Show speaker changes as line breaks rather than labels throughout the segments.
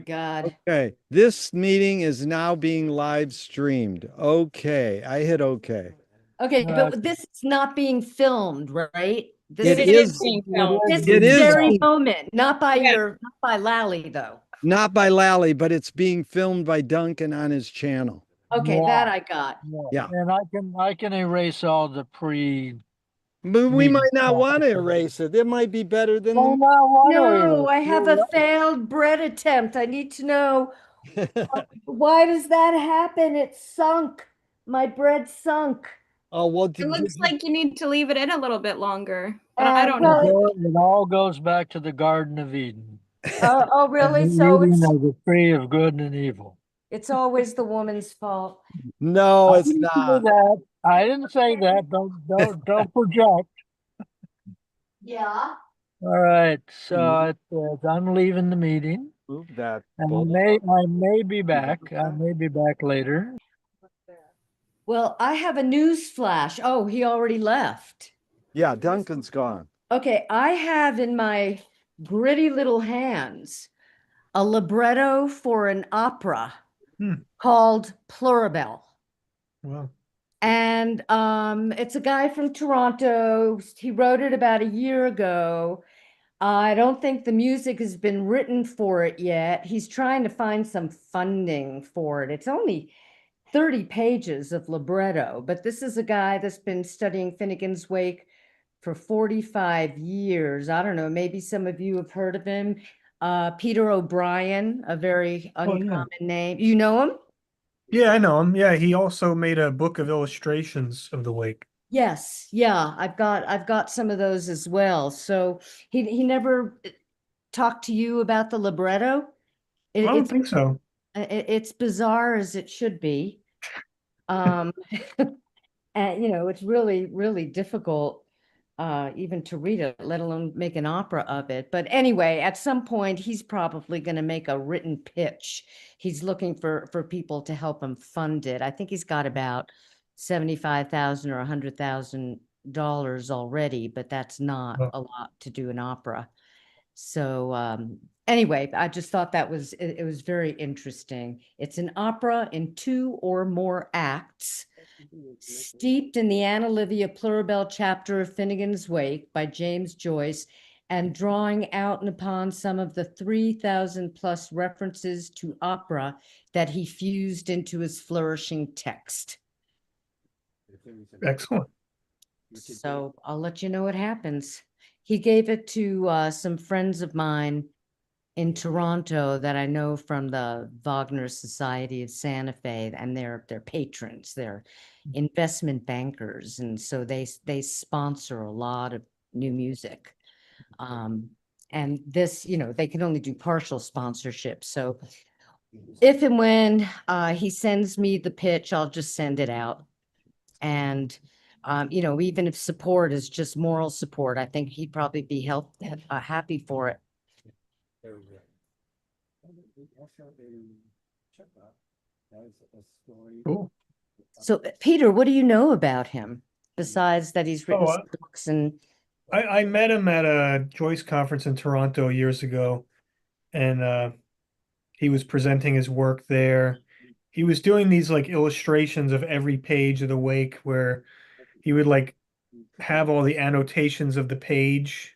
God.
Okay, this meeting is now being live streamed. Okay, I hit okay.
Okay,
Uh,
but this is not being filmed, right? This
It
is
It is
is,
being
it
filmed.
is
this
it
being
is
very
filmed.
moment,
Yes.
not by Lally though.
not by Lally, but it's being filmed by Duncan on his channel.
Okay,
Yeah,
that I got.
yeah.
Yeah,
And I can erase all the pre-meeting
but we might not
stuff.
want to erase it. It might be better than
Why not? Why do we
No,
erase?
I have
You're
a
right.
failed bread attempt. I need to know
the.
why does that happen? It sunk. My bread sunk.
Oh, well,
It looks like you need to leave it in a little bit longer, but I
And
don't
well,
know.
It all goes back to the Garden of Eden.
oh,
And
really?
the
So
eating of the tree of good and evil.
it's always the woman's fault.
No,
I
it's
didn't say
not.
that. I didn't say that. Don't project.
Yeah.
All right. So it says I'm leaving the meeting.
Move that
And
bowl.
I may be back. I may be back later.
Well, I have a news flash. Oh, he already left.
Yeah, Duncan's gone.
Okay, I have in my gritty little hands a libretto for an opera
Hmm.
called Pluribel.
Well,
And it's a guy from Toronto. He wrote it about a year ago. I don't think the music has been written for it yet. He's trying to find some funding for it. It's only 30 pages of libretto, but this is a guy that's been studying Finnegan's Wake for 45 years. I don't know, maybe some of you have heard of him. Peter O'Brien, a very
oh yeah.
uncommon name. You know him?
Yeah, I know him. Yeah, he also made a book of illustrations of the wake.
Yes, yeah, I've got some of those as well. So he never talked to you about the libretto.
I don't think so.
It's bizarre as it should be. Um, and it's really, really difficult even to read it, let alone make an opera of it. But anyway, at some point, he's probably going to make a written pitch. He's looking for people to help him fund it. I think he's got about 75,000 or $100,000 already, but that's not
Oh,
a lot to do an opera. So anyway, I just thought that it was very interesting. It's an opera in two or more acts, steeped in the Anna Livia Pluribel chapter of Finnegan's Wake by James Joyce, and drawing out and upon some of the 3,000 plus references to opera that he fused into his flourishing text.
excellent.
So I'll let you know what happens. He gave it to some friends of mine in Toronto that I know from the Wagner Society of Santa Fe, and they're patrons, they're investment bankers, and so they sponsor a lot of new music. And this, they can only do partial sponsorship. So if and when he sends me the pitch, I'll just send it out. And even if support is just moral support, I think he'd probably be happy for it.
Cool.
So, Peter, what do you know about him besides that he's written
Oh,
some books and
I met him at a Joyce conference in Toronto years ago, and he was presenting his work there. He was doing these like illustrations of every page of the wake where he would like have all the annotations of the page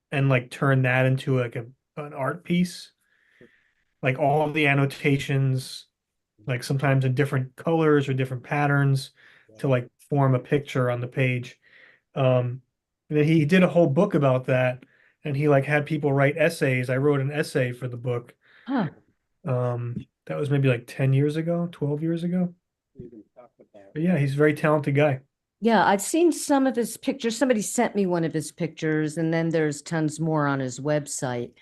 and like turn that into like an art piece. Like all the annotations, like sometimes in different colors or different patterns to like form a picture on the page. And then he did a whole book about that, and he like had people write essays. I wrote an essay for the book.
huh?
That was maybe like 10 years ago, 12 years ago. But yeah, he's a very talented guy.
Yeah, I've seen some of his pictures. Somebody sent me one of his pictures, and then there's tons more on his website.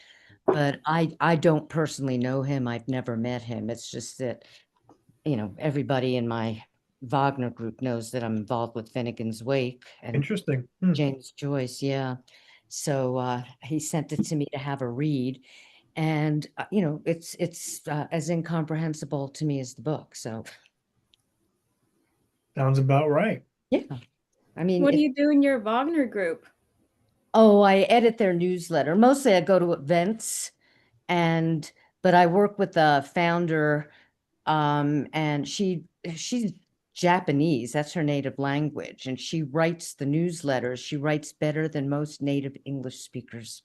But I don't personally know him. I've never met him. It's just that, everybody in my Wagner group knows that I'm involved with Finnegan's Wake and
Interesting. Hmm.
James Joyce. Yeah. So he sent it to me to have a read. And it's as incomprehensible to me as the book. So
Sounds about right.
yeah, I mean,
What do you do in your Wagner group?
I edit their newsletter. Mostly I go to events, and but I work with the founder, and she's Japanese. That's her native language, and she writes the newsletters. She writes better than most native English speakers.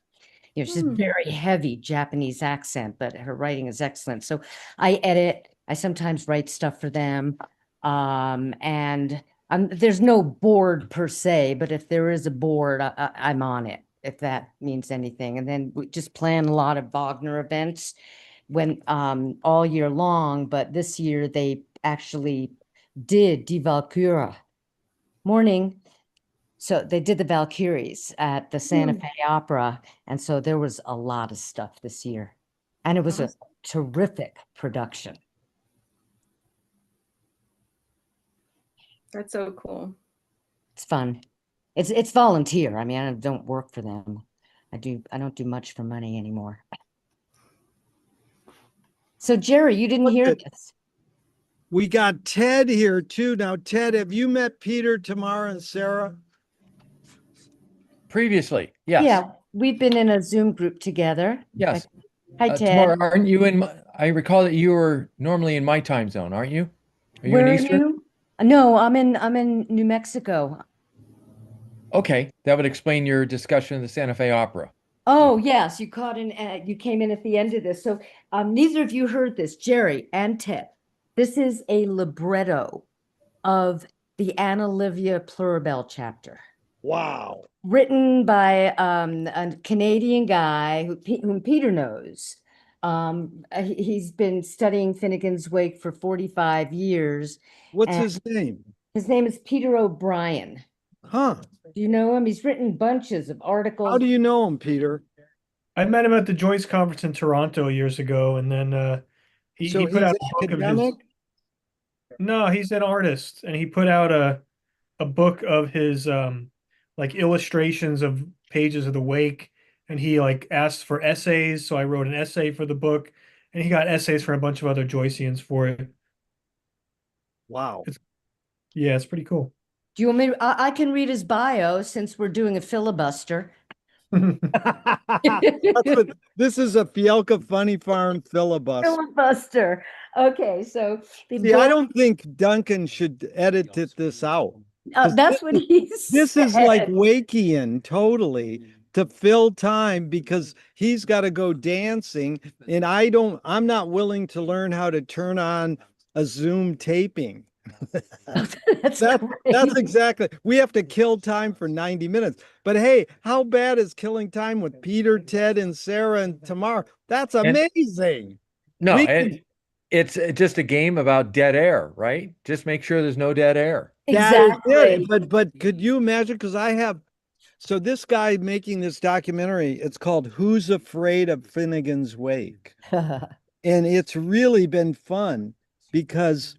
You know, she's
Hmm.
very heavy Japanese accent, but her writing is excellent. So I edit. I sometimes write stuff for them, and there's no board per se, but if there is a board, I'm on it, if that means anything. And then we just plan a lot of Wagner events when all year long, but this year they actually did Die Walküre. Morning. So they did the Valkyries at the Santa
Hmm.
Fe Opera, and so there was a lot of stuff this year. And it was a terrific production.
That's so cool.
It's fun. It's volunteer. I mean, I don't work for them. I don't do much for money anymore. So Jerry, you didn't hear
Good.
this.
We got Ted here too. Now, Ted, have you met Peter, Tamara, and Sarah?
Previously, yes.
Yeah, we've been in a Zoom group together.
Yes.
Hi, Ted.
Tamara, aren't you in my, I recall that you were normally in my time zone, aren't you? Are you
Where
in
are
Eastern?
you? No, I'm in New Mexico.
Okay, that would explain your discussion of the Santa Fe Opera.
Oh, yes, you you came in at the end of this. So neither of you heard this, Jerry and Ted. This is a libretto of the Anna Livia Pluribel chapter,
Wow.
written by a Canadian guy whom Peter knows. He's been studying Finnegan's Wake for 45 years.
What's
And
his name?
his name is Peter O'Brien.
Huh.
Do you know him? He's written bunches of articles.
How do you know him, Peter?
I met him at the Joyce conference in Toronto years ago, and then he
So
put
he's
out a book of his.
academic?
No, he's an artist, and he put out a book of his like illustrations of pages of the Wake, and he like asked for essays, so I wrote an essay for the book, and he got essays for a bunch of other Joyceans for it.
Wow.
Yeah, it's pretty cool.
Do you want me to, I can read his bio since we're doing a filibuster.
This is a Fielka Funny Farm filibuster.
Filibuster. Okay, so the
See, I
book,
don't think Duncan should edit this out. 'Cause
that's what he
This is like
said.
Wakian totally to fill time because he's got to go dancing. And I'm not willing to learn how to turn on a Zoom taping.
That's
That's
great.
exactly. We have to kill time for 90 minutes. But hey, how bad is killing time with Peter, Ted, and Sarah and Tamara? That's amazing.
No,
We can-
it's just a game about dead air, right? Just make sure there's no dead air.
That is
Exactly.
it. But could you imagine? Because so this guy making this documentary, it's called Who's Afraid of Finnegan's Wake? And it's really been fun because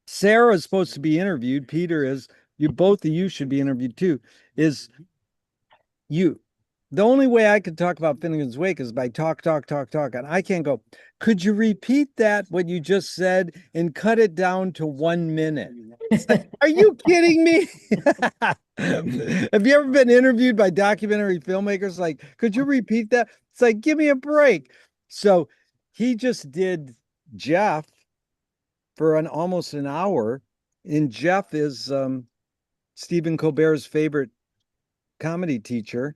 Sarah is supposed to be interviewed. Peter is, both of you should be interviewed too. The only way I could talk about Finnegan's Wake is by talk. And I can't go, could you repeat that, what you just said, and cut it down to 1 minute? It's like, are you kidding me? Have you ever been interviewed by documentary filmmakers? Like, could you repeat that? It's like, give me a break. So he just did Jeff for almost an hour. And Jeff is Stephen Colbert's favorite comedy teacher.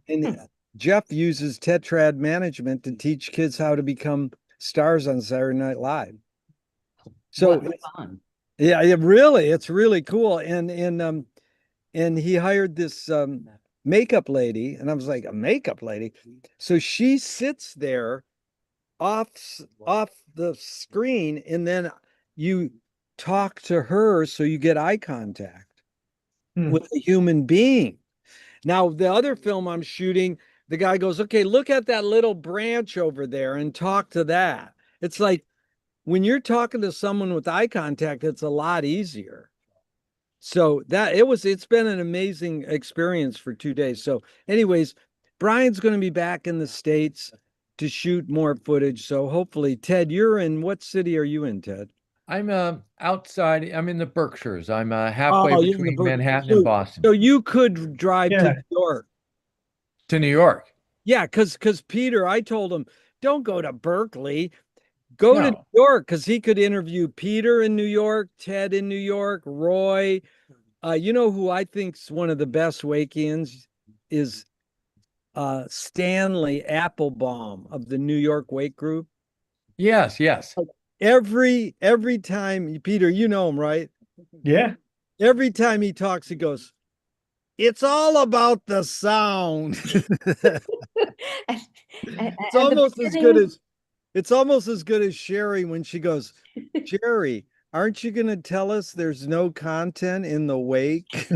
And Jeff uses Tetrad management to teach kids how to become stars on Saturday Night Live. So
What fun.
yeah, it's really cool. And he hired this makeup lady, and I was like, a makeup lady. So she sits there off the screen, and then you talk to her so you get eye contact with a human being. Now, the other film I'm shooting, the guy goes, okay, look at that little branch over there and talk to that. It's like when you're talking to someone with eye contact, it's a lot easier. So it's been an amazing experience for 2 days. So anyways, Brian's going to be back in the States to shoot more footage. So hopefully, Ted, what city are you in, Ted?
I'm outside. I'm in the Berkshires. I'm halfway
you're in the
between
Berkshires.
Manhattan and Boston.
So you could drive to
Yeah.
New York.
To New York.
Yeah, because Peter, I told him, don't go to Berkeley. Go to New
No.
York, because he could interview Peter in New York, Ted in New York, Roy. You know who I think's one of the best Wakians is Stanley Applebaum of the New York Wake Group.
Yes, yes.
Every time, Peter, you know him, right?
Yeah.
Every time he talks, he goes, "It's all about the sound." It's almost as good as it's almost as good as Sherry when she goes, "Sherry, aren't you going to tell us there's no content in the wake?"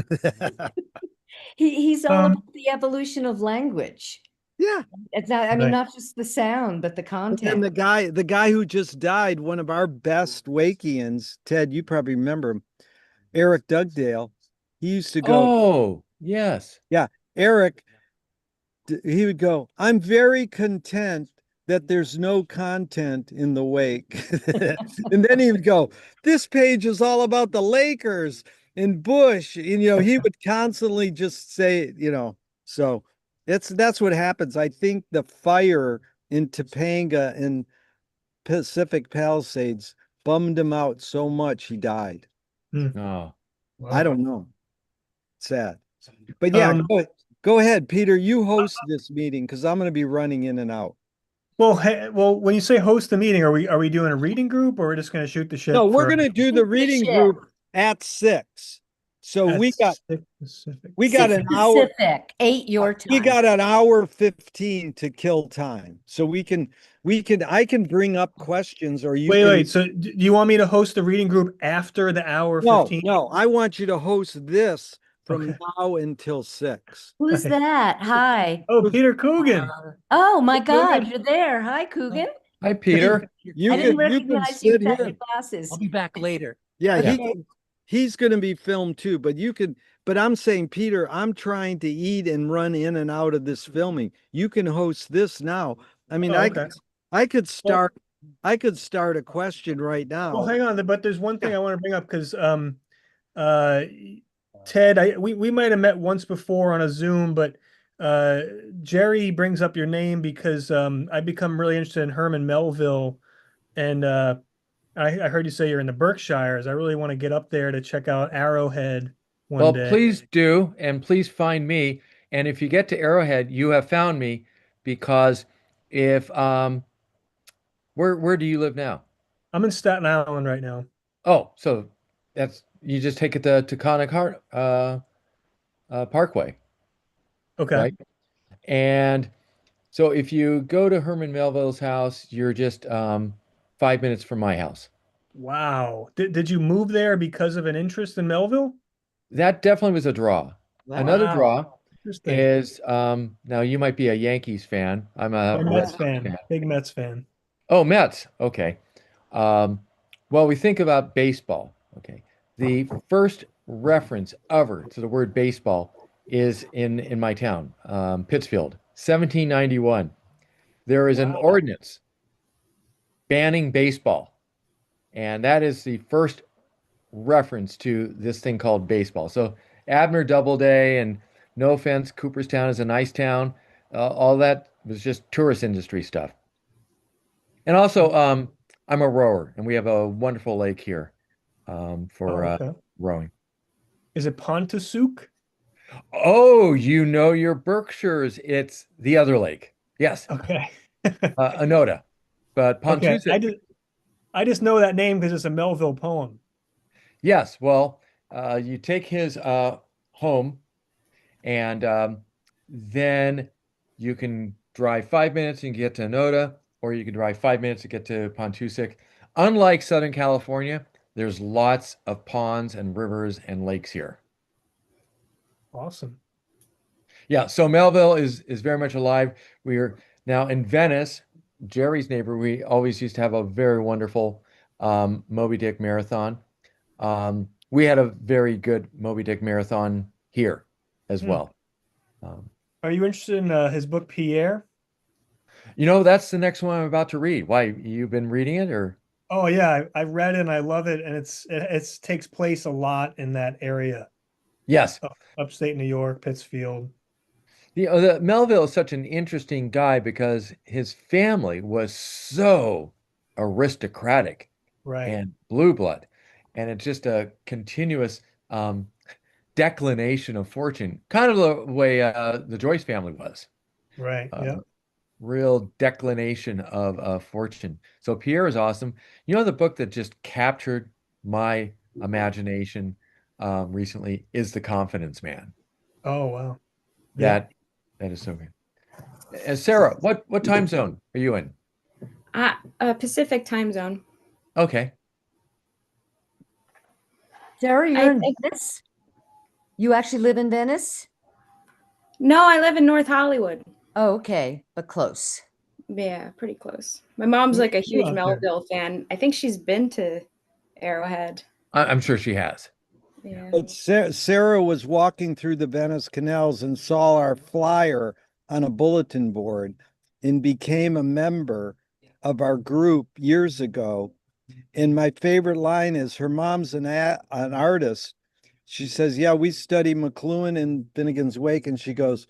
He's all
Um,
about the evolution of language.
Yeah.
It's not, I mean,
Right.
not just the sound, but the
And then
content.
the guy who just died, one of our best Wakians, Ted, you probably remember him, Eric Dugdale. He used to go,
Oh, yes.
yeah, Eric, he would go, "I'm very content that there's no content in the wake." And then he would go, "This page is all about the Lakers and Bush." And, he would constantly just say, so that's what happens. I think the fire in Topanga and Pacific Palisades bummed him out so much he died.
Oh.
I don't know. Sad. But yeah,
Um,
go ahead, Peter. You host this meeting because I'm going to be running in and out.
Well, when you say host the meeting, are we doing a reading group, or we're just going to shoot the shit?
No, we're
for
going to do the reading
shit.
group at 6. So
at
we got
6 Pacific?
we got
6
an hour.
Pacific, 8 your time.
We got an hour 15 to kill time. So I can bring up questions, or you can.
Wait. So do you want me to host the reading group after the hour 15?
No, I want you to host this from
Okay.
now until 6.
Who's that? Hi.
Oh, Peter Coogan.
Oh my God,
Coogan.
you're there. Hi, Coogan.
Hi, Peter.
You
I didn't
can
recognize you
sit
without
here.
your glasses.
I'll be back later.
Yeah,
Okay.
he's going to be filmed too, but I'm saying, Peter, I'm trying to eat and run in and out of this filming. You can host this now. I mean,
Oh, okay.
I could start a question right now.
Well, hang on, but there's one thing I want to bring up because Ted, we might have met once before on a Zoom, but Jerry brings up your name because I become really interested in Herman Melville, and I heard you say you're in the Berkshires. I really want to get up there to check out Arrowhead one
Well,
day.
please do, and please find me. And if you get to Arrowhead, you have found me because if where do you live now?
I'm in Staten Island right now.
Oh, so that's you just take it to Taconic Parkway,
Okay.
right? And so if you go to Herman Melville's house, you're just 5 minutes from my house.
Wow. Did you move there because of an interest in Melville?
That definitely was a draw. Another
Wow.
draw
Interesting.
is now you might be a Yankees fan. I'm a
I'm a
Red
Mets
Sox
fan. Big Mets fan.
Oh, Mets. Okay. Well, we think about baseball. Okay. The first reference ever to the word baseball is in my town, Pittsfield, 1791. There is an ordinance banning baseball, and that is the first reference to this thing called baseball. So Abner Doubleday, and no offense, Cooperstown is a nice town. All that was just tourist industry stuff. And also, I'm a rower, and we have a wonderful lake here for
Okay.
rowing.
Is it Pontotoc?
Oh, you know your Berkshires. It's the other lake. Yes,
Okay.
Anoda. But
Okay.
Pontusic,
I just know that name because it's a Melville poem.
yes. Well, you take his home, and then you can drive 5 minutes and get to Anoda, or you can drive 5 minutes to get to Pontusic. Unlike Southern California, there's lots of ponds and rivers and lakes here.
Awesome.
Yeah, so Melville is very much alive. We are now in Venice, Jerry's neighbor. We always used to have a very wonderful Moby Dick marathon. We had a very good Moby Dick marathon here as well.
Are you interested in his book Pierre?
That's the next one I'm about to read. Why, you've been reading it, or?
Oh yeah, I read it and I love it, and it takes place a lot in that area,
Yes.
upstate New York, Pittsfield.
The Melville is such an interesting guy because his family was so aristocratic
Right.
and blue blood, and it's just a continuous um, declination of fortune, kind of the way the Joyce family was.
Right.
Uh,
Yeah.
Real declination of fortune. So Pierre is awesome. You know, the book that just captured my imagination recently is The Confidence Man.
Oh, wow. Yeah.
That that is so good. Sarah, what time zone are you in?
Pacific time zone.
Okay.
Sarah,
I
you're in
think
Venice? You actually live in Venice?
no, I live in North Hollywood.
Oh, okay, but close.
Yeah, pretty close. My mom's
What
like a
do you do
huge
out there?
Melville fan. I think she's been to Arrowhead.
I'm sure she has.
Yeah.
But Sarah was walking through the Venice canals and saw our flyer on a bulletin board and became a member of our group years ago. And my favorite line is her mom's an artist. She says, "Yeah, we study McLuhan in Finnegan's Wake." And she goes,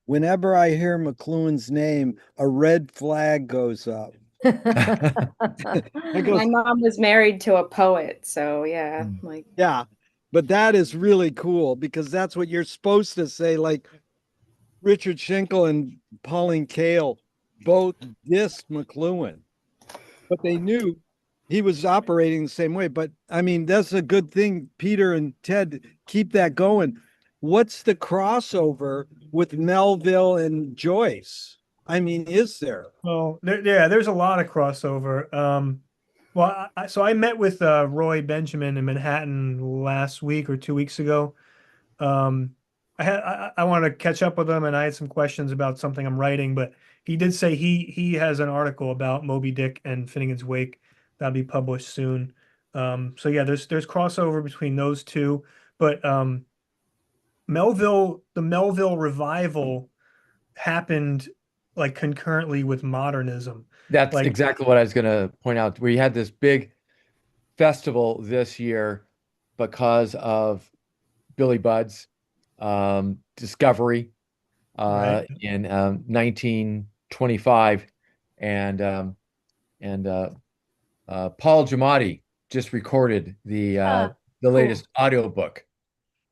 "Whenever I hear McLuhan's name, a red flag goes up." I goes,
My mom was married to a poet, so yeah,
Mm.
like
"Yeah, but that is really cool because that's what you're supposed to say." Like Richard Schenkel and Pauline Kael both dissed McLuhan, but they knew he was operating the same way. But I mean, that's a good thing. Peter and Ted keep that going. What's the crossover with Melville and Joyce? I mean, is there?
Well, yeah, there's a lot of crossover. Well, so I met with Roy Benjamin in Manhattan last week or 2 weeks ago. Um, I want to catch up with him, and I had some questions about something I'm writing. But he did say he has an article about Moby Dick and Finnegan's Wake that'll be published soon. So yeah, there's crossover between those two. But the Melville revival happened like concurrently with modernism.
That's
Like,
exactly what I was going to point out. We had this big festival this year because of Billy Budd's discovery
right,
in 1925, and and Paul Giamatti just recorded
Ah,
the
cool.
latest audiobook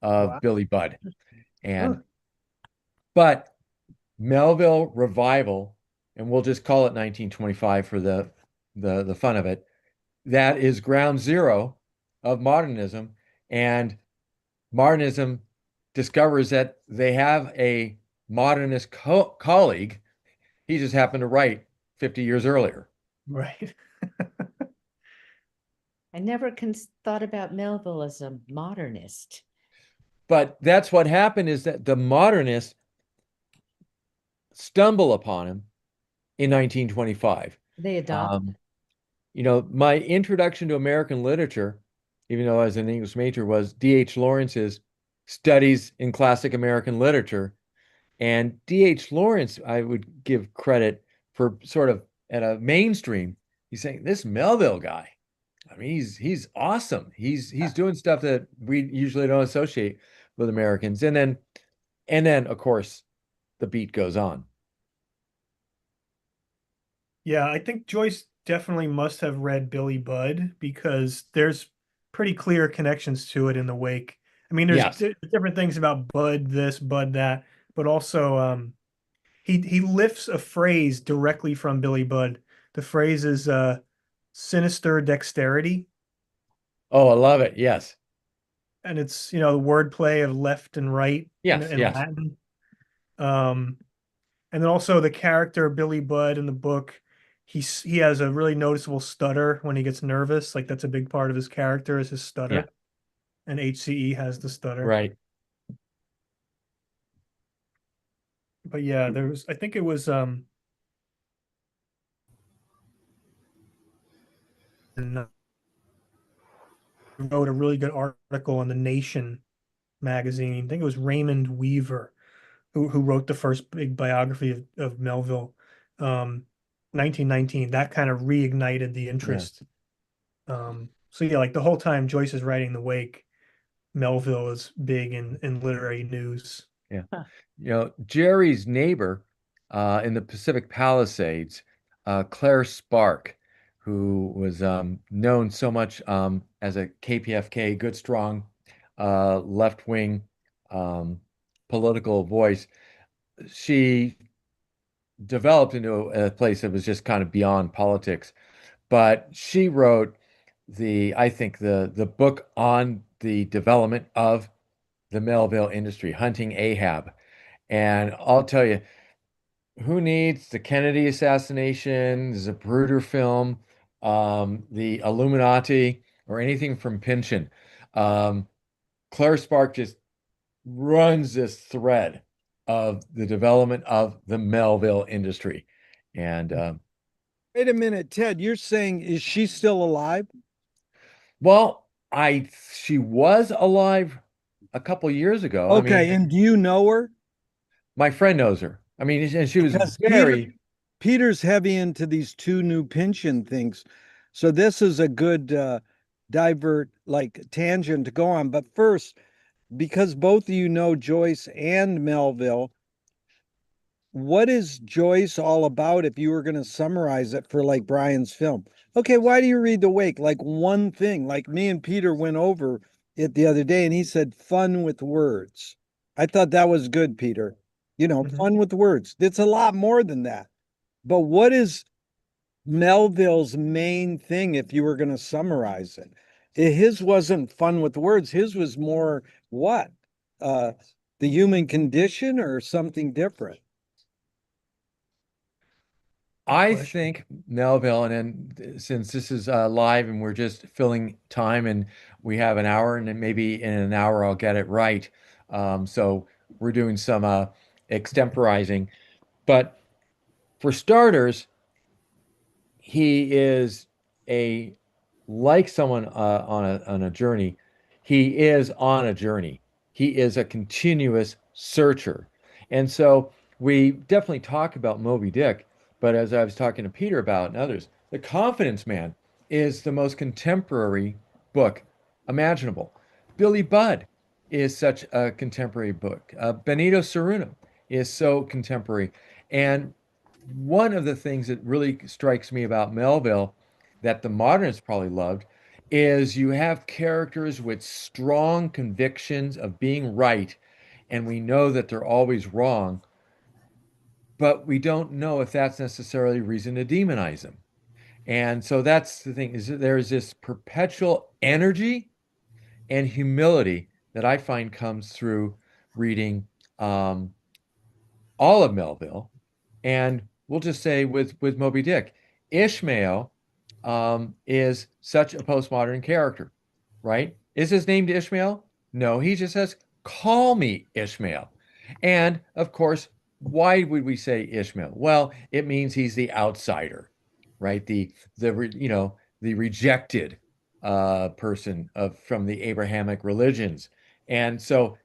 of
Wow.
Billy Budd,
Oh,
and but Melville revival, and we'll just call it 1925 for the fun of it. That is ground zero of modernism, and modernism discovers that they have a modernist colleague. He just happened to write 50 years earlier.
right.
I never thought about Melville as a modernist.
But that's what happened is that the modernists stumble upon him in 1925.
They adopt.
Um, you know, my introduction to American literature, even though I was an English major, was D.H. Lawrence's Studies in Classic American Literature. And D.H. Lawrence, I would give credit for sort of at a mainstream. He's saying this Melville guy. I mean, he's awesome. He's doing stuff that we usually don't associate with Americans. And then of course the beat goes on.
Yeah, I think Joyce definitely must have read Billy Budd because there's pretty clear connections to it in the wake. I mean, there's
Yes.
different things about Bud this, Bud that, but also he lifts a phrase directly from Billy Budd. The phrase is sinister dexterity,
Oh, I love it. Yes.
and it's the wordplay of left and right
Yes.
in
Yes.
Latin. Um, And then also the character Billy Budd in the book, he has a really noticeable stutter when he gets nervous. Like that's a big part of his character is his
Yeah.
stutter. And HCE has the stutter.
Right.
But yeah, I think it was wrote a really good article in the Nation magazine. I think it was Raymond Weaver who wrote the first big biography of Melville. 1919. That kind of reignited the interest. So yeah, like the whole time Joyce is writing The Wake, Melville is big in literary news.
Yeah. Jerry's neighbor in the Pacific Palisades, Claire Spark, who was known so much as a KPFK, good, strong, left-wing um, political voice. She developed into a place that was just kind of beyond politics. But she wrote I think the book on the development of the Melville industry, Hunting Ahab. And I'll tell you, who needs the Kennedy assassination, the Zapruder film, the Illuminati, or anything from Pynchon? Um, Claire Spark just runs this thread of the development of the Melville industry. And
Wait a minute, Ted, you're saying, is she still alive?
well, she was alive a couple years ago. I
Okay,
mean,
and do you know her?
my friend knows her. I mean, and she was
Because
very,
Peter's heavy into these two new pension things. So this is a good divert, like tangent to go on. But first, because both of you know Joyce and Melville, what is Joyce all about if you were going to summarize it for like Brian's film? Okay, why do you read The Wake? Like one thing, like me and Peter went over it the other day and he said fun with words. I thought that was good, Peter.
Mhm.
Fun with words. It's a lot more than that. But what is Melville's main thing if you were going to summarize it? His wasn't fun with words. His was more what? Uh, the human condition or something different?
I
question.
think Melville, and then since this is live and we're just filling time and we have an hour, and then maybe in an hour I'll get it right. So we're doing some extemporizing. But for starters, he is a like someone on a journey. He is on a journey. He is a continuous searcher. And so we definitely talk about Moby Dick, but as I was talking to Peter about and others, The Confidence Man is the most contemporary book imaginable. Billy Budd is such a contemporary book. Benito Ceruna is so contemporary. And one of the things that really strikes me about Melville that the modernists probably loved is you have characters with strong convictions of being right, and we know that they're always wrong, but we don't know if that's necessarily reason to demonize them. And so that's the thing is that there's this perpetual energy and humility that I find comes through reading um, all of Melville, and we'll just say with Moby Dick, Ishmael is such a postmodern character, right? Is his name Ishmael? No, he just says, "Call me Ishmael," and of course, why would we say Ishmael? Well, it means he's the outsider, right? The rejected person of from the Abrahamic religions, and so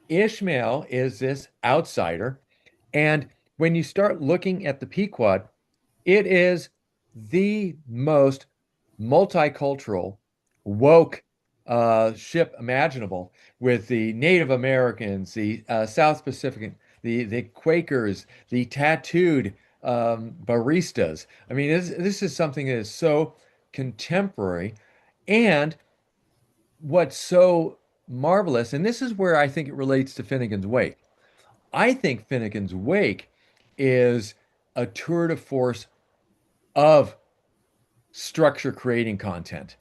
Ishmael is this outsider. And when you start looking at the Pequod, it is the most multicultural, woke ship imaginable with the Native Americans, the South Pacific, the Quakers, the tattooed baristas. I mean, this is something that is so contemporary. And what's so marvelous, and this is where I think it relates to Finnegan's Wake. I think Finnegan's Wake is a tour de force of structure creating content.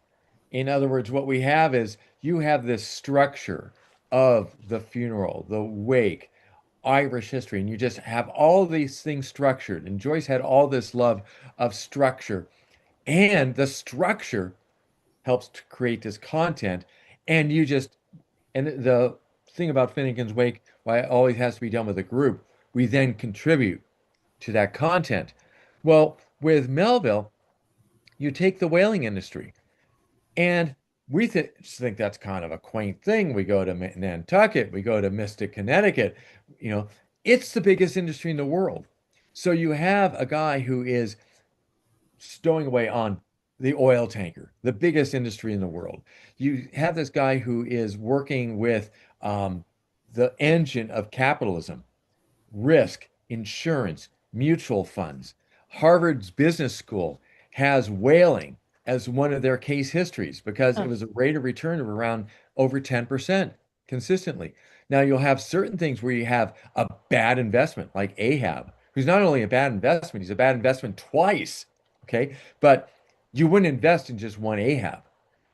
In other words, what we have is you have this structure of the funeral, the wake, Irish history, and you just have all these things structured. And Joyce had all this love of structure, and the structure helps to create this content. And the thing about Finnegan's Wake, why it always has to be done with a group, we then contribute to that content. Well, with Melville, you take the whaling industry, and think that's kind of a quaint thing. We go to Nantucket, we go to Mystic, Connecticut. You know, it's the biggest industry in the world. So you have a guy who is stowing away on the oil tanker, the biggest industry in the world. You have this guy who is working with the engine of capitalism, risk, insurance, mutual funds. Harvard's business school has whaling as one of their case histories because it was a rate of return of around over 10% consistently. Now, you'll have certain things where you have a bad investment, like Ahab, who's not only a bad investment, he's a bad investment twice. Okay. But you wouldn't invest in just one Ahab.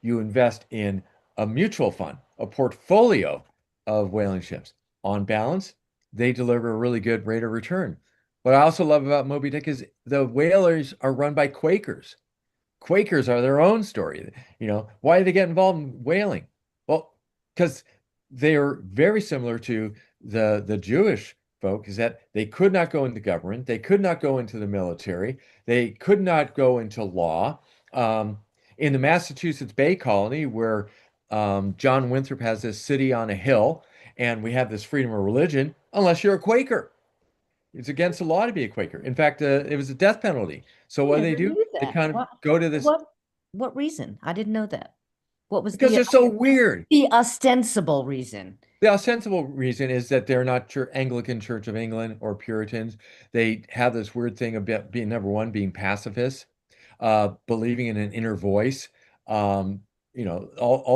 You invest in a mutual fund, a portfolio of whaling ships. On balance, they deliver a really good rate of return. What I also love about Moby Dick is the whalers are run by Quakers. Quakers are their own story. Why did they get involved in whaling? Well, because they are very similar to the Jewish folk, is that they could not go into government, they could not go into the military, they could not go into law. In the Massachusetts Bay Colony, where John Winthrop has this city on a hill, and we have this freedom of religion, unless you're a Quaker. It's against the law to be a Quaker. In fact, it was a death penalty. So what
never
do?
knew
They
that.
kind of go to this
What reason? I didn't know that. What was
because they're so weird.
the ostensible reason?
The ostensible reason is that they're not Anglican Church of England or Puritans. They have this weird thing about being, number one, being pacifists, believing in an inner voice, all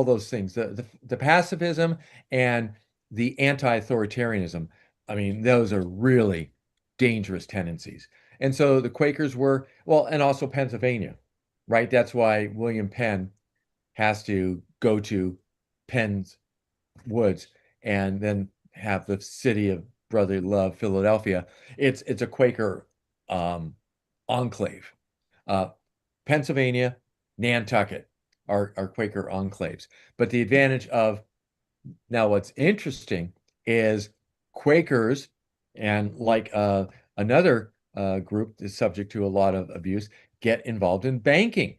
those things. The pacifism and the anti-authoritarianism. I mean, those are really dangerous tendencies. And so the Quakers were, well, and also Pennsylvania, right? That's why William Penn has to go to Penn's Woods and then have the city of brotherly love, Philadelphia. It's a Quaker enclave. Pennsylvania, Nantucket are Quaker enclaves. But the advantage of now what's interesting is Quakers and like another group that's subject to a lot of abuse get involved in banking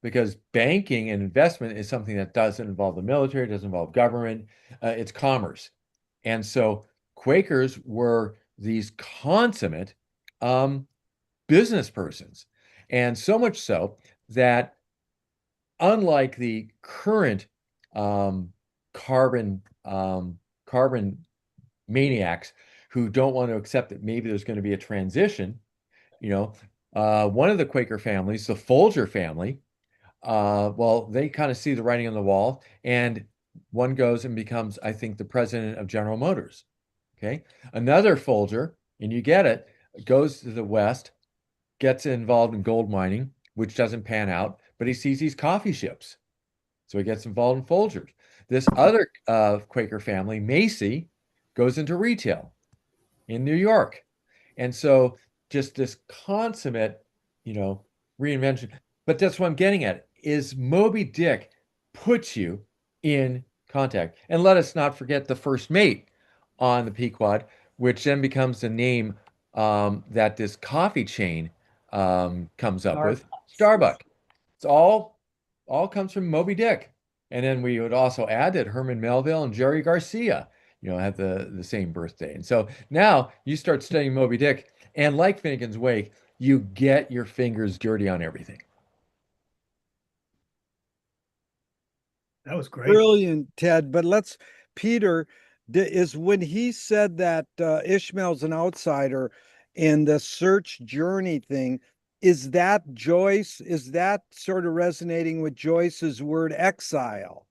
because banking and investment is something that doesn't involve the military, doesn't involve government, it's commerce. And so Quakers were these consummate business persons. And so much so that unlike the current carbon maniacs who don't want to accept that maybe there's going to be a transition, one of the Quaker families, the Folger family, well, they kind of see the writing on the wall, and one goes and becomes, I think, the president of General Motors. Okay. Another Folger, and you get it, goes to the West, gets involved in gold mining, which doesn't pan out, but he sees these coffee ships. So he gets involved in Folgers. This other Quaker family, Macy, goes into retail in New York. And so just this consummate, reinvention. But that's what I'm getting at is Moby Dick puts you in contact. And let us not forget the first mate on the Pequod, which then becomes the name that this coffee chain comes up with, Starbucks. It's all comes from Moby Dick. And then we would also add that Herman Melville and Jerry Garcia, have the same birthday. And so now you start studying Moby Dick, and like Finnegan's Wake, you get your fingers dirty on everything.
That was great.
Brilliant, Ted. But Peter, is when he said that Ishmael's an outsider and the search journey thing, is that Joyce? Is that sort of resonating with Joyce's word exile?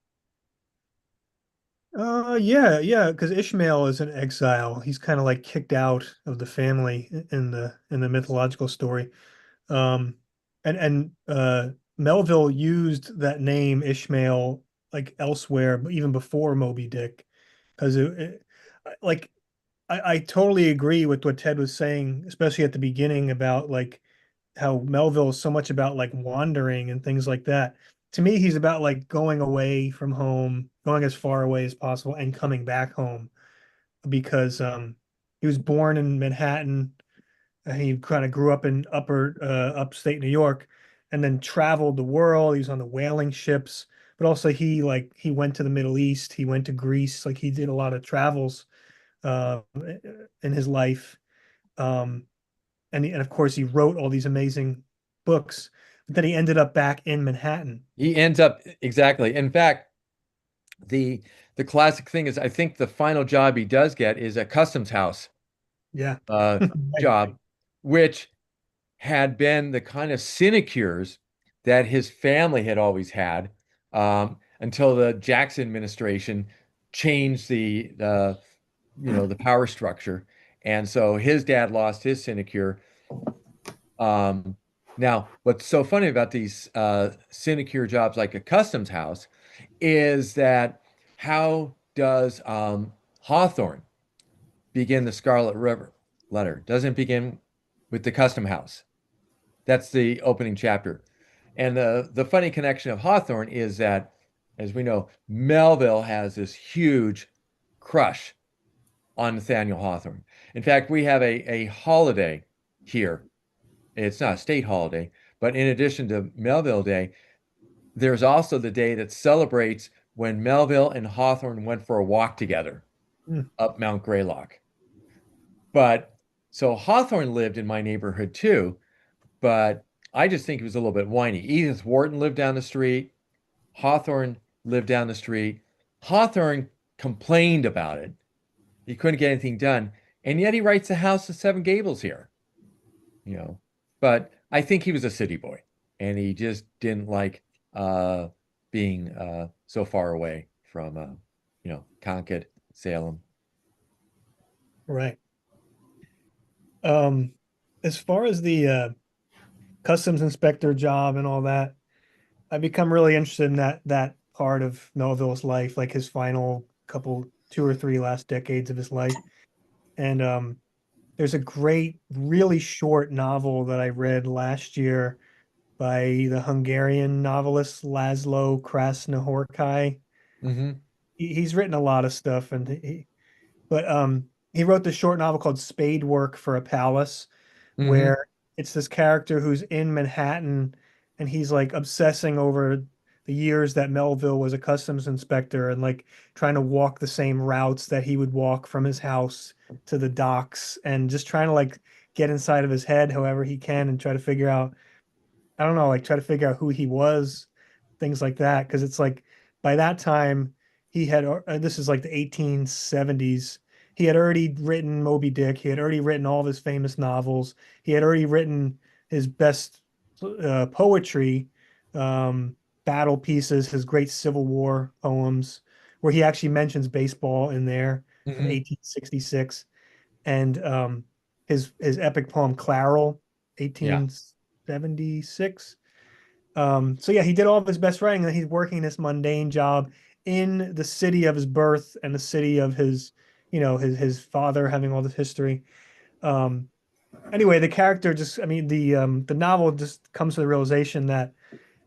Yeah, because Ishmael is in exile. He's kind of like kicked out of the family in the mythological story. And Melville used that name Ishmael like elsewhere, but even before Moby Dick, because like I totally agree with what Ted was saying, especially at the beginning about like how Melville is so much about like wandering and things like that. To me, he's about like going away from home, going as far away as possible, and coming back home because he was born in Manhattan. He kind of grew up in upstate New York, and then traveled the world. He was on the whaling ships, but also he went to the Middle East. He went to Greece. Like he did a lot of travels uh, in his life. Um, and of course he wrote all these amazing books, but then he ended up back in Manhattan.
He ends up exactly. In fact, The the classic thing is I think the final job he does get is a customs house
Yeah.
uh
Right.
job, which had been the kind of sinecures that his family had always had until the Jackson administration changed the power structure. And so his dad lost his sinecure. Now, what's so funny about these sinecure jobs like a customs house is that how does Hawthorne begin the Scarlet River letter? Doesn't begin with the custom house. That's the opening chapter. And the funny connection of Hawthorne is that, as we know, Melville has this huge crush on Nathaniel Hawthorne. In fact, we have a holiday here. It's not a state holiday, but in addition to Melville Day, there's also the day that celebrates when Melville and Hawthorne went for a walk together
Mm.
up Mount Greylock. But so Hawthorne lived in my neighborhood too, but I just think he was a little bit whiny. Edith Wharton lived down the street. Hawthorne lived down the street. Hawthorne complained about it. He couldn't get anything done. And yet he writes the House of Seven Gables here, you know. But I think he was a city boy and he just didn't like being so far away from Concord, Salem.
Right. As far as the customs inspector job and all that, I've become really interested in that part of Melville's life, like his final couple, 2 or 3 last decades of his life. And there's a great, really short novel that I read last year by the Hungarian novelist Laszlo Krasznahorkai.
Mm-hmm.
He's written a lot of stuff, and he wrote this short novel called Spade Work for a Palace,
Mm-hmm.
where it's this character who's in Manhattan and he's like obsessing over the years that Melville was a customs inspector and like trying to walk the same routes that he would walk from his house to the docks and just trying to like get inside of his head however he can and try to figure out, I don't know, like try to figure out who he was, things like that. Cause it's like by that time he had, this is like the 1870s. He had already written Moby Dick. He had already written all of his famous novels. He had already written his best poetry, battle pieces, his great Civil War poems, where he actually mentions baseball in there from
Mm-hmm.
1866, and his epic poem Claral,
Yeah.
1876. So yeah, he did all of his best writing, and he's working this mundane job in the city of his birth and the city of his, his father having all this history. Um, anyway, the character just, I mean, the novel just comes to the realization that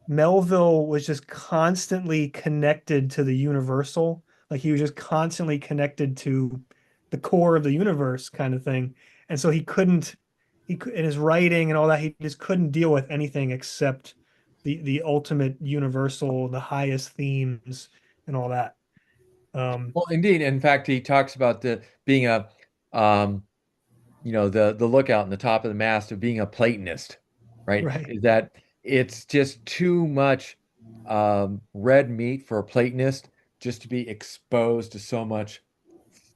Melville was just constantly connected to the universal. Like he was just constantly connected to the core of the universe kind of thing. And so in his writing and all that, he just couldn't deal with anything except the ultimate universal, the highest themes and all that.
Well, indeed. In fact, he talks about the being a um, the lookout in the top of the mast of being a Platonist, right?
Right.
Is that it's just too much red meat for a Platonist just to be exposed to so much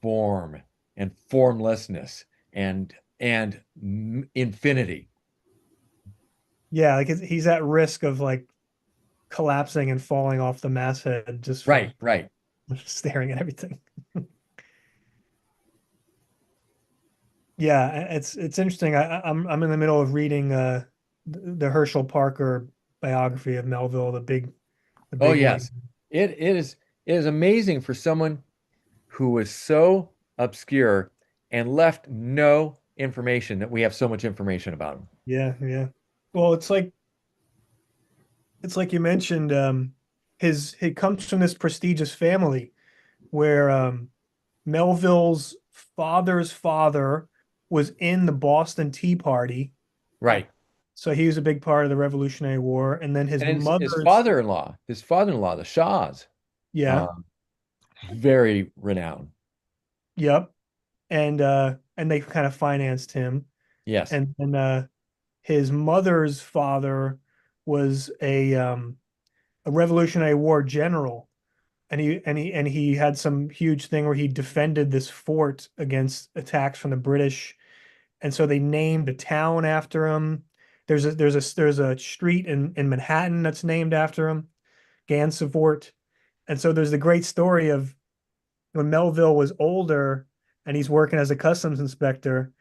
form and formlessness and infinity.
Yeah, like he's at risk of like collapsing and falling off the masthead just
Right,
from
right.
staring at everything. Yeah, it's interesting. I'm in the middle of reading the Herschel Parker biography of Melville, the
Oh
big one.
yes. It is amazing for someone who was so obscure and left no information that we have so much information about him.
Yeah, yeah. Well, it's like you mentioned, he comes from this prestigious family where Melville's father's father was in the Boston Tea Party,
Right.
so he was a big part of the Revolutionary War, and then his
And his
mother's,
father-in-law, the Shaws,
yeah,
um, very renowned.
yep, and they kind of financed him,
Yes.
and his mother's father was a Revolutionary War general and he had some huge thing where he defended this fort against attacks from the British, and so they named a town after him. There's a street in Manhattan that's named after him, Gansevoort. And so there's the great story of when Melville was older and he's working as a customs inspector,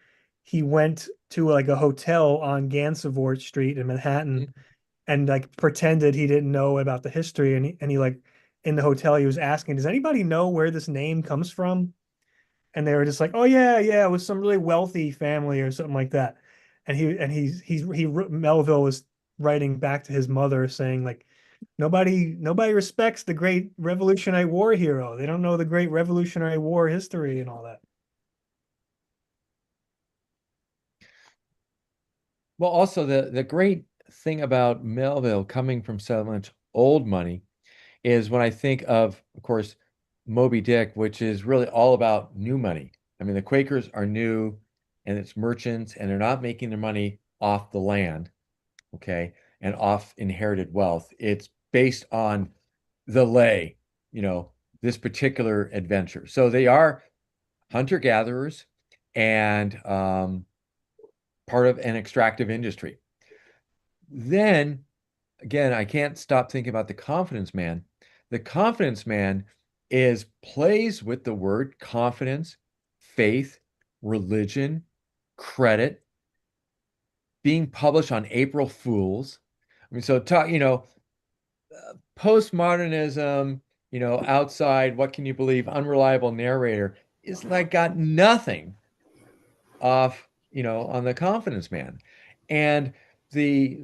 he went to like a hotel on Gansevoort Street in Manhattan and like pretended he didn't know about the history. And he like in the hotel, he was asking, does anybody know where this name comes from? And they were just like, oh yeah, it was some really wealthy family or something like that. Melville was writing back to his mother saying like, nobody respects the great Revolutionary War hero. They don't know the great Revolutionary War history and all that.
Well, also the great thing about Melville coming from so much old money is when I think of course, Moby Dick, which is really all about new money. I mean, the Quakers are new and it's merchants and they're not making their money off the land, okay, and off inherited wealth. It's based on the lay, this particular adventure. So they are hunter-gatherers and part of an extractive industry. Then again, I can't stop thinking about the confidence man. The confidence man is plays with the word confidence, faith, religion, credit, being published on April Fools. I mean, so talk, postmodernism, outside, what can you believe? Unreliable narrator is like got nothing off, on the confidence man. And the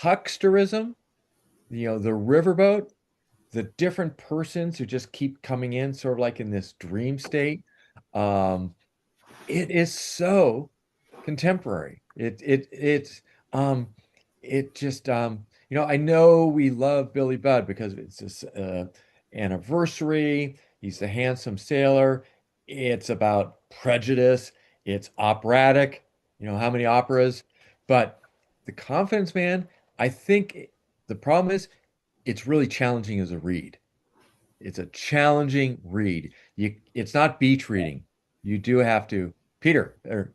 hucksterism, the riverboat, the different persons who just keep coming in, sort of like in this dream state. It is so contemporary. It just I know we love Billy Budd because it's this anniversary. He's the handsome sailor. It's about prejudice. It's operatic. How many operas? But The Confidence Man, I think the problem is it's really challenging as a read. It's a challenging read. It's not beach reading. You do have to, Peter, or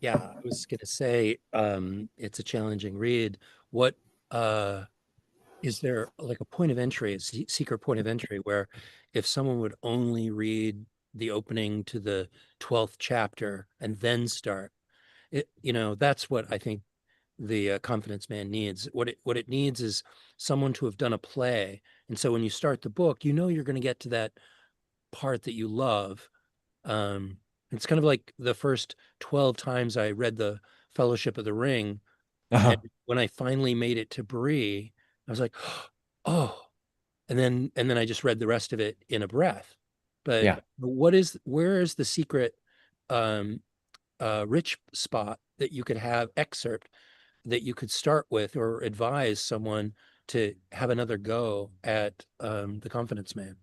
Yeah, I was gonna say, it's a challenging read. What is there like a point of entry, a secret point of entry where if someone would only read the opening to the 12th chapter and then start it, that's what I think the confidence man needs. What it needs is someone to have done a play. And so when you start the book, you're going to get to that part that you love. It's kind of like the first 12 times I read the Fellowship of the Ring.
uh-huh.
And when I finally made it to Bree, I was like, oh, and then I just read the rest of it in a breath. But
Yeah.
where is the secret rich spot that you could have excerpt that you could start with or advise someone to have another go at the Confidence Man?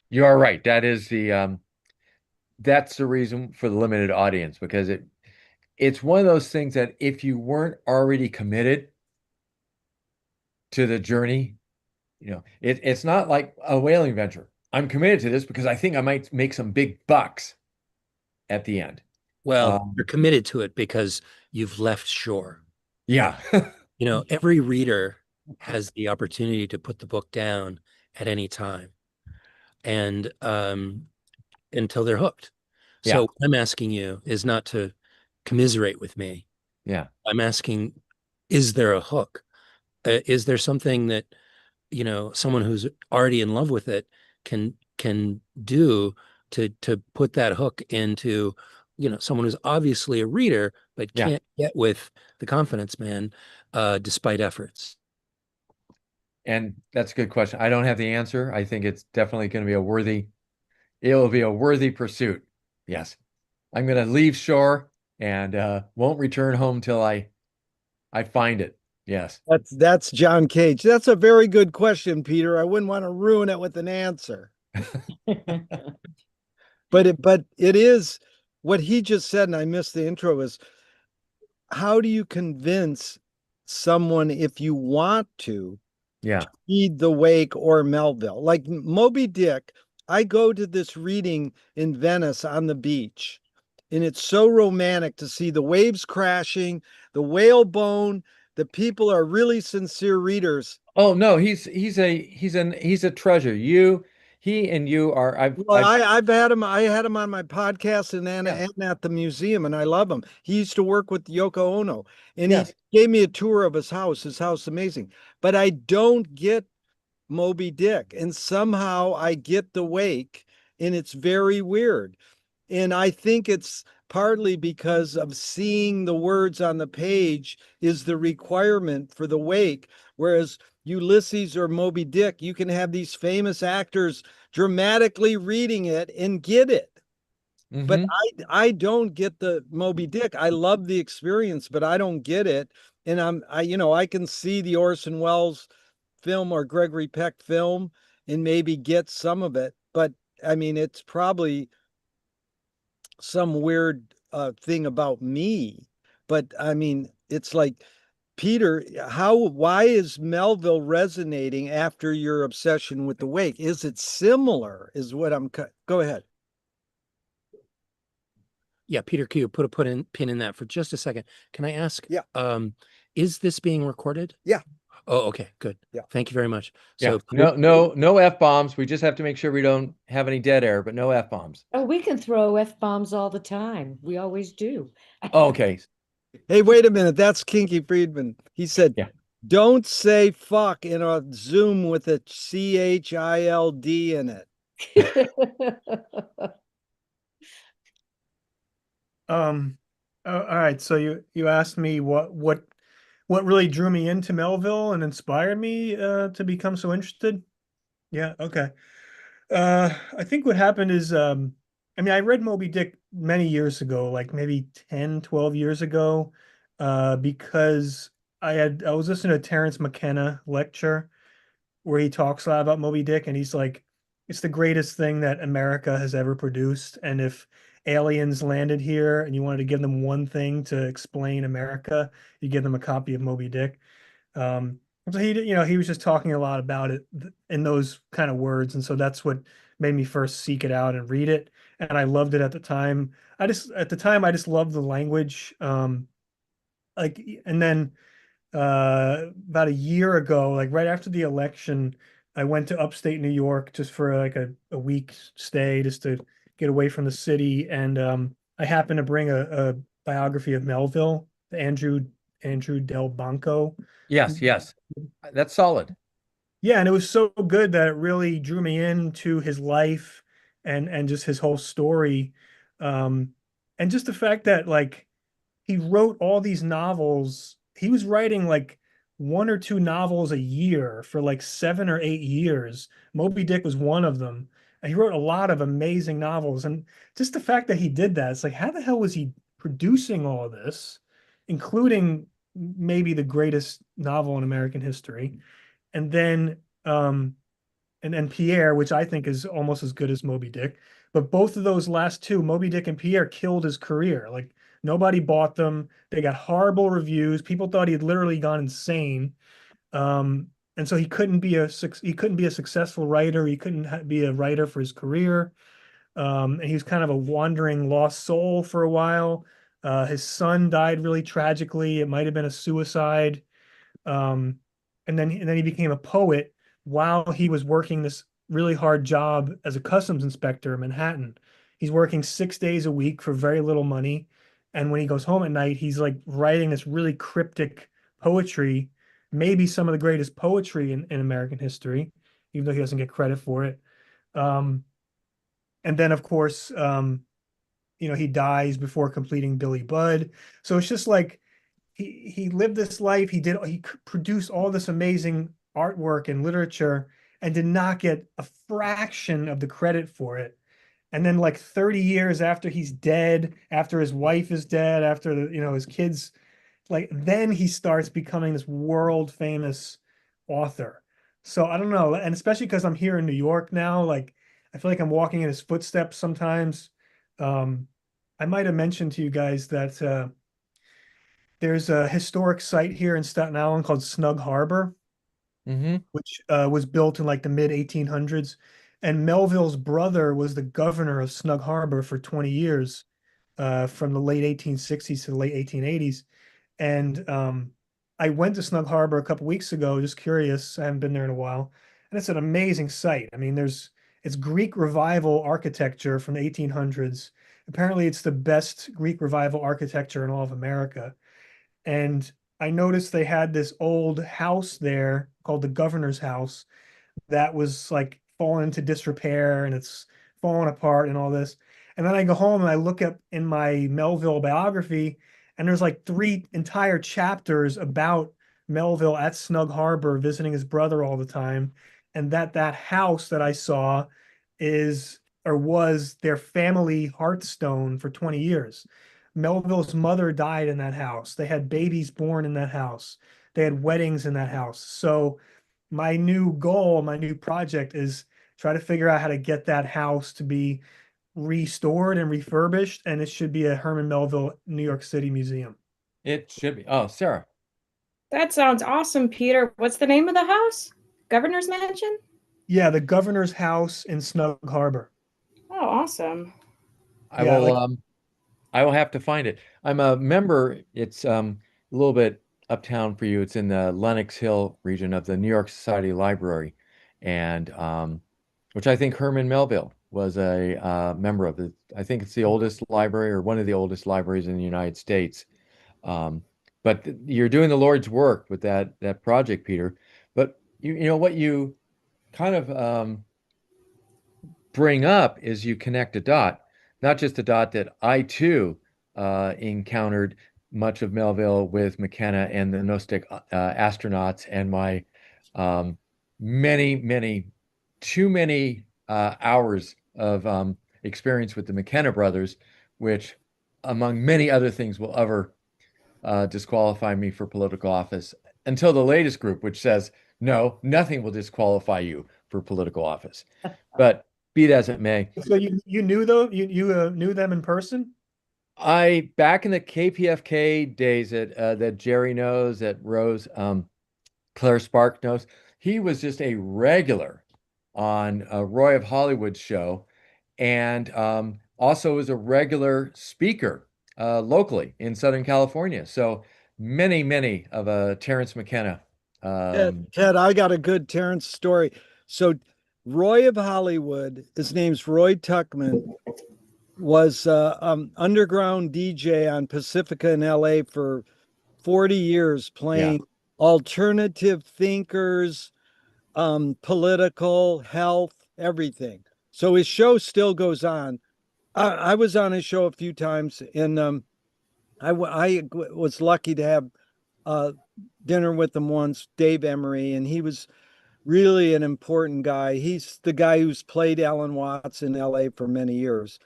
You are right. That's the reason for the limited audience because it's one of those things that if you weren't already committed to the journey, it's not like a whaling venture. I'm committed to this because I think I might make some big bucks at the end.
Well, you're committed to it because you've left shore.
Yeah.
Every reader has the opportunity to put the book down at any time and until they're hooked.
Yeah.
So what I'm asking you is not to commiserate with me.
Yeah.
I'm asking, is there a hook? Is there something that, someone who's already in love with it can do to put that hook into, someone who's obviously a reader, but
Yeah.
can't get with the Confidence Man, despite efforts?
And that's a good question. I don't have the answer. I think it's definitely going to be it'll be a worthy pursuit. Yes. I'm going to leave shore and won't return home till I find it. Yes.
That's John Cage. That's a very good question, Peter. I wouldn't want to ruin it with an answer. But it is what he just said, and I missed the intro, is how do you convince someone if you want to
Yeah.
read The Wake or Melville. Like Moby Dick, I go to this reading in Venice on the beach, and it's so romantic to see the waves crashing, the whalebone. The people are really sincere readers.
Oh no, he's a treasure. He and you are
Well, I've had him. I had him on my podcast
Yeah.
and at the museum, and I love him. He used to work with Yoko Ono, and he
Yes.
gave me a tour of his house. His house is amazing. But I don't get Moby Dick, and somehow I get The Wake, and it's very weird. And I think it's partly because of seeing the words on the page is the requirement for The Wake, whereas Ulysses or Moby Dick, you can have these famous actors dramatically reading it and get it. But
Hmm.
I don't get the Moby Dick. I love the experience, but I don't get it. And I can see the Orson Welles film or Gregory Peck film and maybe get some of it. But I mean, it's probably some weird thing about me. But I mean, it's like, Peter, why is Melville resonating after your obsession with The Wake? Is it similar? Is what go ahead.
Yeah, Peter Q, put a pin in that for just a second. Can I ask?
Yeah.
Is this being recorded?
Yeah.
Oh, okay, good.
Yeah.
Thank you very much.
Yeah.
So
No F-bombs. We just have to make sure we don't have any dead air, but no F-bombs.
Oh, we can throw F-bombs all the time. We always do.
Oh, okay.
Hey, wait a minute. That's Kinky Friedman. He said,
Yeah.
don't say fuck in a Zoom with a CHILD in it.
All right. So you asked me what really drew me into Melville and inspired me to become so interested. Yeah. Okay. I think what happened is, I mean, I read Moby Dick many years ago, like maybe 10, 12 years ago, because I was listening to Terrence McKenna lecture where he talks a lot about Moby Dick, and he's like, it's the greatest thing that America has ever produced. And if aliens landed here and you wanted to give them one thing to explain America, you give them a copy of Moby Dick. Um, so he was just talking a lot about it in those kind of words, and so that's what made me first seek it out and read it. And I loved it at the time. At the time I just loved the language. Like, and then about a year ago, like right after the election, I went to upstate New York just for like a week stay, just to get away from the city. And I happened to bring a biography of Melville, Andrew Del Banco.
Yes, yes. That's solid.
Yeah, and it was so good that it really drew me into his life and just his whole story. Um, and just the fact that like he wrote all these novels. He was writing like one or two novels a year for like 7 or 8 years. Moby Dick was one of them. And he wrote a lot of amazing novels. And just the fact that he did that, it's like, how the hell was he producing all of this, including maybe the greatest novel in American history? And then and Pierre, which I think is almost as good as Moby Dick. But both of those last two, Moby Dick and Pierre, killed his career. Like nobody bought them. They got horrible reviews. People thought he had literally gone insane. And so he couldn't be a successful writer. He couldn't be a writer for his career. And he was kind of a wandering lost soul for a while. His son died really tragically. It might have been a suicide. Um, and then he became a poet while he was working this really hard job as a customs inspector in Manhattan. He's working 6 days a week for very little money. And when he goes home at night, he's like writing this really cryptic poetry, maybe some of the greatest poetry in American history, even though he doesn't get credit for it. Um, and then, of course, he dies before completing Billy Budd. So it's just like he lived this life. He produced all this amazing artwork and literature and did not get a fraction of the credit for it. And then like 30 years after he's dead, after his wife is dead, after his kids, like then he starts becoming this world famous author. So I don't know, and especially because I'm here in New York now, like I feel like I'm walking in his footsteps sometimes. Um, I might have mentioned to you guys that there's a historic site here in Staten Island called Snug Harbor.
Mm-hmm.
which was built in like the mid 1800s. And Melville's brother was the governor of Snug Harbor for 20 years, from the late 1860s to the late 1880s. And I went to Snug Harbor a couple weeks ago, just curious. I haven't been there in a while, and it's an amazing site. I mean, it's Greek Revival architecture from the 1800s. Apparently, it's the best Greek Revival architecture in all of America. And I noticed they had this old house there called the Governor's House that was like fallen into disrepair and it's falling apart and all this. And then I go home and I look up in my Melville biography, and there's like 3 entire chapters about Melville at Snug Harbor visiting his brother all the time. And that house that I saw is or was their family hearthstone for 20 years. Melville's mother died in that house. They had babies born in that house. They had weddings in that house. So my new goal, my new project is try to figure out how to get that house to be restored and refurbished, and it should be a Herman Melville, New York City museum.
It should be. Oh, Sarah.
That sounds awesome, Peter. What's the name of the house? Governor's Mansion?
Yeah, the governor's house in Snug Harbor.
Oh, awesome.
I
Yeah,
will
like-
I will have to find it. I'm a member. It's a little bit uptown for you. It's in the Lenox Hill region of the New York Society Library, and which I think Herman Melville was a member of. I think it's the oldest library or one of the oldest libraries in the United States. But you're doing the Lord's work with that project, Peter. But you know what you kind of bring up is you connect a dot, not just a dot that I too encountered much of Melville with McKenna and the Gnostic astronauts and my many, too many hours of experience with the McKenna brothers, which, among many other things, will ever disqualify me for political office until the latest group, which says, no, nothing will disqualify you for political office. But be it as it may,
So you knew though you knew them in person?
I back in the KPFK days that Jerry knows, that Rose, Claire Spark knows, he was just a regular on Roy of Hollywood's show, and also was a regular speaker locally in Southern California. So many of Terrence McKenna.
Ted, I got a good Terrence story. So Roy of Hollywood, his name's Roy Tuckman, was underground DJ on Pacifica in LA for 40 years, playing alternative thinkers, political, health, everything. So his show still goes on. I was on his show a few times, and I was lucky to have dinner with him once, Dave Emery, and he was really an important guy. He's the guy who's played Alan Watts in LA for many years.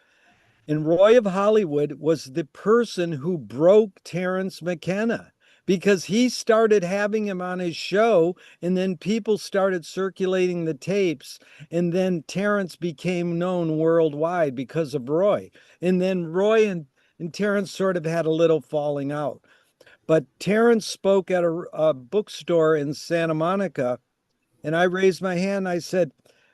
And Roy of Hollywood was the person who broke Terrence McKenna because he started having him on his show, and then people started circulating the tapes, and then Terrence became known worldwide because of Roy. And then Roy and Terrence sort of had a little falling out. But Terrence spoke at a bookstore in Santa Monica, and I raised my hand. I said,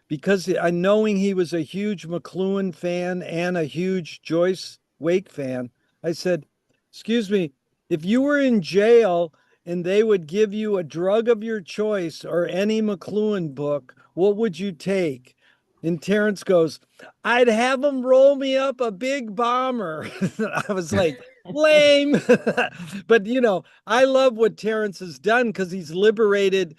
because I knowing he was a huge McLuhan fan and a huge Joyce Wake fan, I said, excuse me, if you were in jail and they would give you a drug of your choice or any McLuhan book, what would you take? And Terrence goes, I'd have them roll me up a big bomber. I was like, lame. But you know, I love what Terrence has done because he's liberated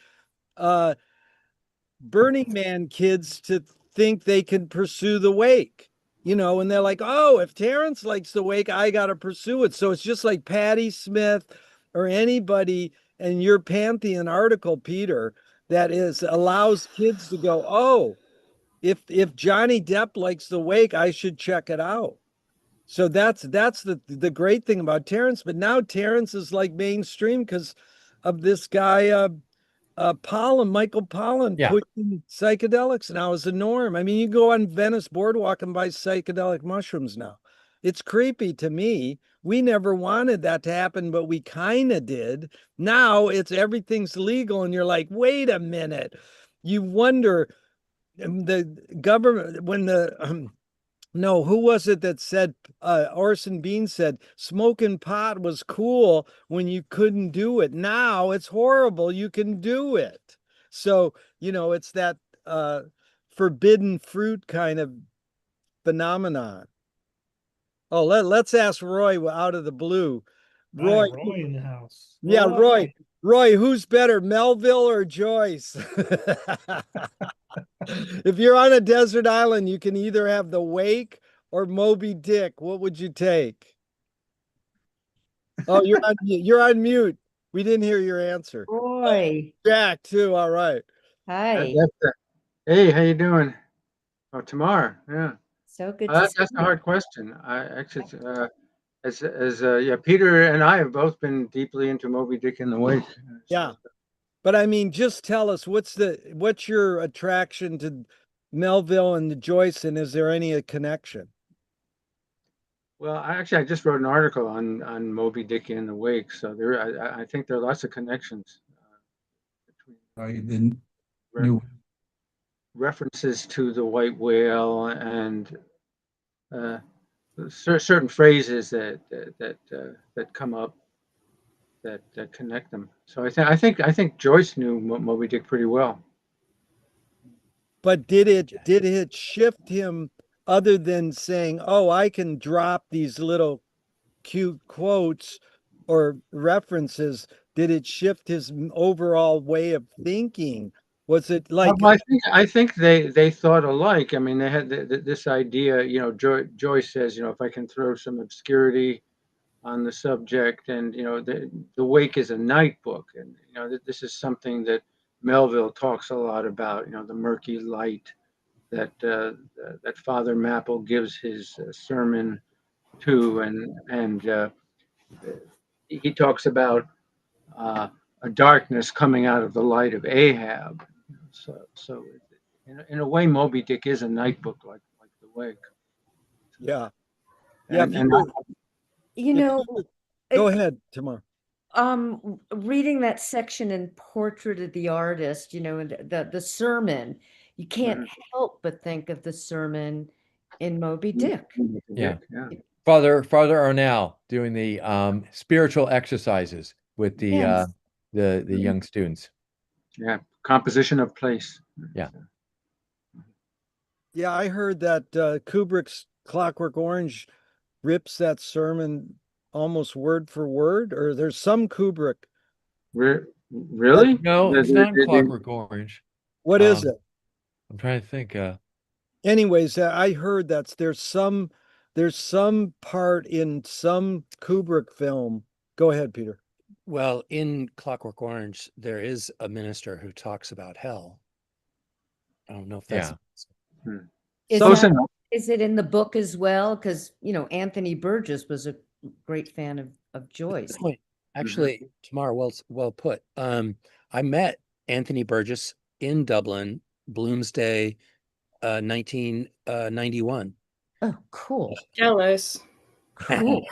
Burning Man kids to think they can pursue the wake, you know, and they're like, oh, if Terrence likes the wake, I got to pursue it. So it's just like Patti Smith or anybody in your Pantheon article, Peter, that is allows kids to go, oh, if Johnny Depp likes the wake, I should check it out. So that's the great thing about Terrence. But now Terrence is like mainstream because of this guy, Michael Pollan, pushing psychedelics now is the norm. I mean, you go on Venice Boardwalk and buy psychedelic mushrooms now. It's creepy to me. we never wanted that to happen, but we kind of did. Now it's everything's legal, and you're like, wait a minute. You wonder the government when the no, who was it that said Orson Bean said smoking pot was cool when you couldn't do it. Now it's horrible. You can do it. So, it's that forbidden fruit kind of phenomenon. Oh, let's ask Roy out of the blue. Roy,
Roy in the house.
yeah,
Roy.
Roy, who's better, Melville or Joyce? If you're on a desert island, you can either have the Wake or Moby Dick. What would you take? Oh, you're on mute. We didn't hear your answer.
Roy,
Jack, too. All right.
hi.
Hey, how you doing? Oh, tomorrow. Yeah.
So good to
That's
see
a
you.
hard question. I actually, yeah, Peter and I have both been deeply into Moby Dick and the Wake.
Yeah. But I mean, just tell us what's your attraction to Melville and the Joyce, and is there any connection?
Well, I just wrote an article on Moby Dick and the Wake, so I think there are lots of connections between references to the white whale and certain phrases that come up that connect them. So I think Joyce knew Moby Dick pretty well.
But did it shift him other than saying, "Oh, I can drop these little cute quotes or references"? Did it shift his overall way of thinking? Was it like
I think they thought alike. I mean, they had this idea. Joyce says, if I can throw some obscurity on the subject, and the Wake is a night book, and this is something that Melville talks a lot about. The murky light that Father Mapple gives his sermon to, and he talks about a darkness coming out of the light of Ahab. So in a way, Moby Dick is a night book like the Wake.
yeah. Yeah,
And
You know,
go
it-
ahead, Tamar.
reading that section in Portrait of the Artist, and the sermon, you can't help but think of the sermon in Moby Dick.
Yeah. Father Arnell doing the spiritual exercises with the
Yes.
the young students.
Yeah, composition of place.
Yeah.
Yeah, I heard that Kubrick's Clockwork Orange rips that sermon almost word for word, or there's some Kubrick.
Really?
No, it's not in Clockwork Orange.
What is it?
I'm trying to think.
Anyways, I heard that there's some part in some Kubrick film. Go ahead, Peter.
Well, in Clockwork Orange, there is a minister who talks about hell. I don't know if that's
Is
Close
that-
enough.
Is it in the book as well? Because, Anthony Burgess was a great fan of Joyce.
Good point. Actually, Tamara, well put. I met Anthony Burgess in Dublin, Bloomsday, 1991.
Oh, cool.
Jealous.
Cool.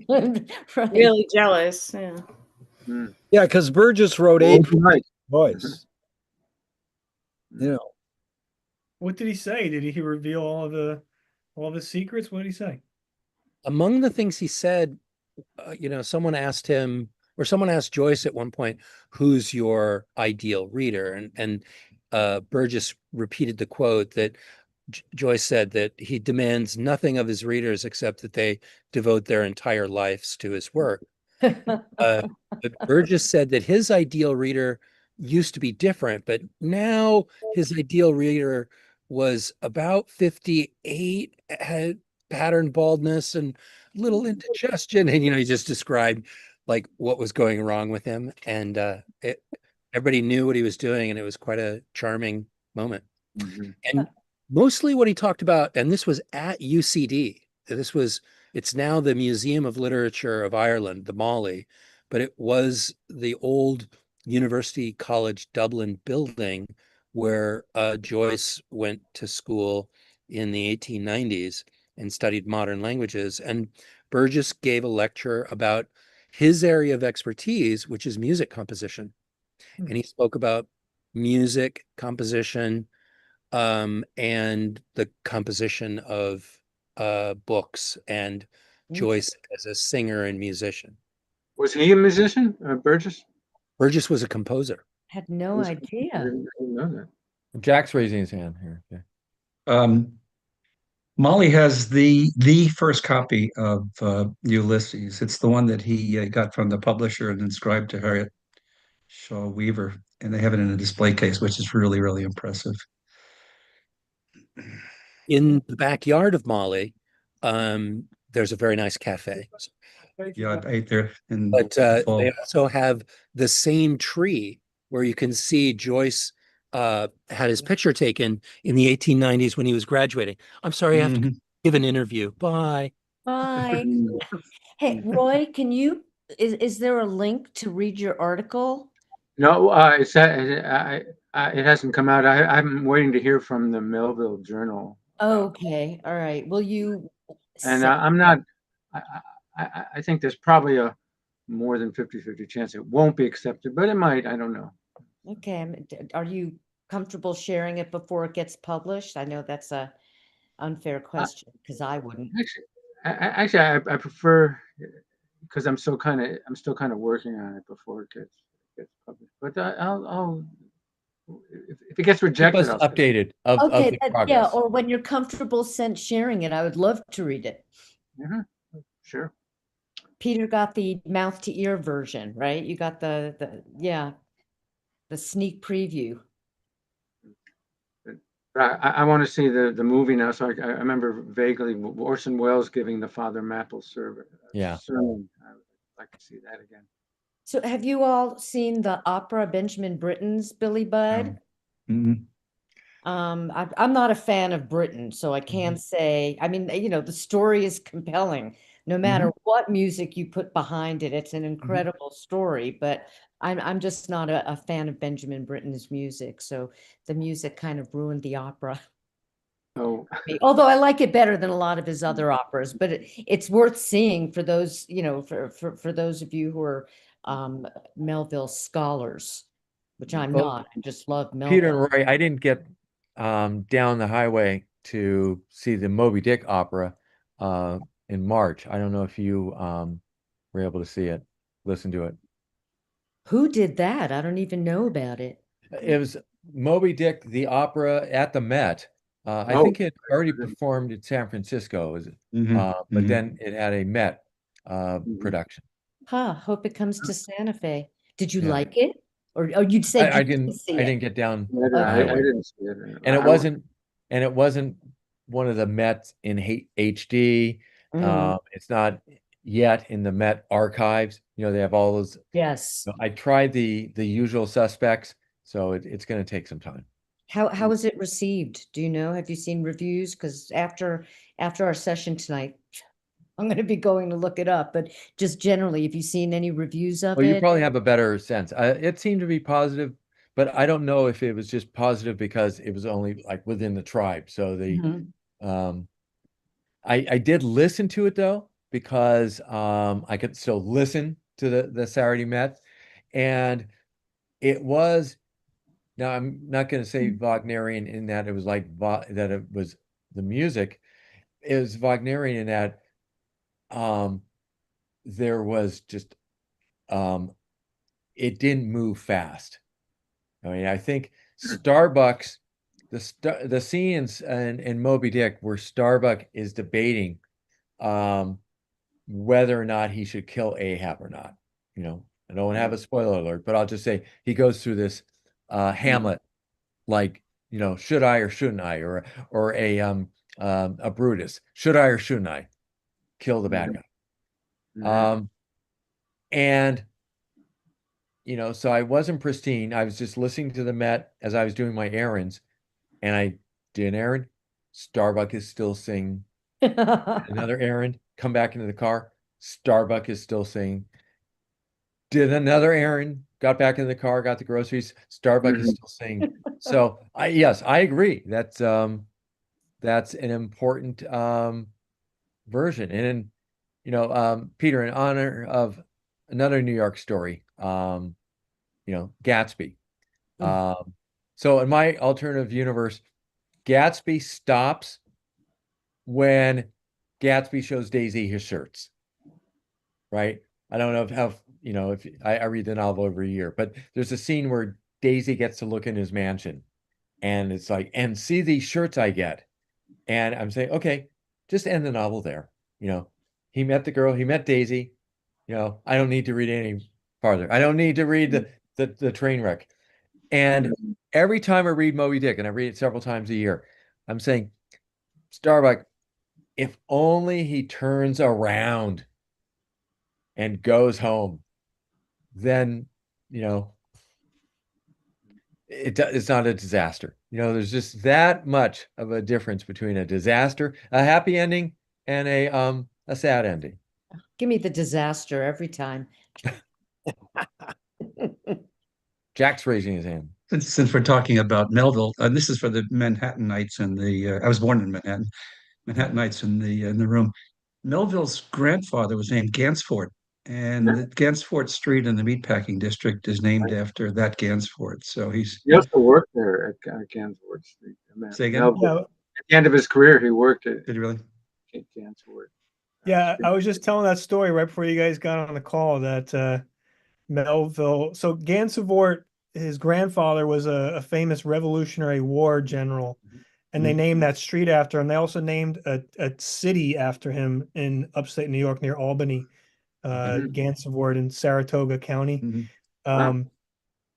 Right.
Really jealous. Yeah.
Yeah, because Burgess wrote
Well,
8
right.
Voice.
What did he say? Did he reveal all the secrets? What did he say?
Among the things he said, someone asked him, or someone asked Joyce at one point, who's your ideal reader? And Burgess repeated the quote that Joyce said, that he demands nothing of his readers except that they devote their entire lives to his work. But Burgess said that his ideal reader used to be different, but now his ideal reader was about 58, had pattern baldness and little indigestion, and he just described like what was going wrong with him, and everybody knew what he was doing, and it was quite a charming moment. And mostly what he talked about, and this was at UCD. It's now the Museum of Literature of Ireland, the Molly, but it was the old University College Dublin building where Joyce went to school in the 1890s and studied modern languages. And Burgess gave a lecture about his area of expertise, which is music composition. And he spoke about music composition, and the composition of books, and Joyce as a singer and musician.
Was he a musician, Burgess?
Burgess was a composer.
Had no
I
idea.
didn't know that.
Jack's raising his hand here. Okay.
Molly has the first copy of Ulysses. It's the one that he got from the publisher and inscribed to Harriet Shaw Weaver, and they have it in a display case, which is really, really impressive.
In the backyard of Molly, there's a very nice cafe.
Yeah, I ate there in
But
the fall.
they also have the same tree where you can see Joyce had his picture taken in the 1890s when he was graduating. I'm sorry, I have to
Mhm.
give an interview. Bye.
Bye. Hey, Roy, is there a link to read your article?
No, it hasn't come out. I'm waiting to hear from the Melville Journal.
Okay, all right. Will you
And
send-
I'm not, I think there's probably a more than 50-50 chance it won't be accepted, but it might, I don't know.
Okay, are you comfortable sharing it before it gets published? I know that's a unfair question because I wouldn't.
Actually, I prefer, because I'm still kind of working on it before it gets published. But I'll if it gets
Keep
rejected,
us
I'll
updated of
Okay,
the
yeah,
progress.
or when you're comfortable sharing it, I would love to read it.
Mhm, sure.
Peter got the mouth to ear version, right? You got the sneak preview.
But I want to see the movie now. So I remember vaguely Orson Welles giving the Father Mapple sermon.
Yeah.
I would like to see that again.
So have you all seen the opera Benjamin Britten's Billy Budd?
Mhm.
I'm not a fan of Britten, so I can't say, I mean, the story is compelling. No matter what music you put behind it, it's an incredible story, but I'm just not a fan of Benjamin Britten's music. So the music kind of ruined the opera.
So
Although I like it better than a lot of his other operas, but it's worth seeing for those, for those of you who are Melville scholars, which I'm
Well,
not. I just love
Peter
Melville.
and Roy, I didn't get down the highway to see the Moby Dick opera in March. I don't know if you were able to see it, listen to it.
Who did that? I don't even know about it.
It was Moby Dick, the opera at the Met. I
Oh.
think it already performed in San Francisco, but then it had a Met production.
Hope it comes to Santa Fe. Did you
Yeah.
like it? Or you'd say
I
you
didn't
see
I
it?
didn't get down
I
the highway.
didn't see it.
And it wasn't one of the Mets in HD. It's not yet in the Met archives. They have all those.
Yes.
So I tried the usual suspects, so it's going to take some time.
How is it received? Do you know? Have you seen reviews? Because after our session tonight, I'm going to be going to look it up. But just generally, have you seen any reviews of
Well, you
it?
probably have a better sense. It seemed to be positive, but I don't know if it was just positive because it was only like within the tribe. So I did listen to it though, because I could still listen to the Saturday Met, and it was. Now I'm not going to say Wagnerian in that it was that it was the music. It was Wagnerian in that there was just it didn't move fast. I mean, I think Starbucks, the scenes in Moby Dick where Starbuck is debating whether or not he should kill Ahab or not. I don't have a spoiler alert, but I'll just say he goes through this Hamlet, like, should I or shouldn't I, or a Brutus, should I or shouldn't I kill the bad guy? And so I wasn't pristine. I was just listening to the Met as I was doing my errands, and I did an errand. Starbuck is still singing. Another errand, come back into the car. Starbuck is still singing. Did another errand, got back in the car, got the groceries. Starbuck is still singing. So yes, I agree. That's an important version. And Peter, in honor of another New York story, Gatsby. So in my alternative universe, Gatsby stops when Gatsby shows Daisy his shirts, right? I don't know if I read the novel every year, but there's a scene where Daisy gets to look in his mansion and it's like, and see these shirts I get. And I'm saying, okay, just end the novel there. He met the girl, he met Daisy. I don't need to read any farther. I don't need to read the train wreck. And every time I read Moby Dick, and I read it several times a year, I'm saying, Starbuck, if only he turns around and goes home, then, it's not a disaster. There's just that much of a difference between a disaster, a happy ending, and a sad ending.
Give me the disaster every time.
Jack's raising his hand.
Since we're talking about Melville, this is for the Manhattanites and the. I was born in Manhattan. Manhattanites in the room. Melville's grandfather was named Gansford, and the Gansford Street in the meatpacking district is named after that Gansford. So
He also worked there at Gansford Street.
Say again?
Melville. At the end of his career, he worked at
Did he really?
Gansford.
Yeah, I was just telling that story right before you guys got on the call that Melville. So Gansevoort, his grandfather was a famous Revolutionary War general, and they named that street after him. They also named a city after him in upstate New York near Albany, Gansevoort in Saratoga County.
Wow.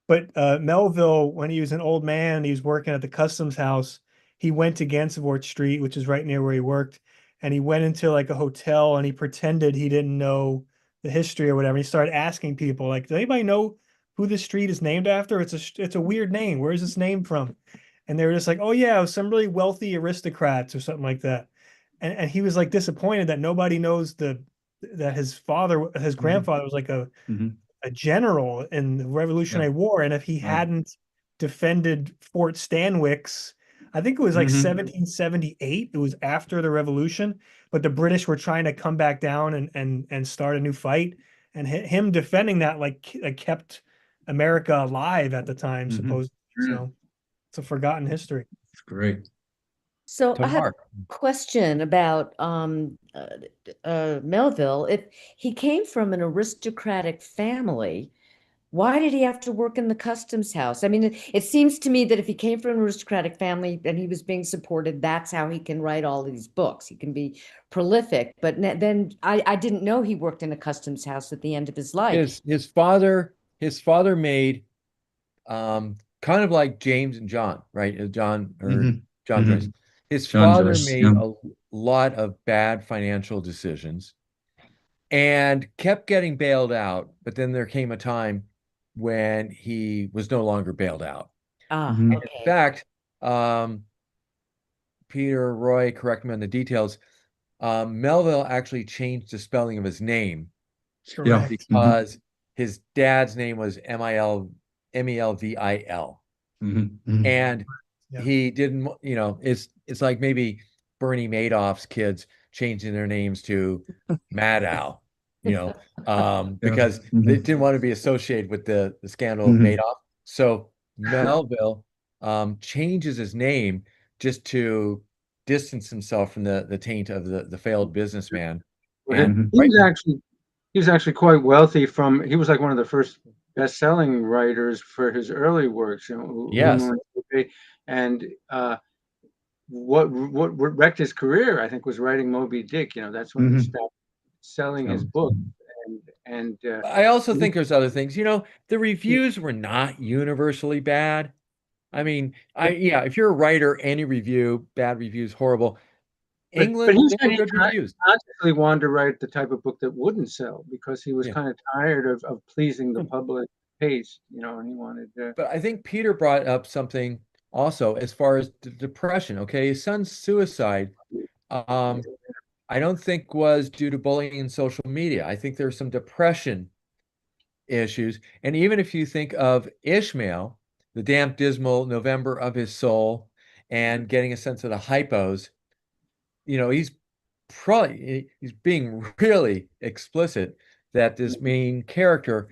But Melville, when he was an old man, he was working at the customs house. He went to Gansevoort Street, which is right near where he worked, and he went into like a hotel and he pretended he didn't know the history or whatever. He started asking people, like, "Does anybody know who this street is named after? It's a weird name. Where is this name from?" And they were just like, "Oh yeah, it was some really wealthy aristocrats or something like that." And he was like disappointed that nobody knows that his grandfather was like a general in the Revolutionary War, and if he hadn't defended Fort Stanwix, I think it was like 1778. It was after the Revolution, but the British were trying to come back down and start a new fight, and him defending that kept America alive at the time, supposedly. So it's a forgotten history.
It's great.
So
So
I have
Mark.
a question about Melville. If he came from an aristocratic family, why did he have to work in the customs house? I mean, it seems to me that if he came from an aristocratic family and he was being supported, that's how he can write all these books. He can be prolific. But then I didn't know he worked in a customs house at the end of his life.
His father made kind of like James and John, right? John Joyce. His
John
father
Joyce,
made a lot of bad financial decisions and kept getting bailed out, but then there came a time when he was no longer bailed out.
Okay.
In fact, Peter, Roy, correct me on the details. Melville actually changed the spelling of his name because his dad's name was Melville. And he didn't, it's like maybe Bernie Madoff's kids changing their names to Maddow, because they didn't want to be associated with the scandal of Madoff. So Melville changes his name just to distance himself from the taint of the failed businessman. And
he was actually quite wealthy he was like one of the first best-selling writers for his early works.
Yes.
And what wrecked his career, I think, was writing Moby Dick. That's when he stopped selling his book. And
I also think there's other things. The reviews were not universally bad. I mean, if you're a writer, any review, bad reviews, horrible. England,
he
they were good reviews.
Consciously wanted to write the type of book that wouldn't sell because he was kind of tired of pleasing the public taste, and he wanted to.
But I think Peter brought up something also as far as depression. Okay, his son's suicide, I don't think was due to bullying and social media. I think there's some depression issues. And even if you think of Ishmael, the damp, dismal November of his soul, and getting a sense of the hypos, he's he's being really explicit that this main character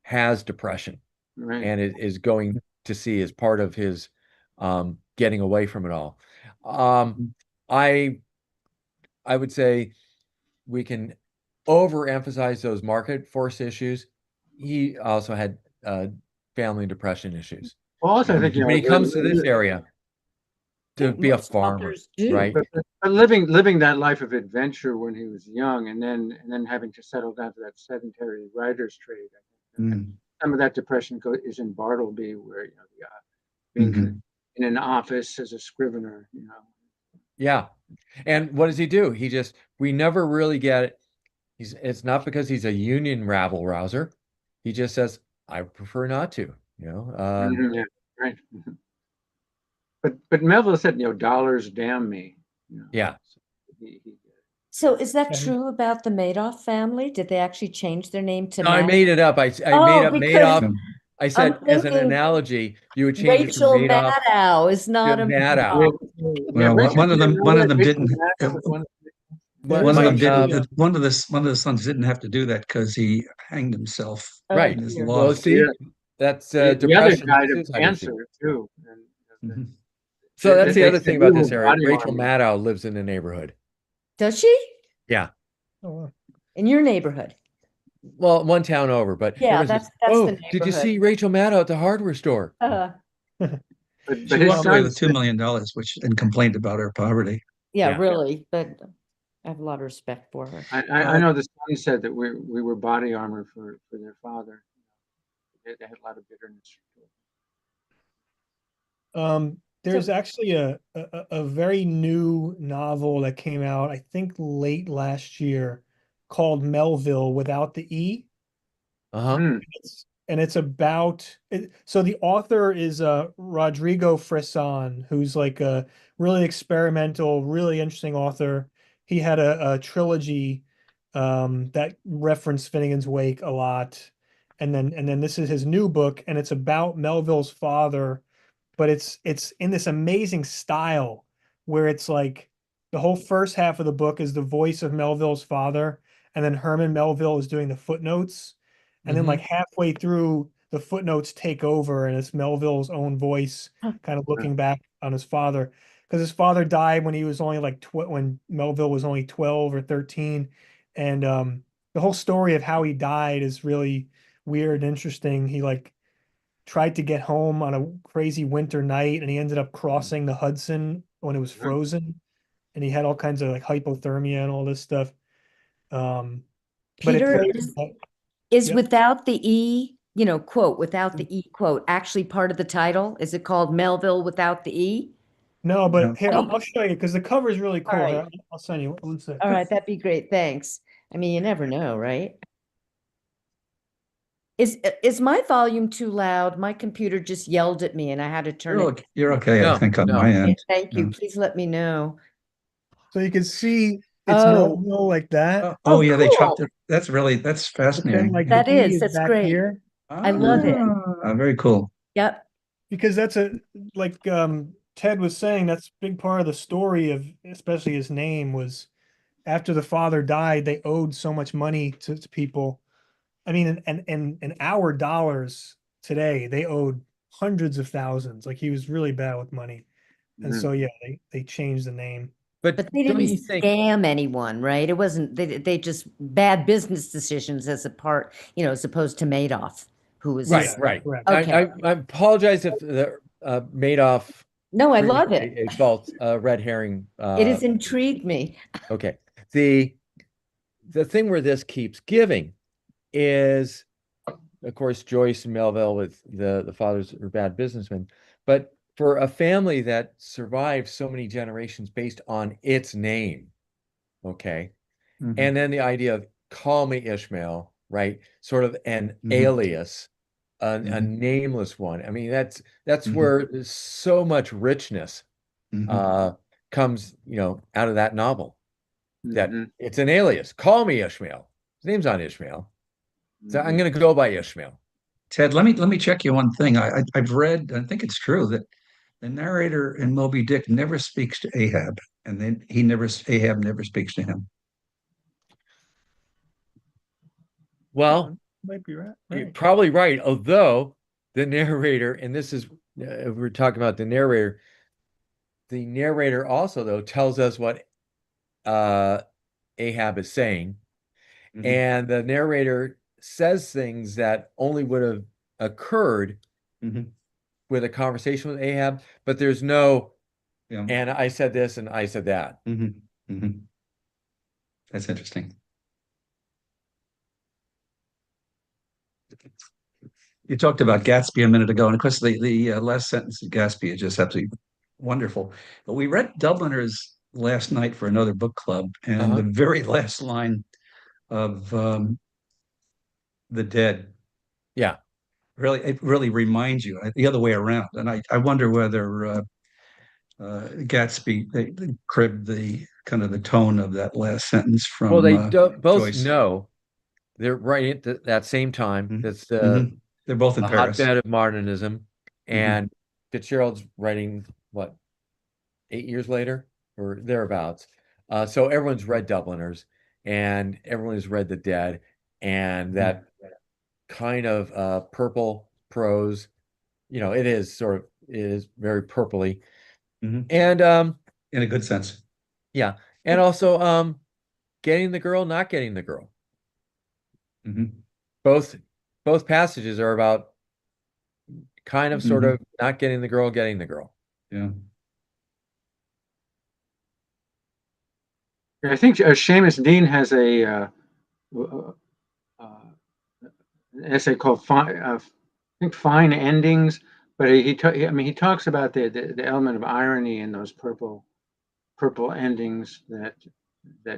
has depression
Right.
and is going to see as part of his getting away from it all. I would say we can overemphasize those market force issues. He also had family depression issues.
Well, also, I think,
When he comes to this area to
think
be a
most
farmer,
authors do.
right?
but living that life of adventure when he was young, and then having to settle down to that sedentary writer's trade. I think
Mm.
some of that depression is in Bartleby, where being
Mhm.
in an office as a scrivener.
Yeah. And what does he do? We never really get it. It's not because he's a union rabble rouser. He just says, I prefer not to, you know.
Yeah, right. But Melville said, dollars damn me.
Yeah.
He
So is that
And-
true about the Madoff family? Did they actually change their name to
No, I
Madoff?
made it up. I
Oh,
made up
because
Madoff. I said, as an
thinking
analogy, you would change it from
Rachel
Madoff
Maddow is not
to
a
Maddow.
Yeah,
Well,
Richard
one of them,
didn't
one
know
of
that.
them
Richard
didn't.
Maddow was one of
There
One
is
of them
actually,
didn't. One of the sons didn't have to do that because he hanged himself
Oh,
Right.
in his
dear.
Well,
loft.
see,
Yeah.
that's
The other
depression
died
and
of
suicide issue.
cancer too. And
Mhm.
So that's the
they
other
said
thing
we
about
were
this area.
body
Rachel
armor.
Maddow lives in the neighborhood.
Does she?
Yeah.
oh, wow.
In your neighborhood?
Well, one town over, but
Yeah,
everyone
that's
says,
the
oh, did you
neighborhood.
see Rachel Maddow at the hardware store?
But
She
his
walked away
son
with $2 million, which and complained about her poverty.
Yeah,
Yeah.
really, but I have a lot of respect for her.
I know the son said that we were body armor for their father. They had a lot of bitterness.
There's
So-
actually a very new novel that came out, I think late last year, called Melville without the E.
Uh-huh.
Hmm.
It's about it. So the author is Rodrigo Fresson, who's like a really experimental, really interesting author. He had a trilogy that referenced Finnegan's Wake a lot. And then this is his new book, and it's about Melville's father, but it's in this amazing style where it's like the whole first half of the book is the voice of Melville's father, and then Herman Melville is doing the footnotes. And then like halfway through, the footnotes take over, and it's Melville's own voice kind of looking back on his father. Because his father died when he was only like when Melville was only 12 or 13. And the whole story of how he died is really weird and interesting. He like tried to get home on a crazy winter night, and he ended up crossing the Hudson when it was frozen, and he had all kinds of like hypothermia and all this stuff. But it
Peter,
plays
is
Yep.
without the E, quote, without the E quote, actually part of the title? Is it called Melville without the E?
no, but
No.
here I'll show you because the cover is really cool.
right.
Here, I'll send you one sec.
All right, that'd be great. Thanks. I mean, you never know, right? Is my volume too loud? My computer just yelled at me and I had to turn it.
You're okay, I
No,
think, on
no.
my
Okay,
end.
thank you.
No.
Please let me know.
So you can see it's
Oh.
Melville like that,
Oh, yeah, they chopped
cool.
it. That's
but then
fascinating.
like
That
the E
is, that's
back
great.
here.
I love it.
Very cool.
Yep.
Because that's like Ted was saying, that's a big part of the story of especially his name was after the father died, they owed so much money to people. I mean, in our dollars today, they owed hundreds of thousands. Like he was really bad with money. And so yeah, they changed the name.
But
But they
don't
didn't
you think
scam anyone, right? It wasn't, they just bad business decisions as as opposed to Madoff, who was
right,
just,
right.
correct.
Okay.
I apologize if the Madoff
no, I
proved
love it.
a false red herring.
It has intrigued me.
Okay. The thing where this keeps giving is, of course, Joyce and Melville with the fathers are bad businessmen, but for a family that survived so many generations based on its name, okay,
Mhm.
and then the idea of call me Ishmael, right? Sort of an
Mhm.
alias, a
Mhm.
nameless one. I mean, that's
Mhm.
where there's so much richness
Mhm.
comes, out of that novel. That
Mhm.
it's an alias. Call me Ishmael. His name's not Ishmael. So I'm going to go by Ishmael.
Ted, let me check you one thing. I've read, I think it's true, that The narrator in Moby Dick never speaks to Ahab, and then Ahab never speaks to him.
Well,
Might be right.
you're probably right. Although the narrator, and this is, we're talking about the narrator also, though, tells us what Ahab is saying.
Mhm.
And the narrator says things that only would have occurred
Mhm.
with a conversation with Ahab, but there's no,
Yeah.
and I said this and I said that.
Mhm. Mhm. That's interesting. You talked about Gatsby a minute ago, and of course, the last sentence of Gatsby is just absolutely wonderful. But we read Dubliners last night for another book club, and the very last line of The Dead
Yeah.
it really reminds you the other way around. And I wonder whether Gatsby they cribbed the kind of the tone of that last sentence
Well,
from
they both
Joyce.
know they're right at that same time.
Mhm.
That's
Mhm. They're both in
the
Paris.
hotbed of modernism. And Fitzgerald's writing, what, 8 years later or thereabouts. So everyone's read Dubliners and everyone has read The Dead, and that kind of purple prose, it is very purpley.
Mhm.
And
In a good sense.
yeah, and also getting the girl, not getting the girl.
Mhm.
Both passages are about kind of sort
Mhm.
of not getting the girl, getting the girl.
Yeah.
I think Seamus Dean has an essay called I think Fine Endings, but I mean, he talks about the element of irony in those purple endings that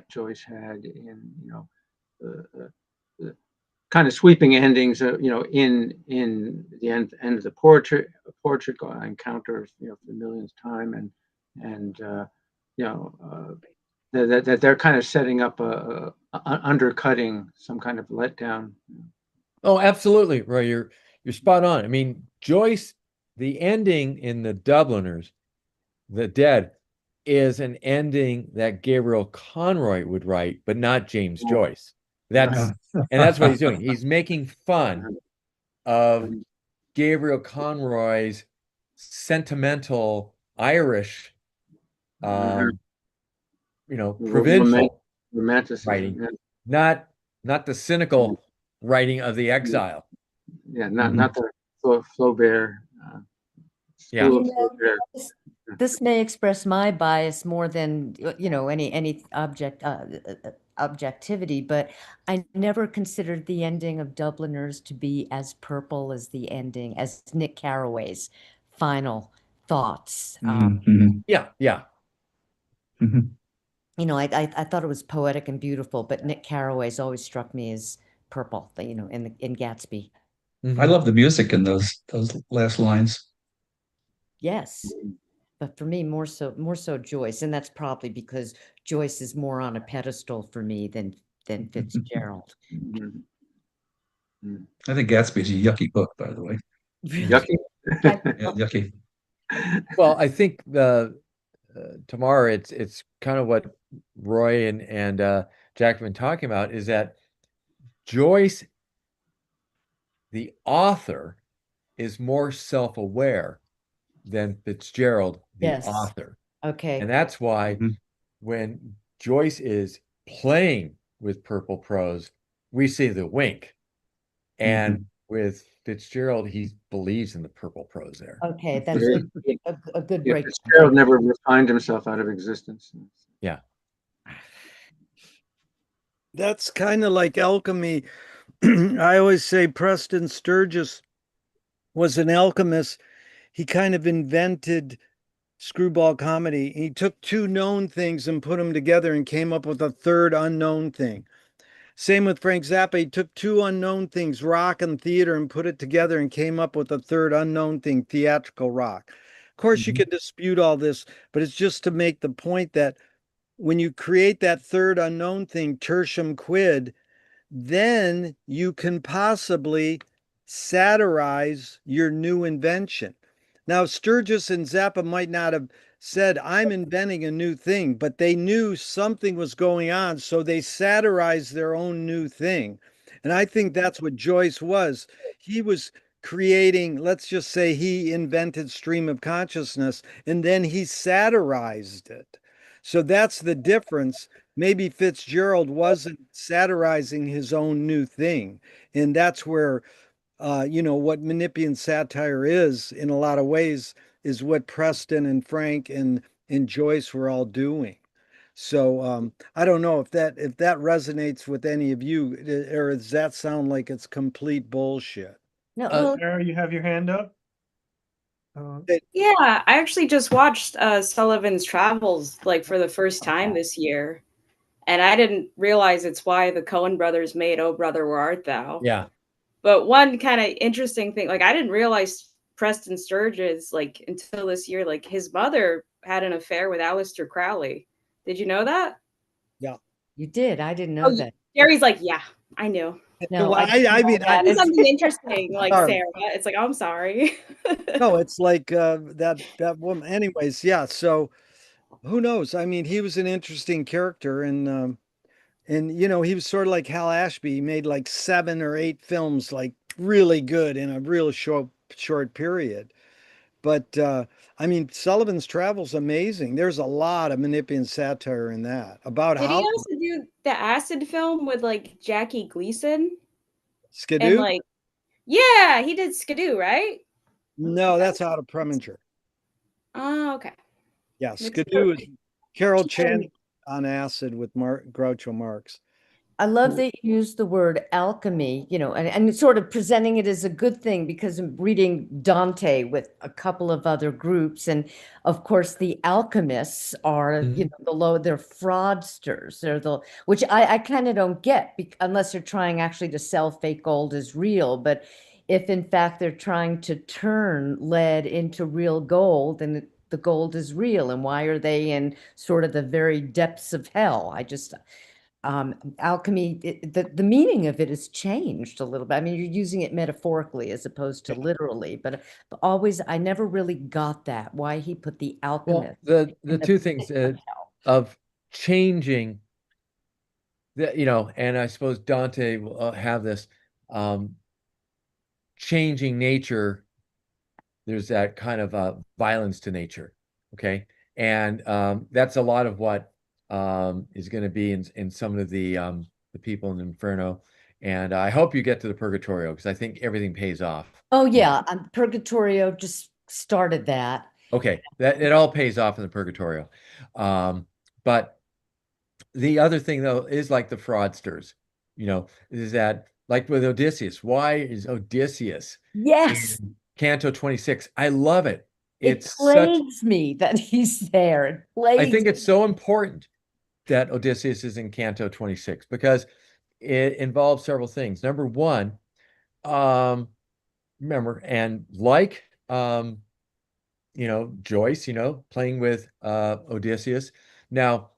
Joyce had in, the kind of sweeping endings, in the end of the portrait encounter, for the millionth time, and that they're kind of setting up undercutting some kind of letdown.
Oh, absolutely, Roy. You're spot on. I mean, Joyce, the ending in the Dubliners, The Dead, is an ending that Gabriel Conroy would write, but not James Joyce. That's and that's what he's doing. He's making fun of Gabriel Conroy's sentimental Irish, um, provincial
romanticism,
writing, not the cynical writing of the exile.
not the Flaubert.
Yeah.
You know, this may express my bias more than, any objectivity, but I never considered the ending of Dubliners to be as purple as Nick Carraway's final thoughts.
Mhm.
Yeah.
Mhm.
I thought it was poetic and beautiful, but Nick Carraway's always struck me as purple, in Gatsby.
I love the music in those last lines.
Yes. But for me, more so Joyce, and that's probably because Joyce is more on a pedestal for me than Fitzgerald.
I think Gatsby is a yucky book, by the way.
Yucky.
Yeah, yucky.
Well, I think tomorrow it's kind of what Roy and Jack have been talking about, is that Joyce, the author, is more self-aware than Fitzgerald, the
Yes.
author.
Okay.
And that's why
Mhm.
when Joyce is playing with purple prose, we see the wink. And with Fitzgerald, he believes in the purple prose there.
Okay, that's a good break.
Fitzgerald never refined himself out of existence.
Yeah.
That's kind of like alchemy. I always say Preston Sturgis was an alchemist. He kind of invented screwball comedy. He took two known things and put them together and came up with a third unknown thing. Same with Frank Zappa. He took two unknown things, rock and theater, and put it together and came up with a third unknown thing, theatrical rock. Of course, you can dispute all this, but it's just to make the point that when you create that third unknown thing, tertium quid, then you can possibly satirize your new invention. Now, Sturgis and Zappa might not have said, I'm inventing a new thing, but they knew something was going on, so they satirized their own new thing. And I think that's what Joyce was. He was creating, let's just say he invented stream of consciousness, and then he satirized it. So that's the difference. Maybe Fitzgerald wasn't satirizing his own new thing. And that's where what Menippean satire is in a lot of ways is what Preston and Frank and Joyce were all doing. So I don't know if that resonates with any of you, or does that sound like it's complete bullshit?
No, well,
Sarah, you have your hand up?
Yeah, I actually just watched Sullivan's Travels like for the first time this year, and I didn't realize it's why the Coen brothers made "Oh Brother, Where Art Thou."
Yeah.
But one kind of interesting thing, like I didn't realize Preston Sturges like until this year, like his mother had an affair with Aleister Crowley. Did you know that?
Yeah.
you did. I didn't
Oh,
know that.
Gary's like, yeah, I knew.
No,
Well,
I didn't
I
know
mean,
that.
It's something interesting, like
Sorry.
Sarah. It's like, oh, I'm sorry.
No, it's like that woman. Anyways, yeah. So who knows? I mean, he was an interesting character, and he was sort of like Hal Ashby. He made like 7 or 8 films, like really good in a real short period. But I mean, Sullivan's Travel's amazing. There's a lot of Menippean satire in that about
Did he
how
also do the acid film with like Jackie Gleason and
Skidoo.
like, yeah, he did Skidoo, right?
No, that's out of Preminger.
Oh, okay.
Yeah,
Mixed
Skidoo is Carol
Jerry,
Chan on acid with Groucho Marx.
I love that you use the word alchemy, and sort of presenting it as a good thing because I'm reading Dante with a couple of other groups. And of course, the alchemists are,
Mhm.
they're fraudsters. Which I kind of don't get unless they're trying actually to sell fake gold as real. But if in fact they're trying to turn lead into real gold, then the gold is real. And why are they in sort of the very depths of hell? Alchemy, the meaning of it has changed a little bit. I mean, you're using it metaphorically as opposed to literally, but always, I never really got that, why he put the
Well,
alchemist
the
in the
two things
pit of hell.
of changing and I suppose Dante will have this um, changing nature. There's that kind of violence to nature, okay, and that's a lot of what is going to be in some of the people in Inferno, and I hope you get to the Purgatorio because I think everything pays off.
Oh yeah, Purgatorio just started that.
Okay, that it all pays off in the Purgatorio, but the other thing though is like the fraudsters, is that like with Odysseus? Why is Odysseus
Yes,
in Canto 26? I love it.
it
It's such,
plagues me that he's there. It
I
plagues
think it's so important that Odysseus is in Canto 26 because it involves several things. Number one, um, remember, and like Joyce, playing with Odysseus. Now,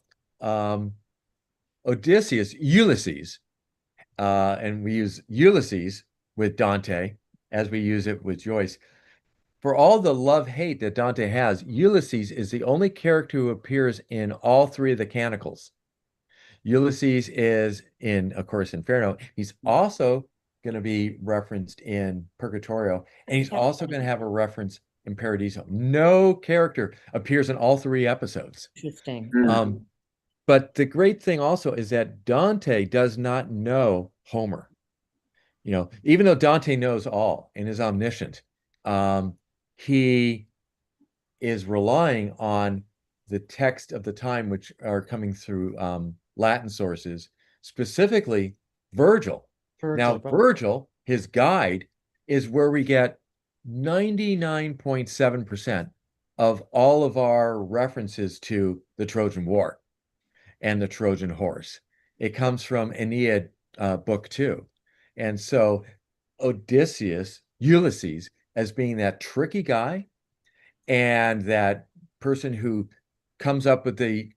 Ulysses, and we use Ulysses with Dante as we use it with Joyce. For all the love-hate that Dante has, Ulysses is the only character who appears in all 3 of the canticles. Ulysses is in, of course, Inferno. He's also going to be referenced in Purgatorio, and he's also going to have a reference in Paradiso. No character appears in all 3 episodes.
interesting.
But the great thing also is that Dante does not know Homer. Even though Dante knows all and is omniscient, he is relying on the text of the time, which are coming through Latin sources, specifically Virgil. Now,
Virgil, right.
Virgil, his guide, is where we get 99.7% of all of our references to the Trojan War and the Trojan horse. It comes from Aeneid, book 2. And so Ulysses, as being that tricky guy and that person who comes up with the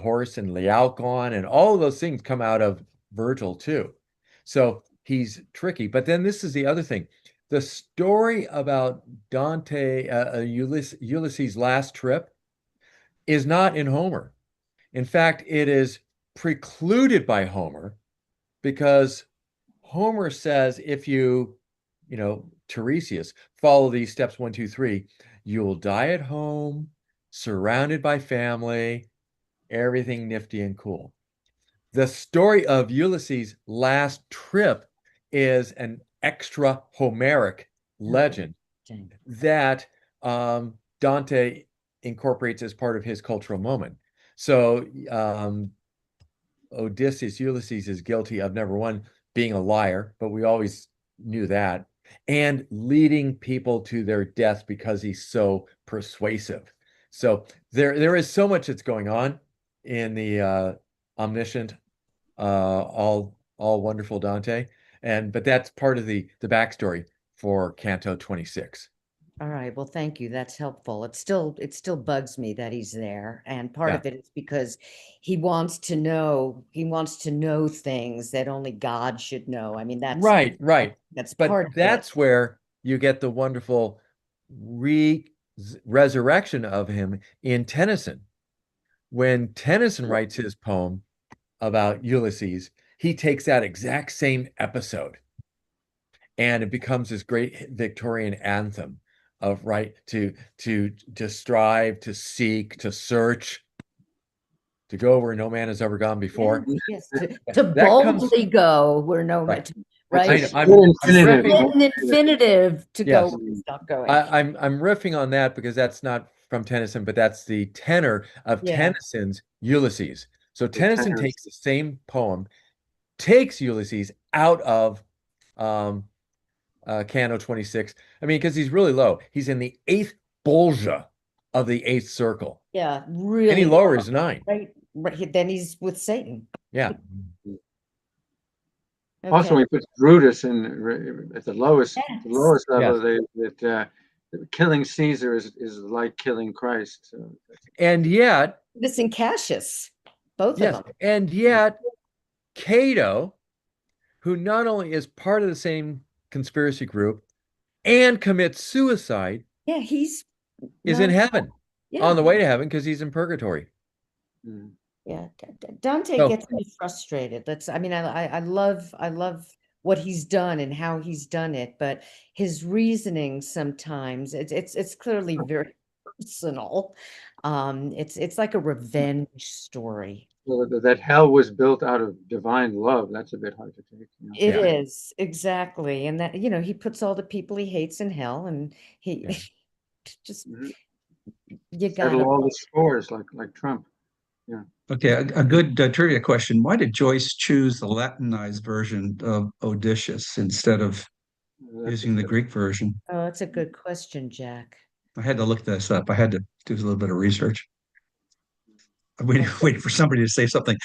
horse and Laocoon and all of those things come out of Virgil too. So he's tricky. But then this is the other thing. the story about Dante, Ulysses' last trip is not in Homer. In fact, it is precluded by Homer because Homer says if you, Tiresias, follow these steps 1, 2, 3, you'll die at home, surrounded by family, everything nifty and cool. The story of Ulysses' last trip is an extra Homeric legend that Dante incorporates as part of his cultural moment. So Ulysses is guilty of number one, being a liar, but we always knew that, and leading people to their death because he's so persuasive. So there is so much that's going on in the omniscient, all wonderful Dante, but that's part of the backstory for Canto 26.
All right, well, thank you. That's helpful. It still bugs me that he's there. And part of it is because he wants to know things that only God should know. I mean, that's
right.
That's
But
part of
that's
it.
where you get the wonderful resurrection of him in Tennyson. When Tennyson writes his poem about Ulysses, he takes that exact same episode and it becomes this great Victorian anthem of to strive, to seek, to search, to go where no man has ever gone before.
Yes, to boldly go where no man, right?
I'm
riffing, an infinitive to
yes.
go where it's not going.
I'm riffing on that because that's not from Tennyson, but that's the tenor of Tennyson's Ulysses. So Tennyson takes the same poem, takes Ulysses out of Canto 26. I mean, because he's really low. He's in the 8th bolgia of the 8th circle.
Yeah, really.
Any lower is 9.
Right. Then he's with Satan.
Yeah.
Okay.
Also, he puts Brutus in at the lowest level. That killing Caesar is like killing Christ. So
and yet,
this and Cassius, both of them.
And yet, Cato, who not only is part of the same conspiracy group and commits suicide,
he's
in heaven, on the way to heaven because he's in purgatory.
Yeah, Dante gets me frustrated. I love what he's done and how he's done it, but his reasoning sometimes it's clearly very personal. It's like a revenge story.
So that hell was built out of divine love. That's a bit hard to take.
It is, exactly, and that he puts all the people he hates in hell, and he just you got
settle all the scores like Trump. Yeah.
Okay, a good trivia question. Why did Joyce choose the Latinized version of Odysseus instead of using the Greek version?
Oh, that's a good question, Jack.
I had to look this up. I had to do a little bit of research. I waited for somebody to say something.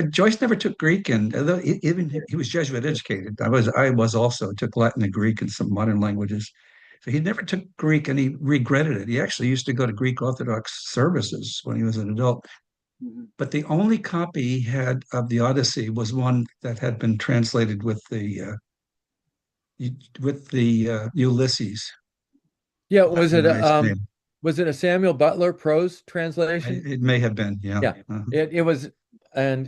Joyce never took Greek, and although even he was Jesuit educated, I was also took Latin and Greek and some modern languages. So he never took Greek, and he regretted it. He actually used to go to Greek Orthodox services when he was an adult. But the only copy he had of the Odyssey was one that had been translated with the Ulysses.
Yeah, was it a Samuel Butler prose translation?
It may have been, yeah.
Uh-huh. It was, and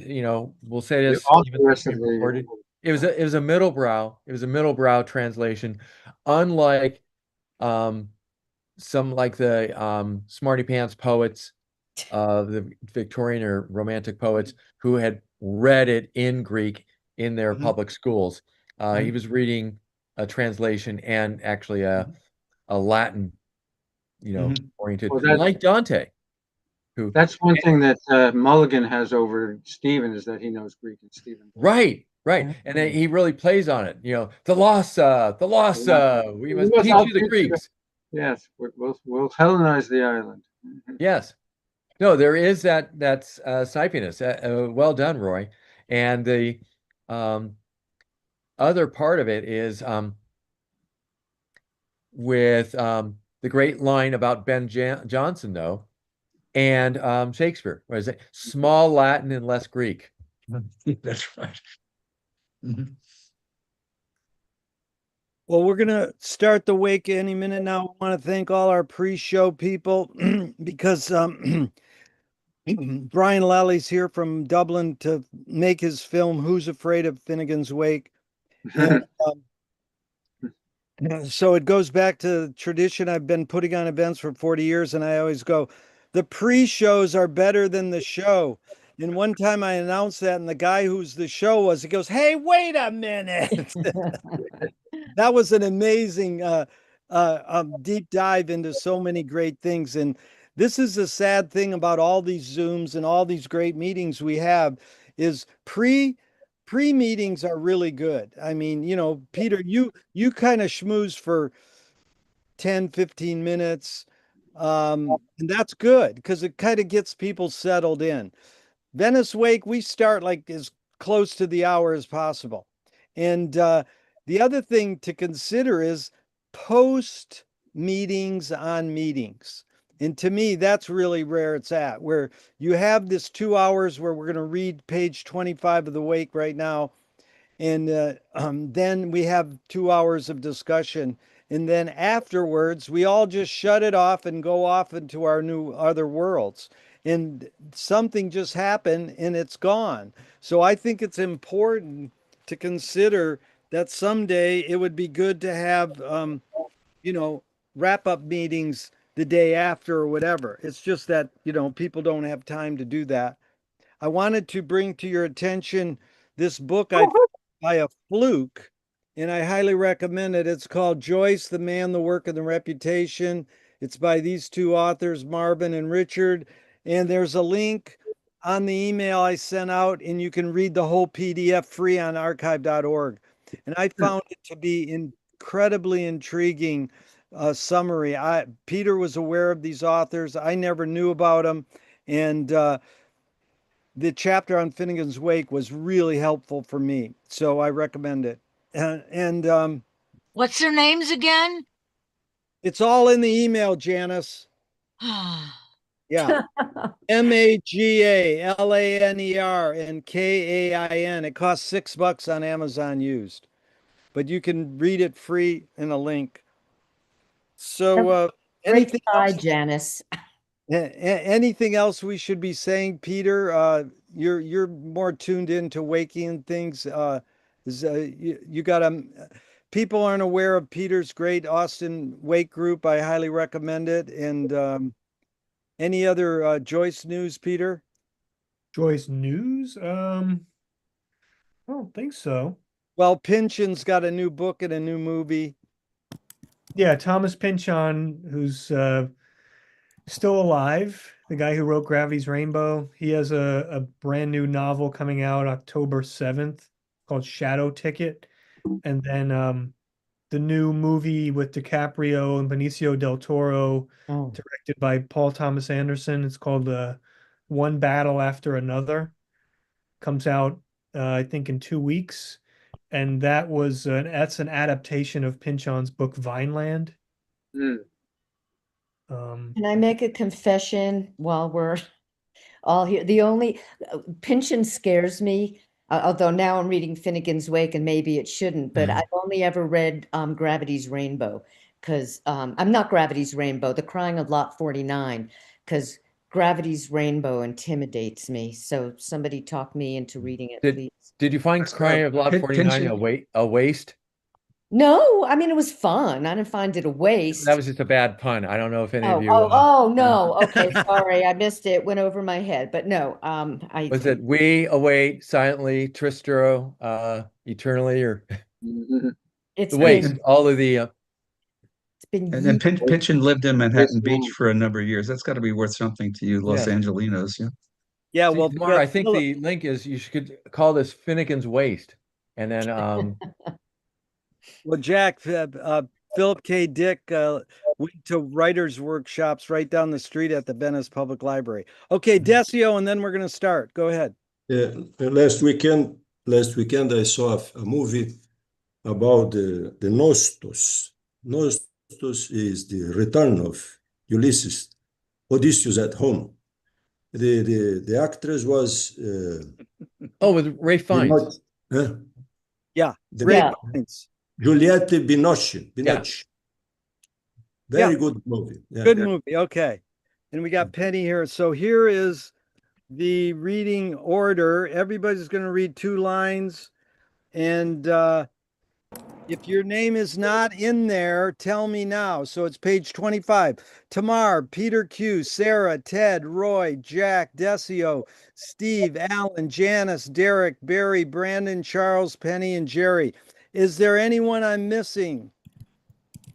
we'll say this. It was a middlebrow. It was a middlebrow translation, unlike some like the smarty pants poets, the Victorian or Romantic poets who had read it in Greek in their public schools. He was reading a translation and actually a Latin, oriented, like Dante.
That's one thing that Mulligan has over Stephen is that he knows Greek and Stephen.
Right. And then he really plays on it. The loss, we must teach you the Greeks.
Yes, we'll Hellenize the island.
Yes. No, there is that's snipiness. Well done, Roy. And the other part of it is with the great line about Ben Jonson, though, and Shakespeare. What is it? Small Latin and less Greek.
That's right.
Well, we're gonna start the wake any minute now. I want to thank all our pre-show people because Brian Lally's here from Dublin to make his film Who's Afraid of Finnegan's Wake. And so it goes back to tradition. I've been putting on events for 40 years, and I always go, the pre-shows are better than the show. And one time I announced that, and the guy who's the show was, he goes, "Hey, wait a minute." That was an amazing deep dive into so many great things. And this is the sad thing about all these Zooms and all these great meetings we have is pre meetings are really good. I mean, Peter, you kind of schmooze for 10, 15 minutes. And that's good because it kind of gets people settled in. Venice Wake, we start like as close to the hour as possible. And the other thing to consider is post meetings on meetings. And to me, that's really where it's at, where you have this 2 hours where we're going to read page 25 of the Wake right now. And then we have 2 hours of discussion. And then afterwards, we all just shut it off and go off into our new other worlds. And something just happened and it's gone. So I think it's important to consider that someday it would be good to have, wrap up meetings the day after or whatever. It's just that, people don't have time to do that. I wanted to bring to your attention this book I found by a fluke, and I highly recommend it. It's called Joyce, the Man, the Work, and the Reputation. It's by these two authors, Marvin and Richard. And there's a link on the email I sent out, and you can read the whole PDF free on archive.org. And I found it to be incredibly intriguing summary. Peter was aware of these authors. I never knew about them. And the chapter on Finnegan's Wake was really helpful for me. So I recommend it. And
What's their names again?
it's all in the email, Janice. Yeah. Magallaner and Kain. It costs $6 on Amazon used, but you can read it free in a link. So
Great
anything
try,
else?
Janice.
Anything else we should be saying, Peter? You're more tuned into waking things. You got people aren't aware of Peter's great Austin Wake group. I highly recommend it. And any other Joyce news, Peter?
Joyce news? I don't think so.
Well, Pynchon's got a new book and a new movie.
Yeah, Thomas Pynchon, who's still alive, the guy who wrote Gravity's Rainbow. He has a brand new novel coming out October 7th called Shadow Ticket. And then the new movie with DiCaprio and Benicio del Toro, directed by Paul Thomas Anderson. It's called One Battle After Another. Comes out, I think, in 2 weeks. And that's an adaptation of Pynchon's book Vineland.
Can I make a confession while we're all here? The only Pynchon scares me, although now I'm reading Finnegan's Wake and maybe it shouldn't, but I've only ever read Gravity's Rainbow because I'm not Gravity's Rainbow, The Crying of Lot 49, because Gravity's Rainbow intimidates me. So somebody talk me into reading it, please.
Did you find Crying of Lot 49 a waste?
No, I mean, it was fun. I didn't find it a waste.
That was just a bad pun. I don't know if any of you.
No. Okay, sorry, I missed it. Went over my head, but no.
Was it we await silently, Tristro, eternally, or
it's
the waste? All of the.
It's been
And then
years.
Pynchon lived in Manhattan Beach for a number of years. That's got to be worth something to you, Los Angelinos. Yeah.
Yeah,
See,
well,
tomorrow I think the link is you should call this Finnegan's Waste, and then
well, Jack, Philip K. Dick went to writers' workshops right down the street at the Venice Public Library. Okay, Decio, and then we're going to start. Go ahead.
Last weekend, I saw a movie about the Nostos. Nostos is the return of Ulysses, Odysseus at home. The actress was
with Ray Fiennes.
Yeah, Ray Fiennes.
Juliette Binoche.
Yeah.
Very good movie. Yeah.
Good movie. Okay. And we got Penny here. So here is the reading order. Everybody's going to read 2 lines. And if your name is not in there, tell me now. So it's page 25. Tamar, Peter Q, Sarah, Ted, Roy, Jack, Decio, Steve, Alan, Janice, Derek, Barry, Brandon, Charles, Penny, and Jerry. Is there anyone I'm missing?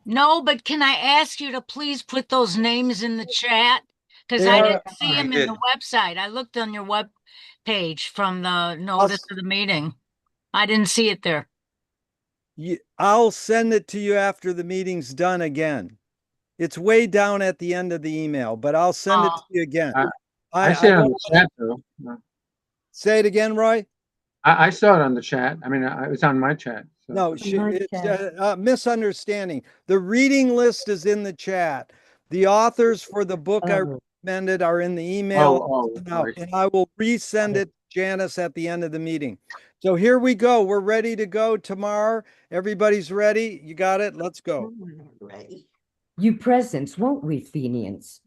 No, but can I ask you to please put those names in the chat? Because
They
I
are-
didn't see them in the website. I looked on your web page from the notice of the meeting. I didn't see it there.
I'll send it to you after the meeting's done again. It's way down at the end of the email, but I'll send it to you again.
I see it on the chat though.
Say it again, Roy.
I saw it on the chat. I mean, it's on my chat. So.
No, it's misunderstanding. The reading list is in the chat. The authors for the book I recommended are in the email. And I will resend it to Janice at the end of the meeting. So here we go. We're ready to go tomorrow. Everybody's ready. You got it? Let's go.
You presents, won't we, Fenians?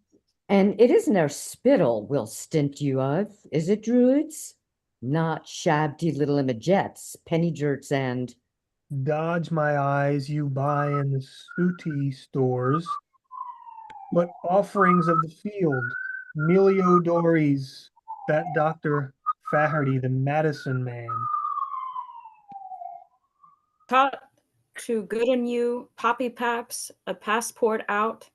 And it isn't our spittle we'll stint you of, is it, druids? Not shabby little imagettes, penny jerks, and
Dodge my eyes you buy in the sooty stores, but offerings of the field, Meliodories, that Dr. Faherty, the medicine man.
Taught to good in you, poppy paps, a passport out,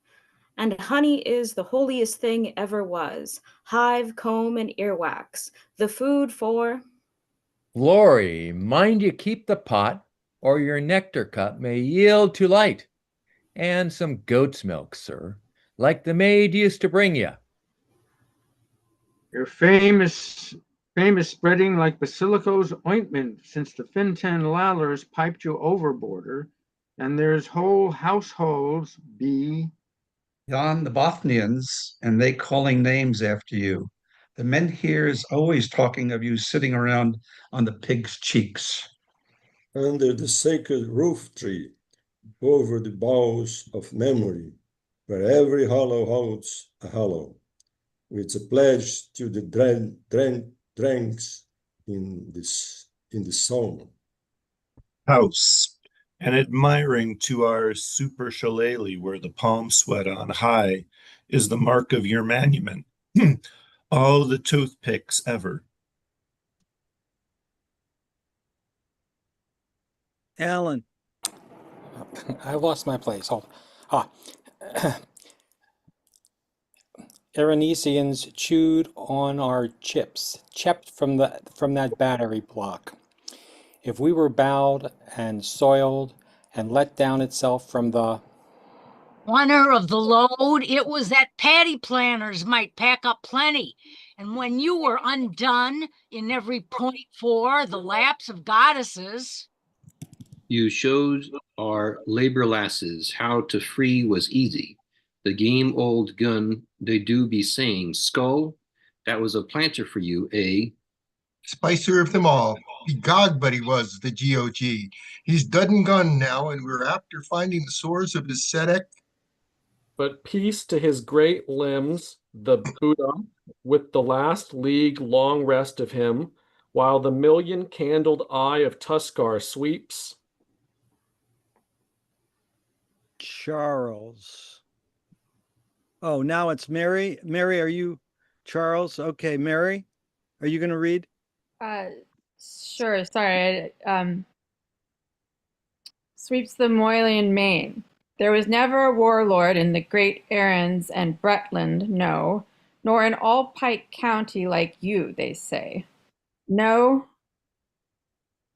and honey is the holiest thing ever was. Hive, comb, and earwax, the food for.
Glory, mind you keep the pot, or your nectar cup may yield too light. And some goat's milk, sir, like the maid used to bring you.
Your famous spreading like Basilico's ointment since the Fintan Lallers piped you overboarder, and there's whole households be.
Yon the Bothnians, and they calling names after you. The men here is always talking of you sitting around on the pig's cheeks.
Under the sacred roof tree, over the boughs of memory, where every hollow holds a hollow, with a pledge to the dranks in the song.
House, and admiring to our super shillelagh where the palm sweat on high is the mark of your monument. All the toothpicks ever.
Alan.
I lost my place. Hold. Eranesians chewed on our chips, chepped from that battery block. If we were bowed and soiled and let down itself from the
Honor of the load, it was that patty planters might pack up plenty. And when you were undone in every point for the lapse of goddesses.
You showed our labor lasses how to free was easy. The game old gun, they do be saying, skull, that was a planter for you, eh?
Spicer of them all. Begod, but he was, the GOG. He's dead and gone now, and we're after finding the sores of his Sedek.
But peace to his great limbs, the Buddha, with the last league long rest of him, while the million-candled eye of Tuskar sweeps.
Charles. Oh, now it's Mary. Mary, are you Charles? Okay, Mary, are you going to read?
Sure. Sorry. Sweeps the Moylian main. There was never a warlord in the great Arrens and Bretland, no, nor in all Pike County like you, they say. No.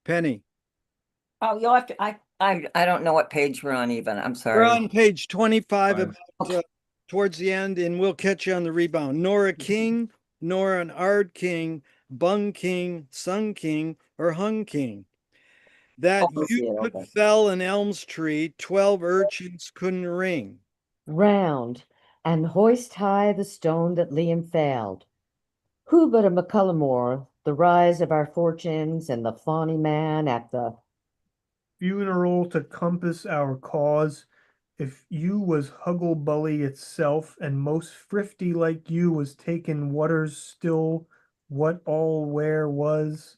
Penny.
Oh, you'll have to. I don't know what page we're on even. I'm sorry.
We're on page 25 about, towards the end, and we'll catch you on the rebound. Nor a king, nor an Ard king, Bung king, Sun king, or Hung king. That you could fell an elm's tree, 12 urchins couldn't ring.
round, and hoist high the stone that Liam failed. Who but a McCullumore, the rise of our fortunes and the fawny man at the
funeral to compass our cause. If you was Hugglebully itself, and most thrifty like you was taking waters still, what all where was?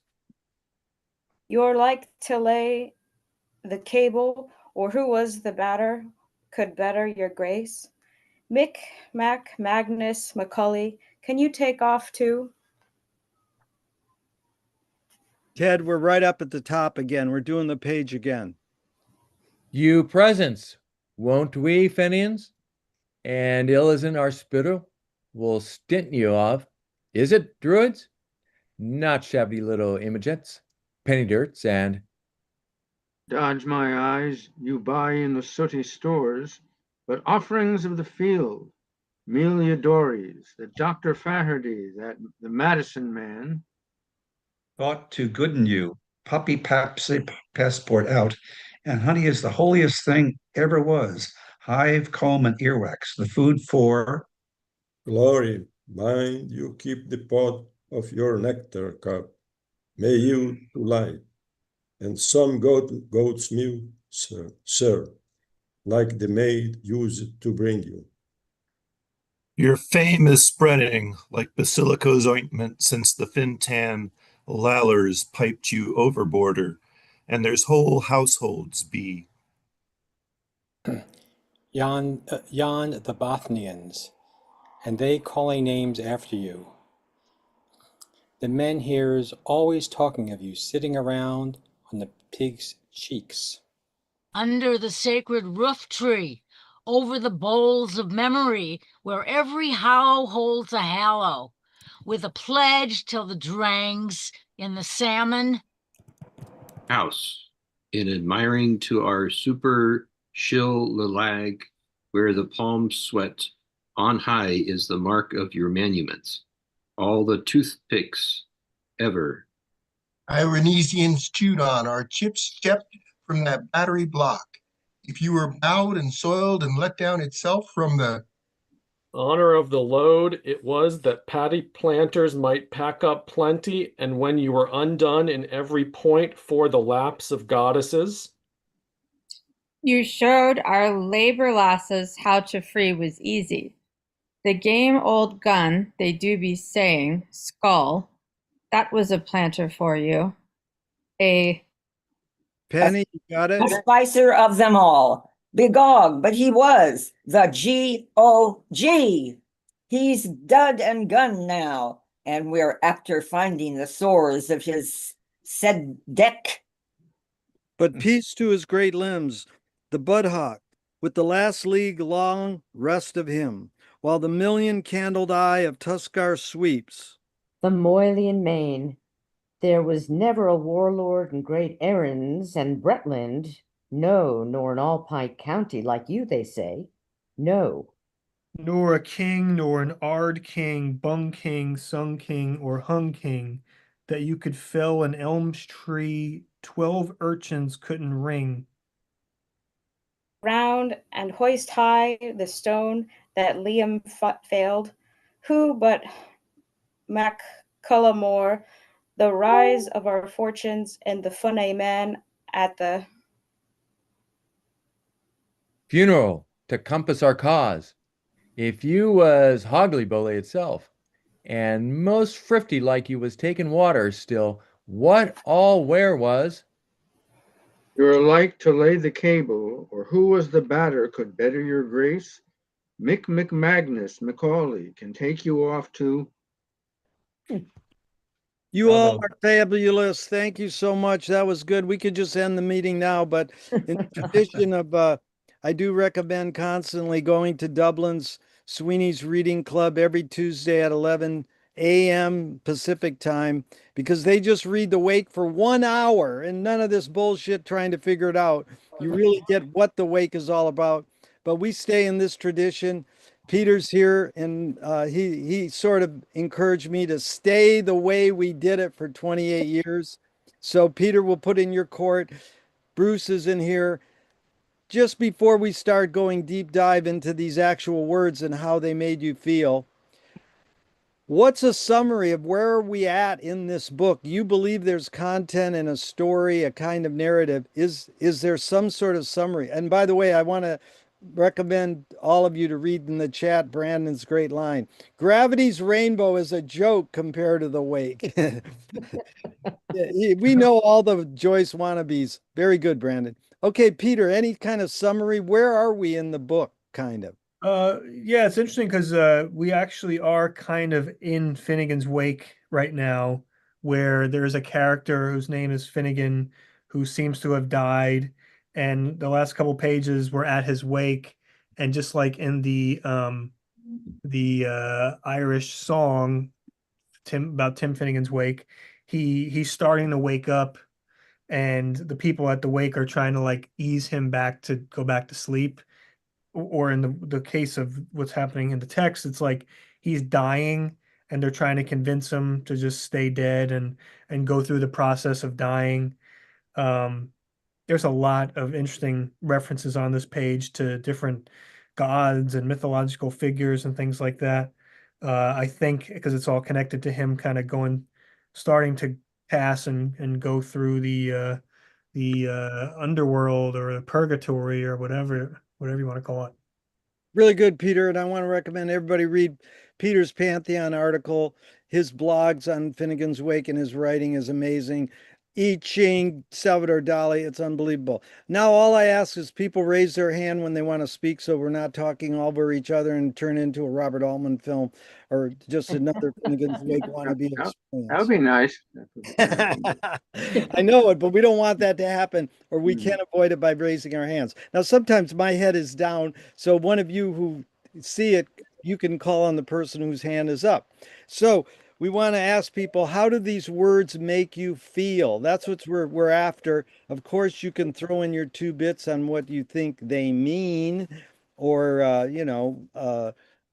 You're like to lay the cable, or who was the batter could better your grace? Mick, Mac, Magnus, Macaulay, can you take off too?
Ted, we're right up at the top again. We're doing the page again.
You presents, won't we, Fenians? And ill isn't our spittle will stint you of. Is it, druids? Not shabby little imagets, penny dirts, and
Dodge my eyes, you buy in the sooty stores, but offerings of the field, Meliadores, the Dr. Faherty, that the Madison man.
Thought to gooden you, puppy passport out, and honey is the holiest thing ever was. Hive, comb, and earwax, the food for
Glory, mind you keep the pot of your nectar cup. May you to light, and some goat's milk, sir, like the maid used to bring you.
Your fame is spreading like Basilico's ointment since the Fintan Lallers piped you overboarder, and there's whole households be.
Yon the Bothnians, and they calling names after you. The men here's always talking of you sitting around on the pig's cheeks.
Under the sacred roof tree, over the bowls of memory, where every hallow holds a hallow, with a pledge till the drangs in the salmon.
House, in admiring to our super shill lalag, where the palms sweat, on high is the mark of your monuments. All the toothpicks ever.
Ironesians chewed on our chips kept from that battery block. If you were bowed and soiled and let down itself from the
Honor of the load it was that paddy planters might pack up plenty, and when you were undone in every point for the lapse of goddesses.
You showed our labor lasses how to free was easy. The game old gun, they do be saying, skull, that was a planter for you.
Penny, you got it?
The spicer of them all. Begog, but he was the G-O-G. He's dud and gun now, and we're after finding the sores of his said deck.
But peace to his great limbs, the budhawk, with the last league long rest of him, while the million-candled eye of Tuscar sweeps.
The Moylian Main. There was never a warlord in Great Erins and Bretland, no, nor in all Pike County like you, they say. No.
Nor a king, nor an ard king, bung king, sung king, or hung king, that you could fell an elm's tree 12 urchins couldn't ring.
Round and hoist high the stone that Liam failed. Who but Mac Cullamore, the rise of our fortunes and the funny man at the
funeral to compass our cause. If you was Hogglebully itself, and most thrifty like you was taking water still, what all where was?
You're like to lay the cable, or who was the batter could better your grace? Mick McMagnus Macaulay can take you off to.
You all are fabulous. Thank you so much. That was good. We could just end the meeting now, but in the tradition of, I do recommend constantly going to Dublin's Sweeney's Reading Club every Tuesday at 11 a.m. Pacific time, because they just read the Wake for 1 hour and none of this bullshit trying to figure it out. You really get what the Wake is all about. But we stay in this tradition. Peter's here, and he sort of encouraged me to stay the way we did it for 28 years. So Peter will put in your court. Bruce is in here. Just before we start going deep dive into these actual words and how they made you feel, What's a summary of where are we at in this book? You believe there's content and a story, a kind of narrative. Is there some sort of summary? And by the way, I want to recommend all of you to read in the chat Brandon's great line. Gravity's rainbow is a joke compared to the wake. We know all the Joyce wannabes. Very good, Brandon. Okay, Peter, any kind of summary? Where are we in the book, kind of?
Yeah, it's interesting because we actually are kind of in Finnegan's wake right now, where there's a character whose name is Finnegan who seems to have died, and the last couple pages were at his wake, and just like in the Irish song Tim Finnegan's wake, he's starting to wake up, and the people at the wake are trying to like ease him back to go back to sleep, or in the case of what's happening in the text, it's like he's dying and they're trying to convince him to just stay dead and go through the process of dying. Um, there's a lot of interesting references on this page to different gods and mythological figures and things like that. I think because it's all connected to him kind of starting to pass and go through the underworld or the purgatory or whatever you want to call it.
Really good, Peter. And I want to recommend everybody read Peter's Pantheon article. His blogs on Finnegan's Wake and his writing is amazing. I Ching, Salvador Dali, it's unbelievable. Now, all I ask is people raise their hand when they want to speak so we're not talking over each other and turn into a Robert Altman film or just another Finnegan's Wake wannabe
That
experience.
would be nice.
I know it, but we don't want that to happen, or we can't avoid it by raising our hands. Now, sometimes my head is down, so one of you who see it, you can call on the person whose hand is up. So we want to ask people, how do these words make you feel? That's what we're after. Of course, you can throw in your 2 bits on what you think they mean, or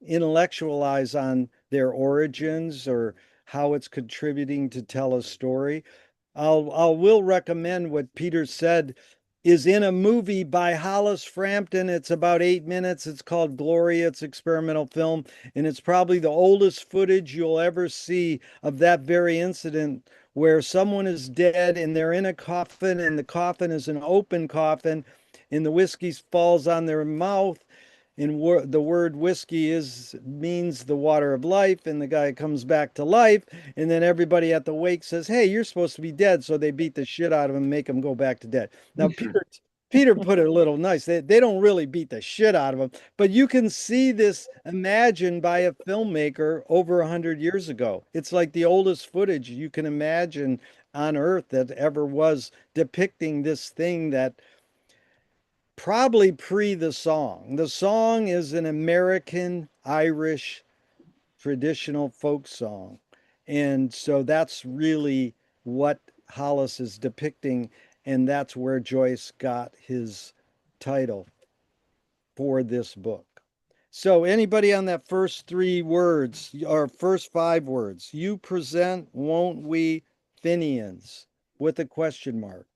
intellectualize on their origins or how it's contributing to tell a story. Will recommend what Peter said is in a movie by Hollis Frampton. It's about 8 minutes. It's called Gloria. It's experimental film, and it's probably the oldest footage you'll ever see of that very incident where someone is dead and they're in a coffin, and the coffin is an open coffin, and the whiskey falls on their mouth. And the word whiskey means the water of life, and the guy comes back to life, and then everybody at the wake says, "Hey, you're supposed to be dead," so they beat the shit out of him and make him go back to dead. Now, Peter put it a little nice. They don't really beat the shit out of him, but you can see this imagined by a filmmaker over 100 years ago. It's like the oldest footage you can imagine on Earth that ever was depicting this thing that probably pre the song. The song is an American Irish traditional folk song. And so that's really what Hollis is depicting. And that's where Joyce got his title for this book. So, anybody on that first 3 words or first 5 words, you present, won't we, Finians, with a question mark.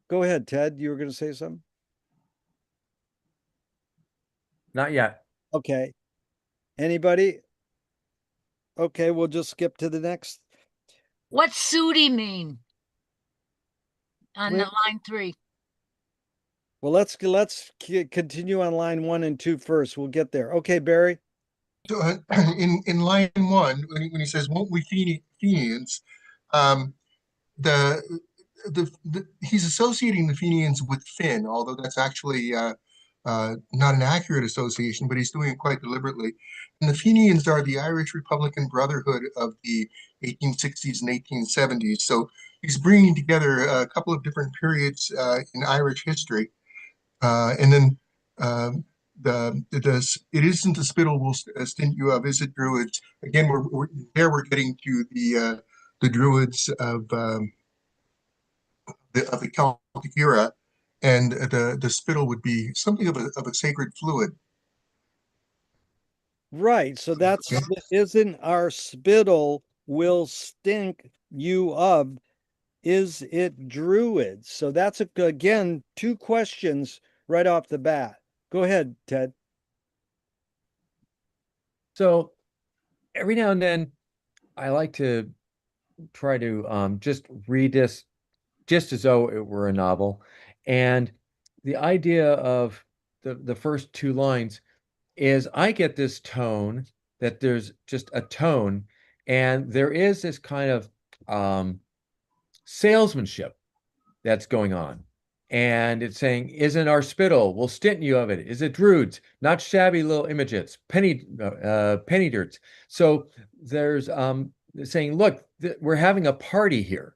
Go ahead, Ted. You were going to say something?
Not yet.
Okay. Anybody? Okay, we'll just skip to the next.
What's Sooty mean? On the
Wait.
line 3.
Well, let's continue on line 1 and 2 first. We'll get there. Okay, Barry.
So in line 1, when he says, "Won't we Fenians?" The he's associating the Fenians with Finn, although that's actually not an accurate association, but he's doing it quite deliberately. And the Fenians are the Irish Republican Brotherhood of the 1860s and 1870s. So he's bringing together a couple of different periods in Irish history. And then it isn't the spittle will stint you of, is it, Druids? Again, we're getting to the Druids of the Celtic era, and the spittle would be something of a sacred fluid.
Right. So that's isn't our spittle will stink you of, is it Druids? So that's again 2 questions right off the bat. Go ahead, Ted.
So every now and then, I like to try to just read this just as though it were a novel. And the idea of the first two lines is I get this tone that there's just a tone, and there is this kind of salesmanship that's going on. And it's saying, isn't our spittle? We'll stint you of it. Is it Druids? Not shabby little images, penny dirts. So there's saying, look, we're having a party here.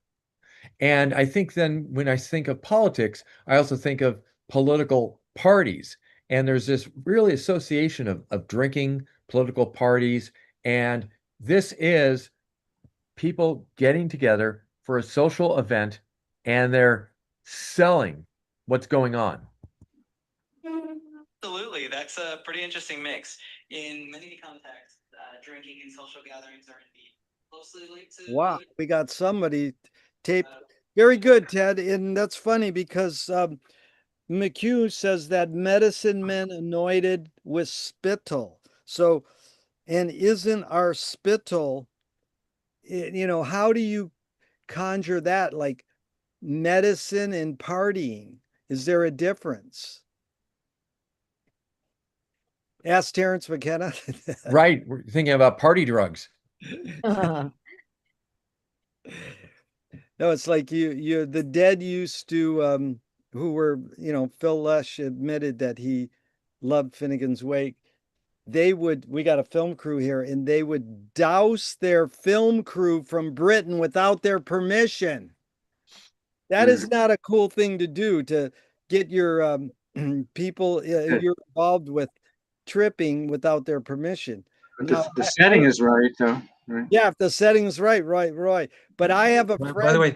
And I think then when I think of politics, I also think of political parties. And there's this really association of drinking, political parties. And this is people getting together for a social event and they're selling what's going on.
Absolutely. That's a pretty interesting mix. In many contexts, drinking and social gatherings are indeed closely linked to.
Wow, we got somebody taped. Very good, Ted. And that's funny because McHugh says that medicine men anointed with spittle. So, and isn't our spittle, how do you conjure that? Like medicine and partying? Is there a difference? Ask Terrence McKenna.
Right. We're thinking about party drugs.
No, it's like the Dead used to, who were, Phil Lesh admitted that he loved Finnegan's Wake. We got a film crew here, and they would douse their film crew from Britain without their permission. That is not a cool thing to do, to get your people you're involved with tripping without their permission. Now,
The setting is right, though. Right?
yeah, if the setting's right. But I have a
By the
friend.
way,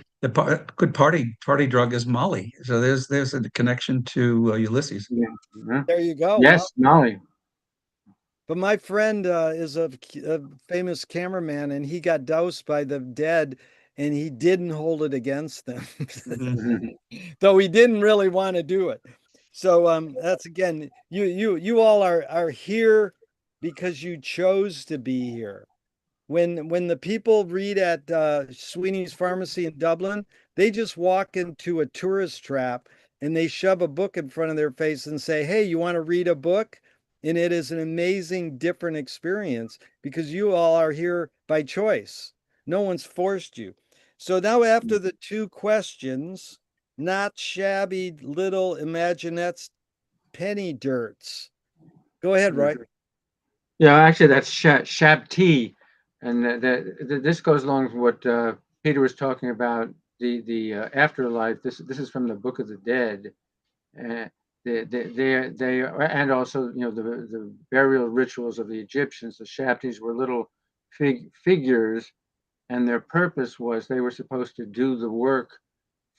good party drug is Molly. So there's a connection to Ulysses.
Yeah.
There you go.
Yes,
Wow.
Molly.
But my friend is a famous cameraman, and he got doused by the Dead, and he didn't hold it against them, though he didn't really want to do it. So that's again, you all are here because you chose to be here. When the people read at Sweeney's Pharmacy in Dublin, they just walk into a tourist trap and they shove a book in front of their face and say, "Hey, you want to read a book?" And it is an amazing, different experience because you all are here by choice. No one's forced you. So now, after the two questions, not shabby little Imaginettes penny dirts. Go ahead, Roy.
Yeah, actually, that's Shabti, and this goes along with what Peter was talking about, the afterlife. This is from the Book of the Dead, and they and also the burial rituals of the Egyptians. The Shabtis were little figures, and their purpose was they were supposed to do the work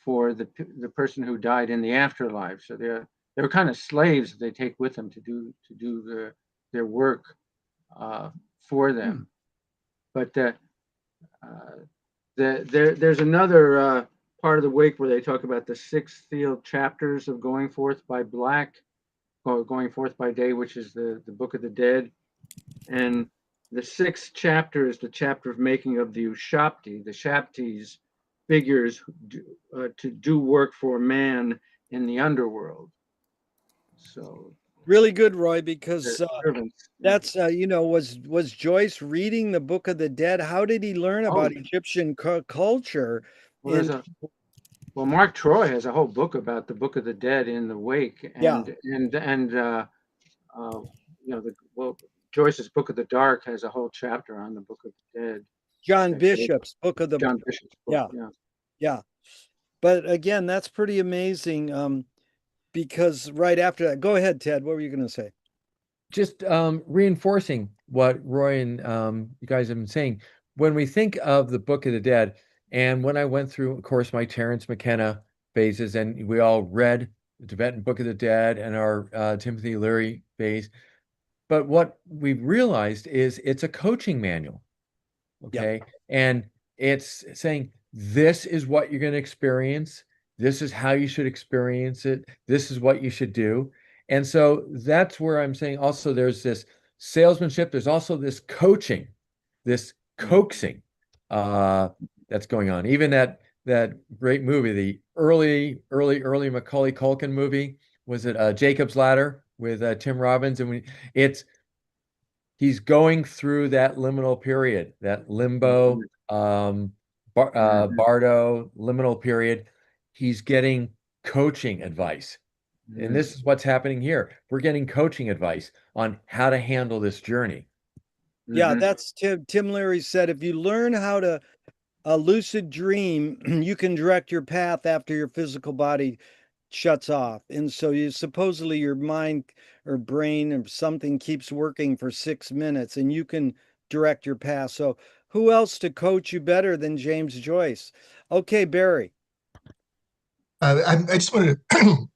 for the person who died in the afterlife. So they were kind of slaves that they take with them to do their work for them. But there's another part of the wake where they talk about the 6 field chapters of Going Forth by Black, or Going Forth by Day, which is the Book of the Dead. And the 6th chapter is the chapter of making of the Ushapti, the Shaptis, figures to do work for man in the underworld. So
really good, Roy, because that's was Joyce reading the Book of the Dead? How did he learn about Egyptian culture?
Well, Mark Troy has a whole book about the Book of the Dead in the wake, and Joyce's Book of the Dark has a whole chapter on the Book of the Dead.
John Bishop's book of the
John Bishop's book.
Yeah. But again, that's pretty amazing. Because right after that, go ahead, Ted. What were you going to say?
Just reinforcing what Roy and you guys have been saying. When we think of the Book of the Dead, and when I went through, of course, my Terrence McKenna phases, and we all read the Tibetan Book of the Dead and our Timothy Leary phase, but what we've realized is it's a coaching manual, okay? Yep. And it's saying, this is what you're going to experience. This is how you should experience it. This is what you should do. And so that's where I'm saying also there's this salesmanship. There's also this coaching, this coaxing that's going on. Even that great movie, the early Macaulay Culkin movie, was it Jacob's Ladder with Tim Robbins? And he's going through that liminal period, that limbo, Bardo liminal period. He's getting coaching advice. And this is what's happening here. We're getting coaching advice on how to handle this journey.
Yeah, that's Tim Leary said, if you learn how to lucid dream, you can direct your path after your physical body shuts off. And so supposedly your mind or brain or something keeps working for 6 minutes and you can direct your path. So who else to coach you better than James Joyce? Okay, Barry.
I just wanted to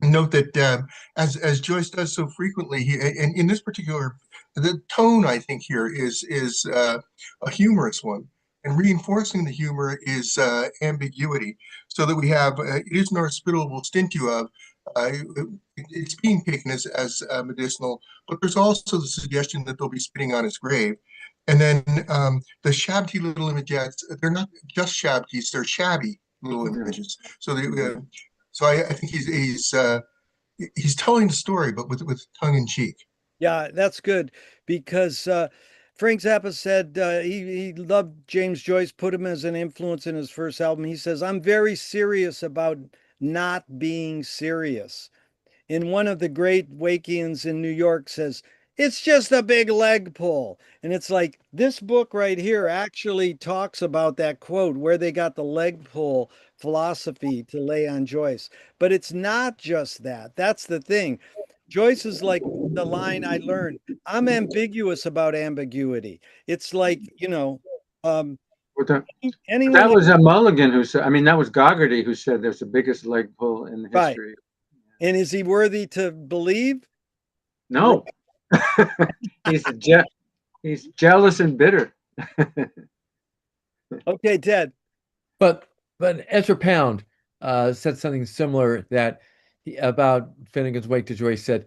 note that as Joyce does so frequently, and in this particular, the tone I think here is a humorous one, and reinforcing the humor is ambiguity, so that we have it is nor spittle will stint you of. It's being taken as medicinal, but there's also the suggestion that they'll be spitting on his grave. And then the shabby little images, they're not just shabbies, they're shabby little images. So I think he's telling the story, but with tongue in cheek.
Yeah, that's good because Frank Zappa said he loved James Joyce, put him as an influence in his first album. He says, I'm very serious about not being serious. In one of the great Wakians in New York says, it's just a big leg pull. And it's like this book right here actually talks about that quote where they got the leg pull philosophy to lay on Joyce. But it's not just that. That's the thing. Joyce is like the line I learned. I'm ambiguous about ambiguity. It's like, anyone
that was a Mulligan who said, I mean, that was Goggerty who said there's the biggest leg pull in history.
Right. And is he worthy to believe?
No. He's jealous and bitter.
Okay, Ted.
But Ezra Pound said something similar about Finnegan's Wake to Joyce. Said,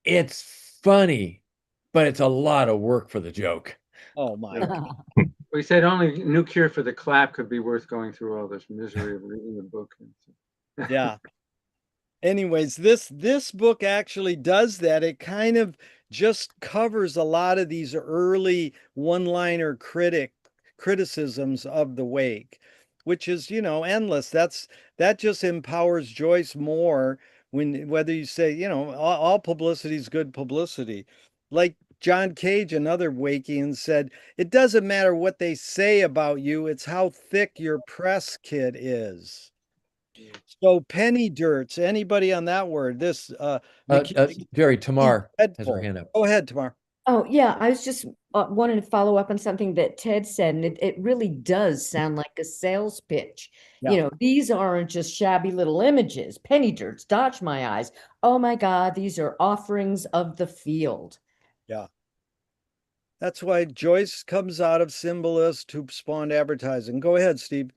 it's funny, but it's a lot of work for the joke.
Oh my.
We said only New Cure for the Clap could be worth going through all this misery of reading the book.
Yeah. Anyways, this book actually does that. It kind of just covers a lot of these early one-liner criticisms of the Wake, which is, endless. That just empowers Joyce more whether you say, all publicity is good publicity. Like John Cage, another Wakean, said, it doesn't matter what they say about you, it's how thick your press kit is. So penny dirts, anybody on that word? This
Jerry, Tamar has her hand up.
Go ahead, Tamar.
Oh, yeah. I was just wanting to follow up on something that Ted said, and it really does sound like a sales pitch.
Yeah.
These aren't just shabby little images. Penny dirts, dodge my eyes. Oh my God, these are offerings of the field.
Yeah. That's why Joyce comes out of symbolists who spawned advertising. Go ahead, Steve.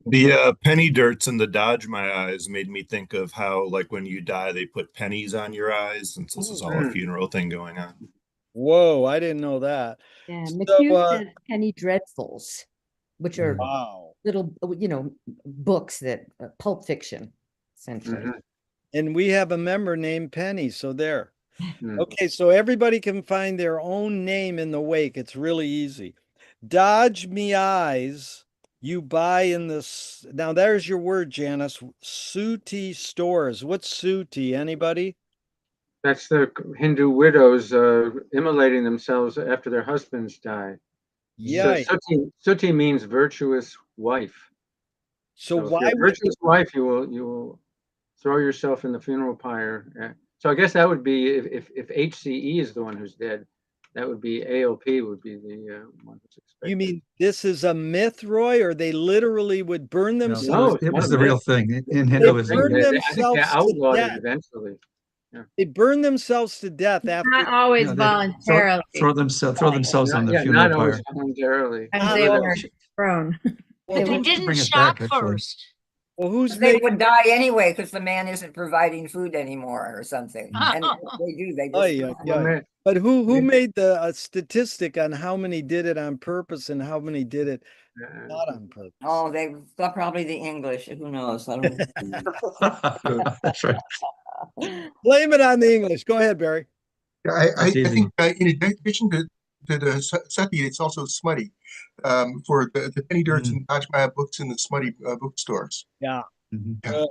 The penny dirts and the dodge my eyes made me think of how, like, when you die, they put pennies on your eyes, since this is all a funeral thing going on.
Whoa, I didn't know that.
Yeah, McHugh says penny dreadfuls, which are little, books that Pulp Fiction, essentially.
And we have a member named Penny, so there. Okay, so everybody can find their own name in the Wake. It's really easy. Dodge me eyes. You buy in this. Now there's your word, Janice. Suti stores. What's Suti? Anybody?
That's the Hindu widows immolating themselves after their husbands die.
Yeah.
So Suti means virtuous wife.
So
if
why
you're a virtuous wife, you will throw yourself in the funeral pyre. So I guess that would be if HCE is the one who's dead, that would be ALP would be the one who's expected.
You mean this is a myth, Roy, or they literally would burn themselves?
No, it was the real thing in Hinduism.
They burn
I
themselves
think they outlawed
to
it
death.
eventually. Yeah.
They burn themselves to death after.
Not always voluntarily.
Throw themselves on the
Not
funeral
always
pyre.
voluntarily.
They were thrown.
But they didn't
bring it
shop
back, actually.
first.
Well, who's
They
making?
would die anyway because the man isn't providing food anymore or something. And if they do, they just.
Oh, yeah. But who made the statistic on how many did it on purpose and how many did it not on purpose?
Oh, they thought probably the English. Who knows? I don't
That's right.
Blame it on the English. Go ahead, Barry.
I think in addition to the sucky, it's also smutty for the penny dirts and Taj Mahal books in the smutty bookstores.
Yeah.
Yeah.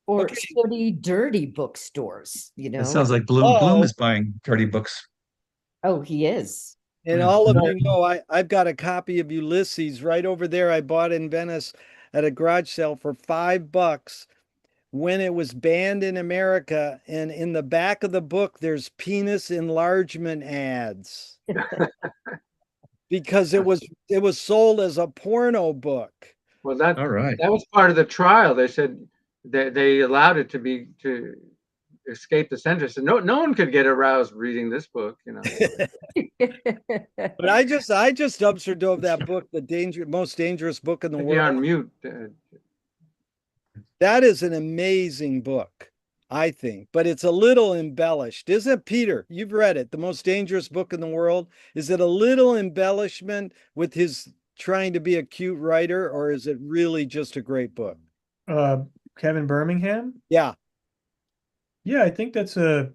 Or sooty, dirty bookstores, you know.
It sounds like Bloom is buying dirty books.
Oh, he is.
And all of you know, I've got a copy of Ulysses right over there. I bought in Venice at a garage sale for $5 when it was banned in America. And in the back of the book, there's penis enlargement ads because it was sold as a porno book.
Well, that
all right.
That was part of the trial. They said that they allowed it to escape the censors. And no one could get aroused reading this book, you know.
But I just dumpster dove that book, the most dangerous book in the world.
On mute.
That is an amazing book, I think, but it's a little embellished, isn't it, Peter? You've read it, the most dangerous book in the world. Is it a little embellishment with his trying to be a cute writer, or is it really just a great book?
Kevin Birmingham?
Yeah.
Yeah, I think that's a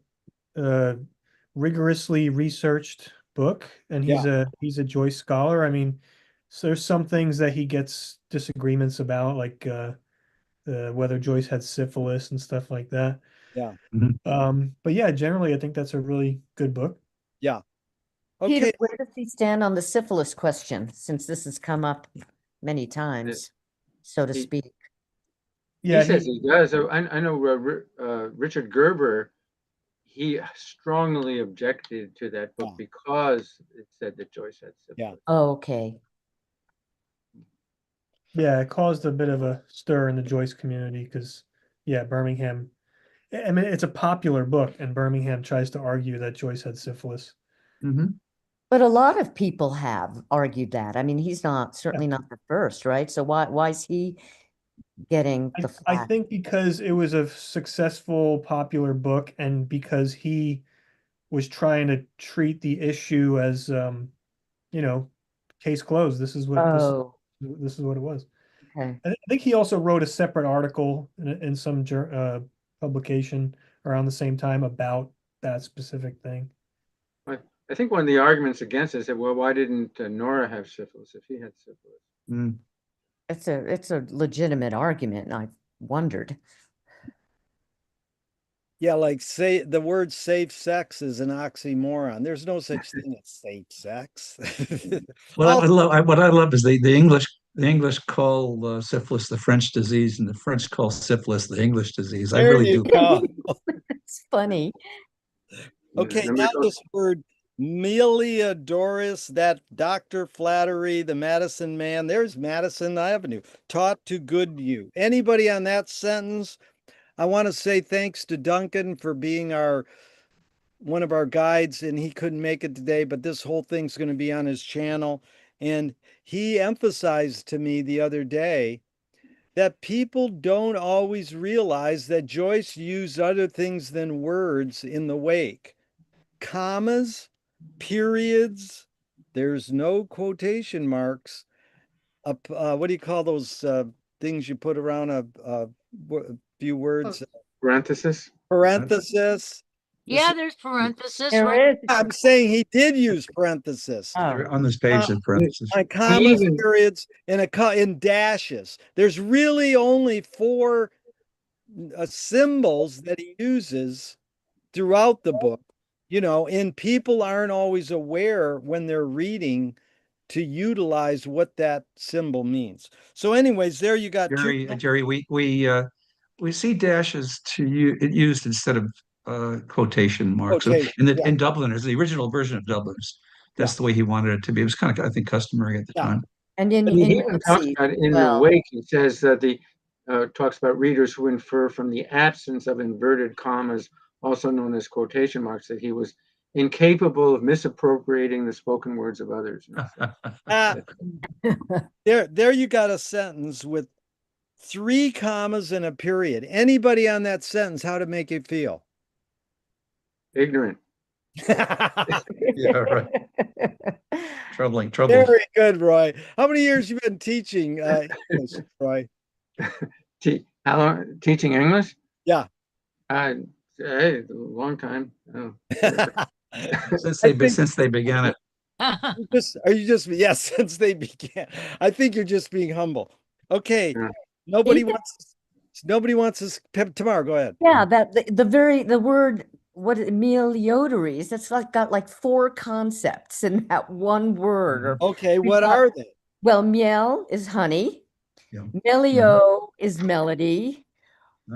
rigorously researched book, and he's a Joyce scholar. I mean, so there's some things that he gets disagreements about, like whether Joyce had syphilis and stuff like that.
Yeah.
But yeah, generally, I think that's a really good book.
Yeah.
Okay. Peter, where does he stand on the syphilis question, since this has come up many times, so to speak?
Yeah, he says he does. I know Richard Gerber, he strongly objected to that book because it said that Joyce had syphilis.
Yeah.
Oh, okay.
Yeah, it caused a bit of a stir in the Joyce community because, yeah, Birmingham, I mean, it's a popular book, and Birmingham tries to argue that Joyce had syphilis.
But a lot of people have argued that. I mean, he's certainly not the first, right? So why is he getting the flack?
I think because it was a successful, popular book, and because he was trying to treat the issue as, case closed. This is what this is what it was.
Okay.
I think he also wrote a separate article in some publication around the same time about that specific thing.
I think one of the arguments against it said, well, why didn't Nora have syphilis if he had syphilis?
It's a legitimate argument, and I've wondered.
Yeah, like say the word safe sex is an oxymoron. There's no such thing as safe sex.
Well, what I love is the English call syphilis the French disease, and the French call syphilis the English disease. I really do.
It's funny.
Okay, now this word Meliodorus, that Dr. Flattery, the Madison man. There's Madison Avenue. Taught to good you. Anybody on that sentence? I want to say thanks to Duncan for being one of our guides, and he couldn't make it today, but this whole thing's going to be on his channel. And he emphasized to me the other day that people don't always realize that Joyce used other things than words in the wake. Commas, periods, there's no quotation marks. What do you call those things you put around a few words?
Parenthesis.
Parenthesis.
Yeah, there's parenthesis.
There is.
I'm saying he did use parenthesis.
On this page, there's parentheses.
Commas, periods, and in dashes. There's really only 4 symbols that he uses throughout the book, and people aren't always aware when they're reading to utilize what that symbol means. So anyways, there you got
Jerry, we see dashes used instead of quotation marks. In Dubliners, the original version of Dubliners, that's the way he wanted it to be. It was kind of, I think, customary at the time.
And
he even talks about in the wake. He says that talks about readers who infer from the absence of inverted commas, also known as quotation marks, that he was incapable of misappropriating the spoken words of others.
There you got a sentence with 3 commas and a period. Anybody on that sentence, how to make it feel?
Ignorant.
Yeah, right. Troubling.
Very good, Roy. How many years you been teaching English, Roy?
How long teaching English?
Yeah.
Hey, a long time. Oh.
Since they began it.
Yes, since they began. I think you're just being humble. Okay.
Yeah.
Nobody wants us tomorrow. Go ahead.
Yeah, that the word meliodaries, that's like got like 4 concepts in that one word. Or
Okay,
we've
what
got-
are they?
Well, miel is honey.
Yeah.
Melio is melody.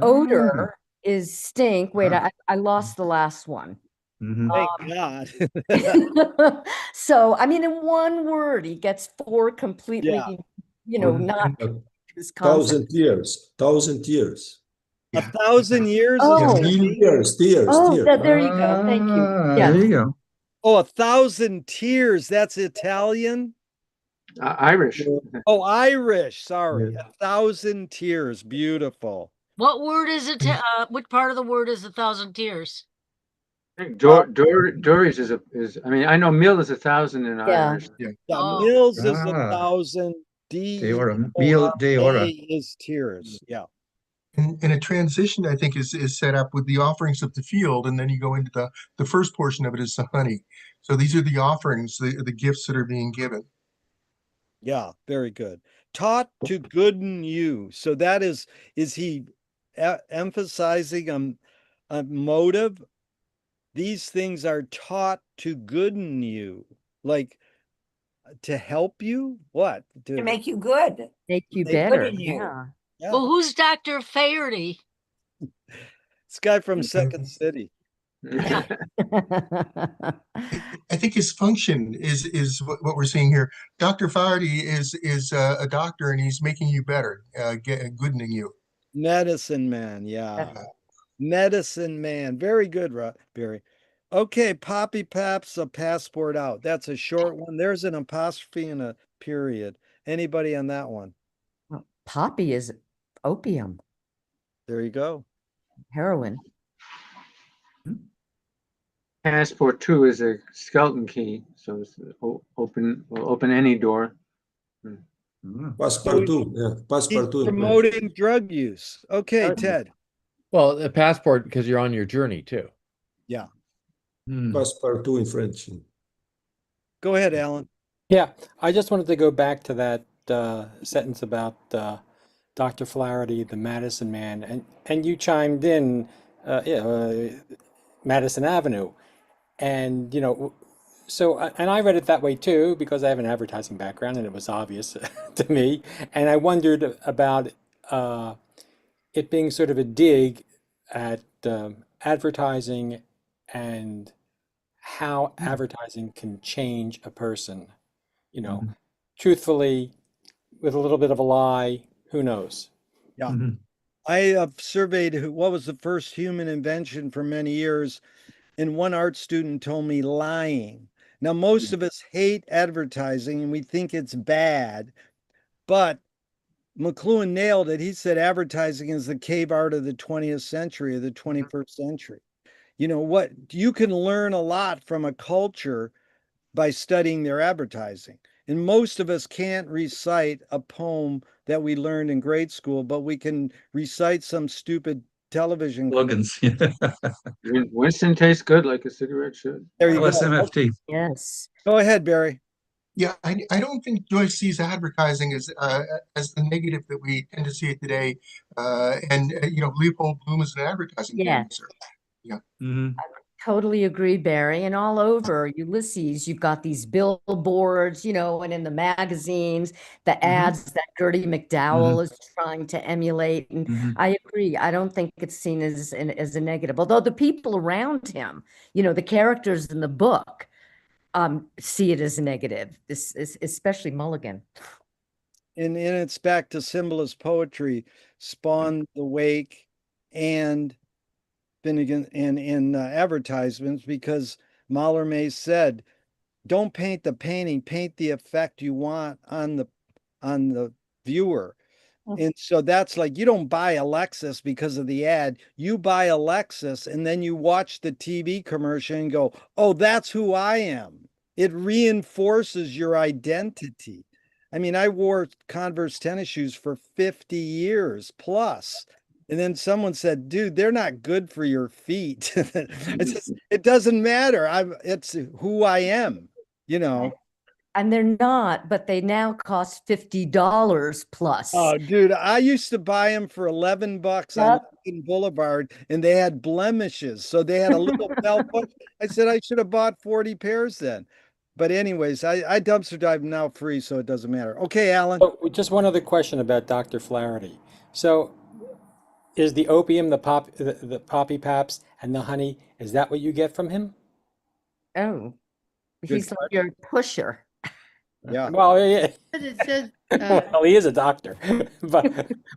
Odor is stink. Wait,
Ah.
I lost the last one.
Thank God.
So, I mean, in one word, he gets 4 completely, not his concept.
1,000 years. 1,000 years.
1,000 years is
Oh.
Tears.
Oh, there you go. Thank you.
There you
Yes.
go.
Oh, 1,000 tears. That's Italian?
Irish.
Oh, Irish. Sorry. 1,000 tears. Beautiful.
What word is it? Which part of the word is 1,000 tears?
Doris is. I mean, I know mil is 1,000 in Irish.
Yeah,
Oh.
Mills is
Ah.
1,000.
Deora. Mil deora.
Is tears. Yeah.
And a transition, I think, is set up with the offerings of the field, and then you go into the first portion of it is the honey. So these are the offerings, the gifts that are being given.
Yeah, very good. Taught to gooden you. So that is he emphasizing a motive? These things are taught to gooden you, like to help you? What?
To make you good.
Make you
They
better.
put in you.
Yeah.
Well, who's Dr. Faherty?
This guy from Second City.
I think his function is what we're seeing here. Dr. Flaherty is a doctor, and he's making you better, goodening you.
Medicine man, yeah. Medicine man. Very good, Barry. Okay, Poppy Paps, a passport out. That's a short one. There's an apostrophe and a period. Anybody on that one?
Poppy is opium,
There you go.
heroin.
Passport 2 is a skeleton key, so it's will open any door.
Passepartout. Yeah, passepartout.
He's promoting drug use. Okay, Ted.
Well, a passport because you're on your journey too.
Yeah.
Passepartout in French.
Go ahead, Alan.
Yeah, I just wanted to go back to that sentence about Dr. Flaherty, the Madison man, and you chimed in, Madison Avenue, and so and I read it that way too because I have an advertising background and it was obvious to me, and I wondered about it being sort of a dig at advertising and how advertising can change a person. Truthfully, with a little bit of a lie, who knows?
Yeah. I surveyed what was the first human invention for many years, and one art student told me lying. Now, most of us hate advertising and we think it's bad, but McLuhan nailed it. He said advertising is the cave art of the 20th century, or the 21st century. What you can learn a lot from a culture by studying their advertising. And most of us can't recite a poem that we learned in grade school, but we can recite some stupid television
Slogans.
Winston tastes good like a cigarette should.
There you go.
LSMFT.
Yes.
Go ahead, Barry.
Yeah, I don't think Joyce sees advertising as the negative that we tend to see it today. And Leopold Bloom is an advertising canvasser. Yeah.
Totally agree, Barry. And all over Ulysses, you've got these billboards, and in the magazines, the ads that Gertie McDowell is trying to emulate. And I agree. I don't think it's seen as a negative, although the people around him, the characters in the book, see it as a negative. This is especially Mulligan.
And it's back to symbolist poetry, Spawn the Wake, and Finnegan in advertisements, because Mallarmé said, don't paint the painting, paint the effect you want on the viewer. And so that's like, you don't buy a Lexus because of the ad. You buy a Lexus and then you watch the TV commercial and go, oh, that's who I am. It reinforces your identity. I mean, I wore Converse tennis shoes for 50 years plus. And then someone said, dude, they're not good for your feet. It doesn't matter. It's who I am, you know.
And they're not, but they now cost $50 plus.
Oh, dude, I used to buy them for $11 on Lincoln Boulevard, and they had blemishes. So they had a little belt. I said I should have bought 40 pairs then. But anyways, I dumpster dive now free, so it doesn't matter. Okay, Alan.
Oh, just one other question about Dr. Flaherty. So is the opium, the poppy paps, and the honey, is that what you get from him?
Oh, he's like your pusher.
Yeah.
Well, yeah.
But it says,
Well, he is a doctor, and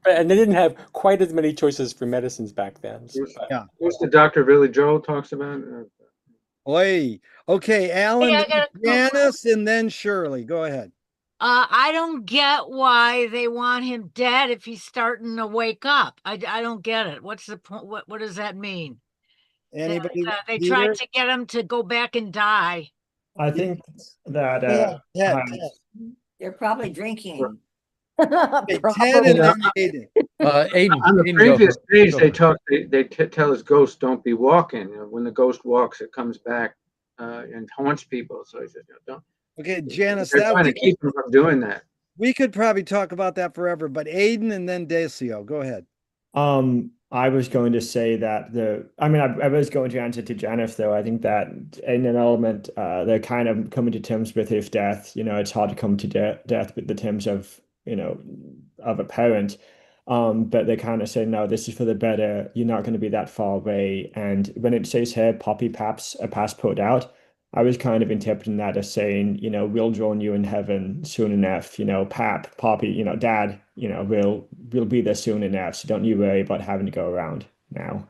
they didn't have quite as many choices for medicines back then.
Yeah.
What's the Dr. Billy Joel talks about?
Oi. Okay, Alan,
Hey, I gotta go.
Janice, and then Shirley. Go ahead.
I don't get why they want him dead if he's starting to wake up. I don't get it. What's the point? What does that mean?
Anybody?
They tried to get him to go back and die.
I think that
They're probably drinking.
Hey, Ted and then Aiden.
Aiden.
On the
Aiden,
previous
go.
page,
Go.
they tell his ghost, "Don't be walking." When the ghost walks, it comes back and haunts people. So he says, "Don't."
Okay, Janice,
They're trying to keep him from doing that.
We could probably talk about that forever, but Aiden and then Decio, go ahead.
I was going to say that I was going to answer to Janice though. I think that in an element, they're kind of coming to terms with his death. You know, it's hard to come to death with the terms of, of a parent. But they kind of say, no, this is for the better. You're not going to be that far away. And when it says here, Poppy Paps, a passport out, I was kind of interpreting that as saying, we'll join you in heaven soon enough, Pap, Poppy, Dad, we'll be there soon enough. So don't you worry about having to go around now.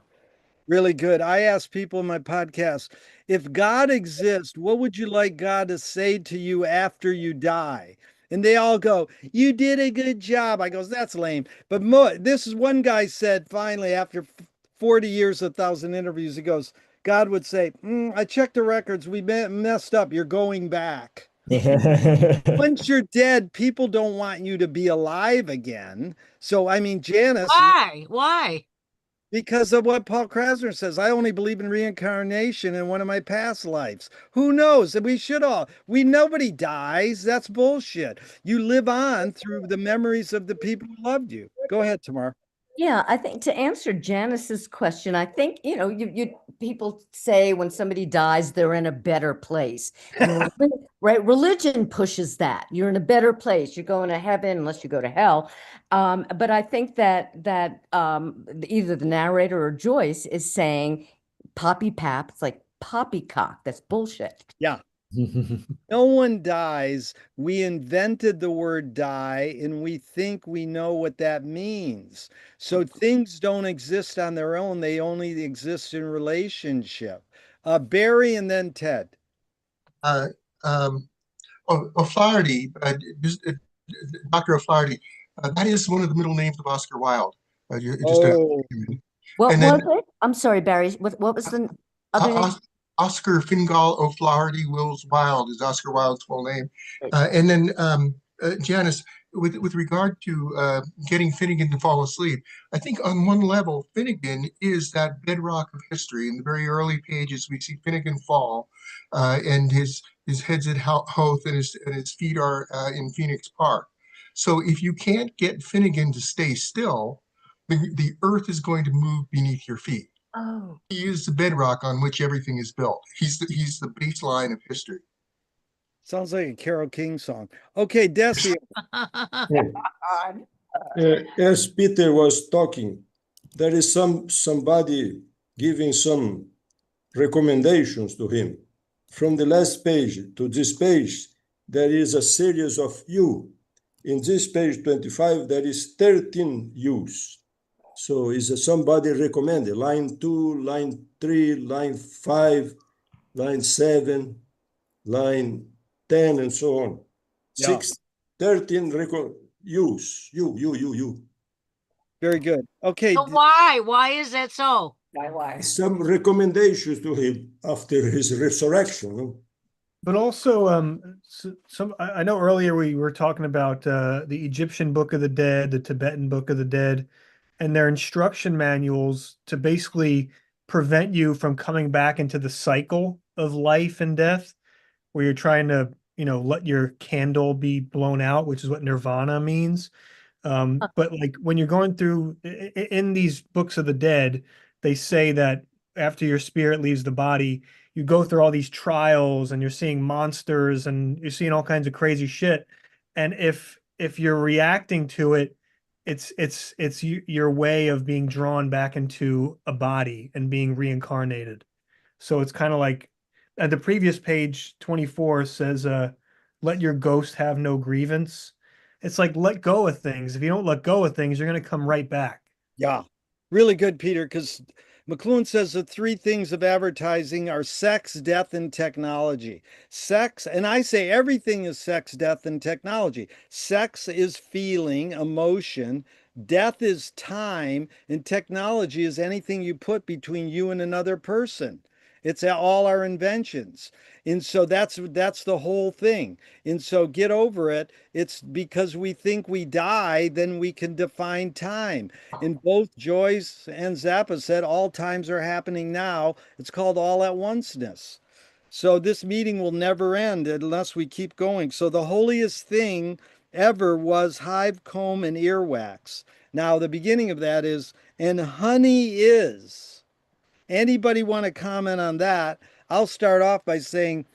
Really good. I ask people in my podcast, if God exists, what would you like God to say to you after you die? And they all go, you did a good job. I goes, that's lame. But this is one guy said finally after 40 years, 1,000 interviews, he goes, God would say, I checked the records. We messed up. You're going back. Once you're dead, people don't want you to be alive again. So, I mean, Janice.
Why?
Because of what Paul Krasner says. I only believe in reincarnation in one of my past lives. Who knows? And we should all. Nobody dies. That's bullshit. You live on through the memories of the people who loved you. Go ahead, Tamar.
Yeah, I think to answer Janice's question, I think, you people say when somebody dies, they're in a better place. Right? Religion pushes that. You're in a better place. You're going to heaven unless you go to hell. But I think that either the narrator or Joyce is saying poppy pap. It's like poppycock. That's bullshit.
Yeah. No one dies. We invented the word die, and we think we know what that means. So things don't exist on their own. They only exist in relationship. Barry and then Ted.
O'Flaherty, Dr. O'Flaherty, that is one of the middle names of Oscar Wilde.
What was it? I'm sorry, Barry. What was the other name?
Oscar Fingal O'Flaherty Wills Wilde is Oscar Wilde's full name. And then Janice, with regard to getting Finnegan to fall asleep, I think on one level, Finnegan is that bedrock of history. In the very early pages, we see Finnegan fall, and his head's at Hoth, and his feet are in Phoenix Park. So if you can't get Finnegan to stay still, the earth is going to move beneath your feet.
Oh.
He is the bedrock on which everything is built. He's the baseline of history.
Sounds like a Carole King song. Okay, Desi.
As Peter was talking, there is somebody giving some recommendations to him. From the last page to this page, there is a series of U. In this page 25, there is 13 U's. So is somebody recommended? Line 2, line 3, line 5, line 7, line 10, and so on.
Yeah.
13 use. You.
Very good. Okay.
So why? Why is that so?
Why?
Some recommendations to him after his resurrection.
But also, I know earlier we were talking about the Egyptian Book of the Dead, the Tibetan Book of the Dead, and their instruction manuals to basically prevent you from coming back into the cycle of life and death, where you're trying to, let your candle be blown out, which is what nirvana means. But like when you're going through in these books of the dead, they say that after your spirit leaves the body, you go through all these trials and you're seeing monsters and you're seeing all kinds of crazy shit. And if you're reacting to it, it's your way of being drawn back into a body and being reincarnated. So it's kind of like at the previous page 24 says, let your ghost have no grievance. It's like let go of things. If you don't let go of things, you're going to come right back.
Yeah, really good, Peter, because McLuhan says the three things of advertising are sex, death, and technology. Sex, and I say everything is sex, death, and technology. Sex is feeling, emotion. Death is time, and technology is anything you put between you and another person. It's all our inventions. And so that's the whole thing. And so get over it. It's because we think we die, then we can define time. And both Joyce and Zappa said all times are happening now. It's called all at onceness. So this meeting will never end unless we keep going. So the holiest thing ever was hive comb and earwax. Now the beginning of that is, and honey is. Anybody want to comment on that? I'll start off by saying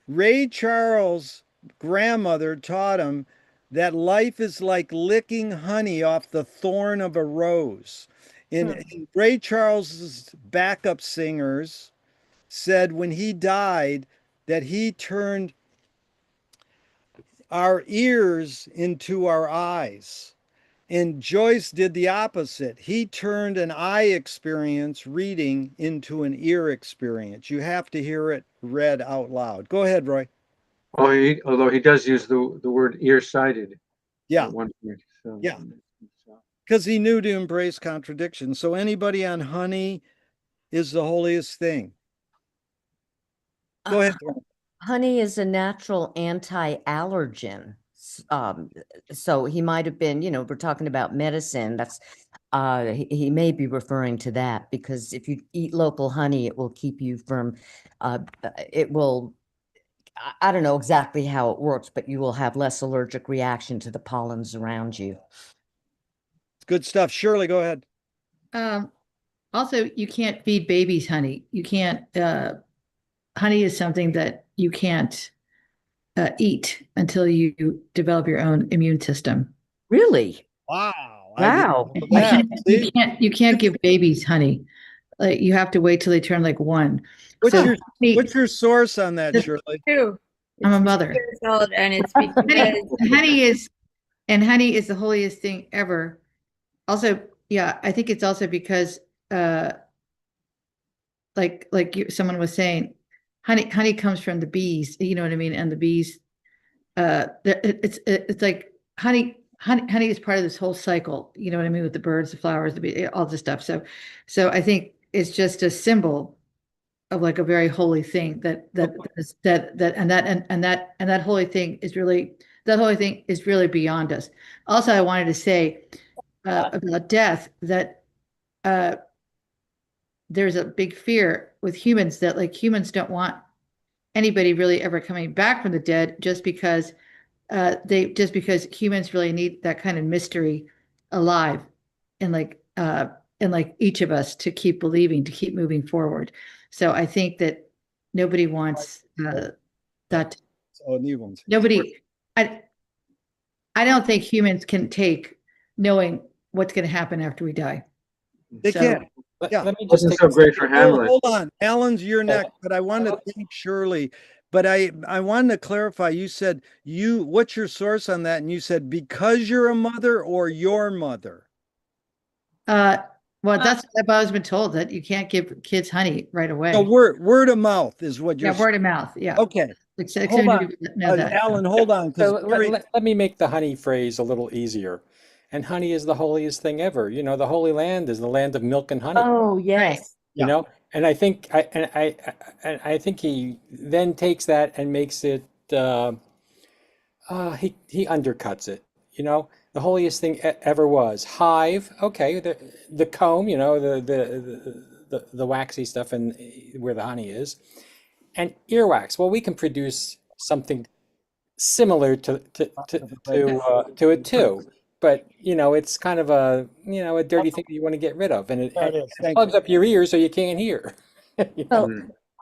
Ray Charles' grandmother taught him that life is like licking honey off the thorn of a rose. And Ray Charles's backup singers said when he died that he turned our ears into our eyes. And Joyce did the opposite. He turned an eye experience reading into an ear experience. You have to hear it read out loud. Go ahead, Roy.
Although he does use the word ear-sighted
Yeah.
at one point. So,
Yeah. Because he knew to embrace contradiction. So anybody on honey is the holiest thing. Go ahead.
Honey is a natural anti-allergen. So he might have been, we're talking about medicine. That's he may be referring to that because if you eat local honey, it will keep you from it will I don't know exactly how it works, but you will have less allergic reaction to the pollens around you.
Good stuff. Shirley, go ahead.
Also, you can't feed babies honey. You can't honey is something that you can't eat until you develop your own immune system.
Really?
Wow.
Wow.
You can't give babies honey. Like you have to wait till they turn like 1.
What's your source on that, Shirley?
2.
I'm a mother.
Years old, and it's because
honey is the holiest thing ever. Also, yeah, I think it's also because someone was saying, honey comes from the bees, you know what I mean? And the bees, it's like honey is part of this whole cycle, you know what I mean? With the birds, the flowers, the bee, all this stuff. So I think it's just a symbol of like a very holy thing that holy thing is really beyond us. Also, I wanted to say about death that there's a big fear with humans that like humans don't want anybody really ever coming back from the dead just because humans really need that kind of mystery alive in like each of us to keep believing, to keep moving forward. So I think that nobody wants that. Nobody. I don't think humans can take knowing what's going to happen after we die.
They can't. Yeah.
Let me just take so great for Hamlet.
Hold on. Alan's your next, but I wanted to thank Shirley. But I wanted to clarify. You said what's your source on that? And you said because you're a mother or your mother.
Well, that's what I've always been told, that you can't give kids honey right away.
So word of mouth is what you're
word of mouth. Yeah.
Okay. Hold on,
know that.
Alan, hold on, because
So let me make the honey phrase a little easier. And honey is the holiest thing ever. You know, the Holy Land is the land of milk and honey.
Oh, yes.
You know, and I think I think he then takes that and makes it he undercuts it. You know, the holiest thing ever was hive. Okay, the comb. You know, the waxy stuff and where the honey is, and earwax. Well, we can produce something similar to it too. But you know, it's kind of a a dirty thing that you want to get rid of, and it plugs up your ears so you can't hear.
Well,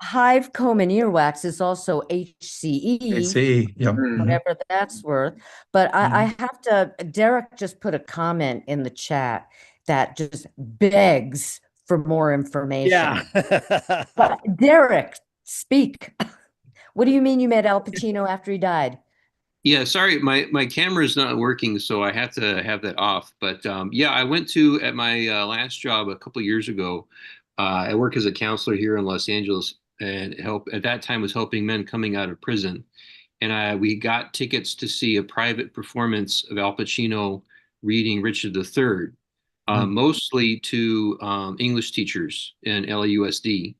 hive comb and earwax is also HCE,
HCE, yeah.
whatever that's worth. But I have to, Derek just put a comment in the chat that just begs for more information. But Derek, speak. What do you mean you met Al Pacino after he died?
Yeah, sorry, my camera is not working, so I have to have that off. But yeah, I went to at my last job a couple years ago. I work as a counselor here in Los Angeles, and help at that time was helping men coming out of prison. And we got tickets to see a private performance of Al Pacino reading Richard III, mostly to English teachers in LAUSD.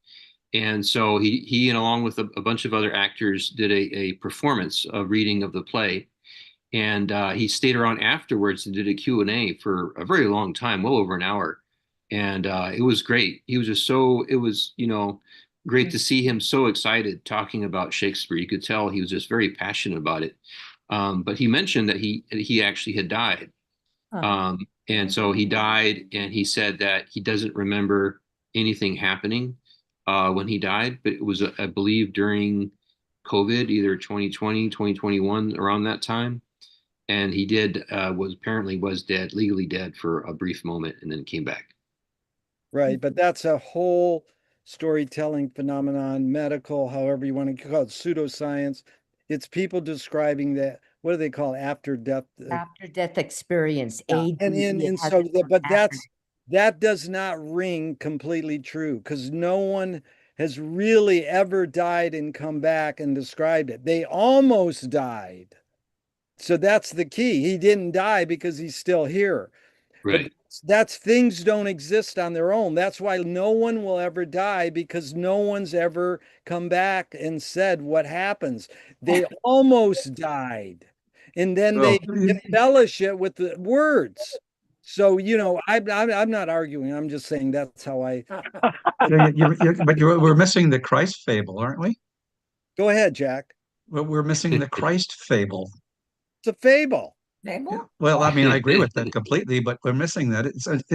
And so he and along with a bunch of other actors did a performance of reading of the play. And he stayed around afterwards and did a Q&A for a very long time, well over an hour. And it was great. He was just it was, great to see him so excited talking about Shakespeare. You could tell he was just very passionate about it. But he mentioned that he actually had died. And so he died, and he said that he doesn't remember anything happening when he died, but it was, I believe, during COVID, either 2020, 2021, around that time. And he was dead, legally dead for a brief moment, and then came back.
Right, but that's a whole storytelling phenomenon, medical, however you want to call it, pseudoscience. It's people describing that, what do they call it? After death?
After death experience,
but that does not ring completely true, because no one has really ever died and come back and described it. They almost died. So that's the key. He didn't die because he's still here.
Right.
But that's things don't exist on their own. That's why no one will ever die, because no one's ever come back and said what happens. They almost died. And then they embellish it with the words. So, I'm not arguing. I'm just saying that's how I.
But we're missing the Christ fable, aren't we?
Go ahead, Jack.
Well, we're missing the Christ fable.
It's a fable.
Well, I mean, I agree with that completely, but we're missing that.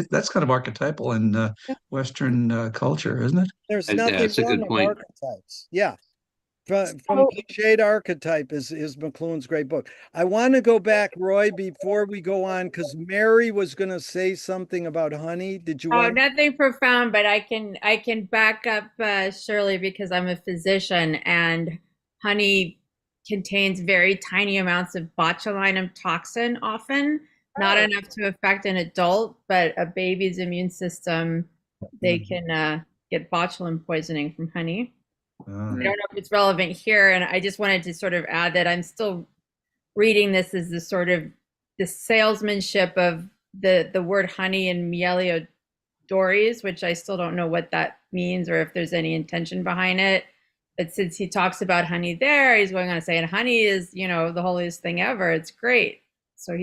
That's kind of archetypal in Western culture, isn't it?
There's nothing wrong with archetypes. Yeah. From Cliched Archetype is McLuhan's great book. I want to go back, Roy, before we go on, because Mary was going to say something about honey. Did you want?
Nothing profound, but I can back up Shirley, because I'm a physician, and honey contains very tiny amounts of botulinum toxin, often not enough to affect an adult, but a baby's immune system, they can get botulinum poisoning from honey. I don't know if it's relevant here, and I just wanted to sort of add that I'm still reading this as the salesmanship of the word honey in Dories, which I still don't know what that means or if there's any intention behind it. But since he talks about honey there, he's going on to say, and honey is, the holiest thing ever. It's great. So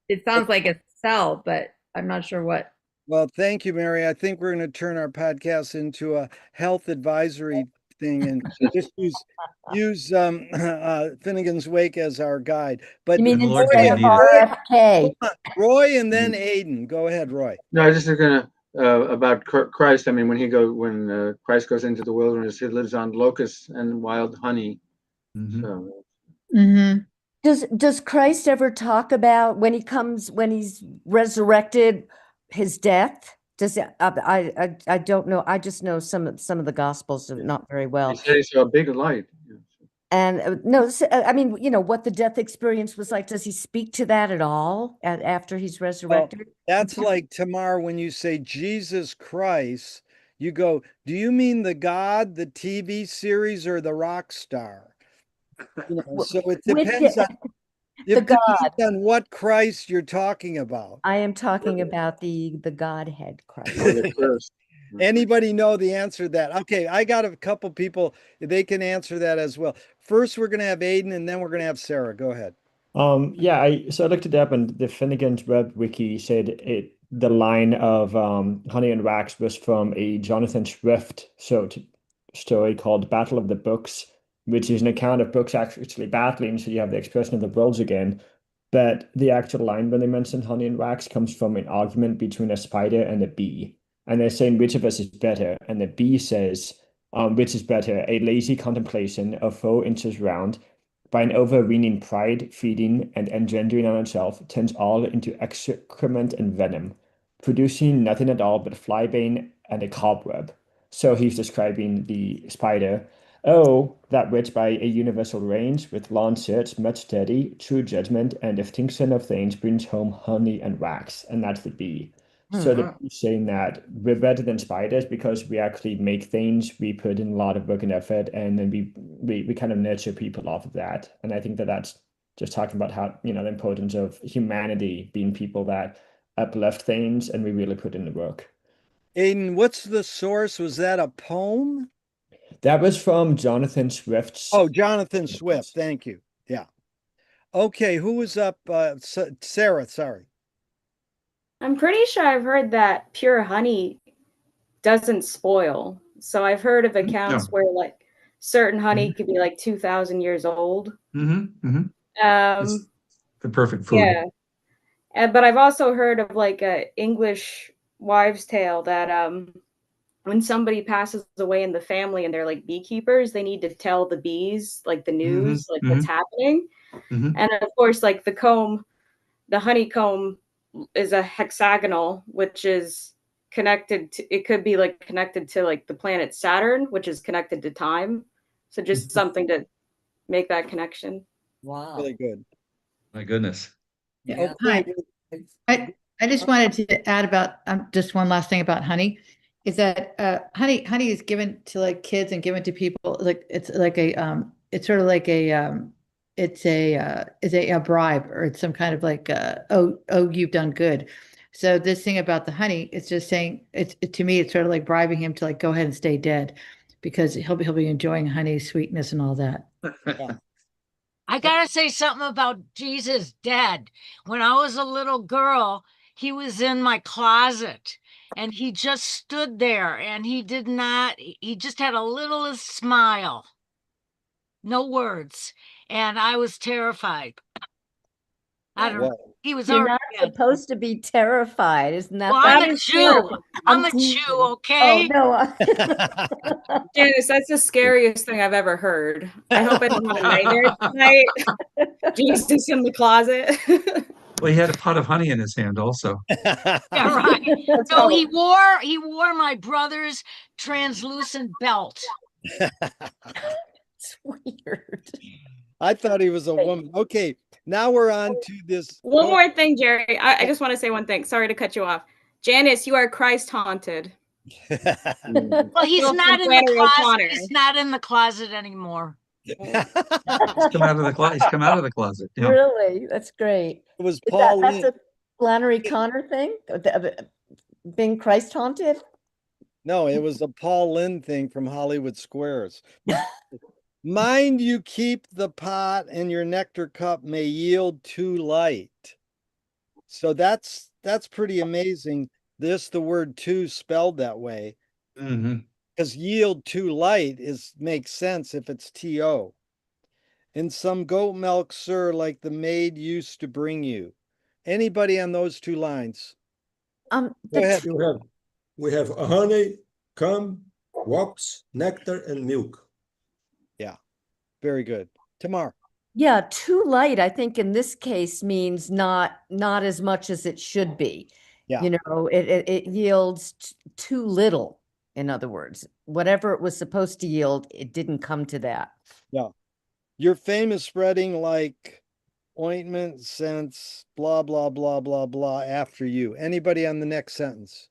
it sounds like a sell, but I'm not sure what.
Well, thank you, Mary. I think we're going to turn our podcast into a health advisory thing and just use Finnegan's Wake as our guide. But
you mean
Roy and then Aiden. Go ahead, Roy.
No, I was just gonna about Christ. I mean, when Christ goes into the wilderness, he lives on locusts and wild honey. So.
Does Christ ever talk about when he's resurrected, his death? Does it, I don't know. I just know some of the Gospels not very well.
He said he saw a big light.
And no, I mean, what the death experience was like. Does he speak to that at all after he's resurrected?
Well, that's like Tamar, when you say Jesus Christ, you go, do you mean the God, the TV series, or the rock star? So it
With
depends on,
the
it depends
God.
on what Christ you're talking about.
I am talking about the Godhead Christ.
Anybody know the answer to that? Okay, I got a couple people, they can answer that as well. First, we're gonna have Aiden and then we're gonna have Sarah. Go ahead.
Yeah, I looked it up, and the Finnegan's Web wiki said the line of honey and wax was from a Jonathan Swift story called Battle of the Books, which is an account of books actually battling, so you have the expression of the worlds again. But the actual line when they mentioned honey and wax comes from an argument between a spider and a bee, and they're saying which of us is better, and the bee says, which is better, a lazy contemplation of 4 inches round by an overweening pride, feeding, and engendering on itself, turns all into excrement and venom, producing nothing at all but flybane and a cobweb. So he's describing the spider. Oh, that which by a universal range, with long search, much study, true judgment, and distinction of things brings home honey and wax, and that's the bee. So the bee's saying that we're better than spiders because we actually make things, we put in a lot of work and effort, and then we kind of nurture people off of that. And I think that that's just talking about how, the importance of humanity being people that uplift things and we really put in the work.
Aiden, what's the source? Was that a poem?
That was from Jonathan Swift's.
Oh, Jonathan Swift. Thank you. Yeah. Okay, who was up? Sarah, sorry.
I'm pretty sure I've heard that pure honey doesn't spoil. So I've heard of accounts where like certain honey could be like 2,000 years old.
It's
Um,
the perfect food.
yeah. But I've also heard of like a English wives' tale that when somebody passes away in the family and they're like beekeepers, they need to tell the bees like the news, like what's happening. And of course, like the honeycomb is a hexagonal, which is connected to, it could be like connected to like the planet Saturn, which is connected to time. So just something to make that connection.
Wow.
Really good.
My goodness.
Yeah.
Okay.
I just wanted to add about just one last thing about honey, is that honey is given to like kids and given to people like it's like a it's sort of like a it's a bribe, or it's some kind of like oh you've done good. So this thing about the honey, it's just saying to me it's sort of like bribing him to like go ahead and stay dead, because he'll be enjoying honey's sweetness and all that.
I gotta say something about Jesus dead. When I was a little girl, he was in my closet and he just stood there and he just had a little smile. No words. And I was terrified. I don't know. He was
You're
already
not
dead.
supposed to be terrified, isn't that?
Well, I'm a Jew. I'm a Jew, okay?
Oh no,
Janice, that's the scariest thing I've ever heard. I hope I don't have a nightmare tonight. Jesus in the closet.
Well, he had a pot of honey in his hand also.
Yeah, right. No, he wore my brother's translucent belt.
It's weird.
I thought he was a woman. Okay, now we're on to this.
One more thing, Jerry. I just want to say one thing. Sorry to cut you off. Janice, you are Christ haunted.
Well, he's not in the closet. He's not in the closet anymore.
He's come out of the closet. He's come out of the closet. Yeah.
Really, that's great.
It was
Is
Paul
that's
Lynn.
a Flannery Connor thing, being Christ haunted.
No, it was a Paul Lynn thing from Hollywood Squares. Mind you keep the pot, and your nectar cup may yield too light. So that's pretty amazing. The word "too" spelled that way. Because yield too light makes sense if it's TO. And some goat milk, sir, like the maid used to bring you. Anybody on those two lines?
Go ahead. We have honey, cum, wax, nectar, and milk.
Yeah, very good. Tamar.
Yeah, too light, I think in this case means not as much as it should be.
Yeah.
You know, it yields too little. In other words, whatever it was supposed to yield, it didn't come to that.
Yeah. Your fame is spreading like ointment, scents, blah, blah, blah, blah, blah after you. Anybody on the next sentence?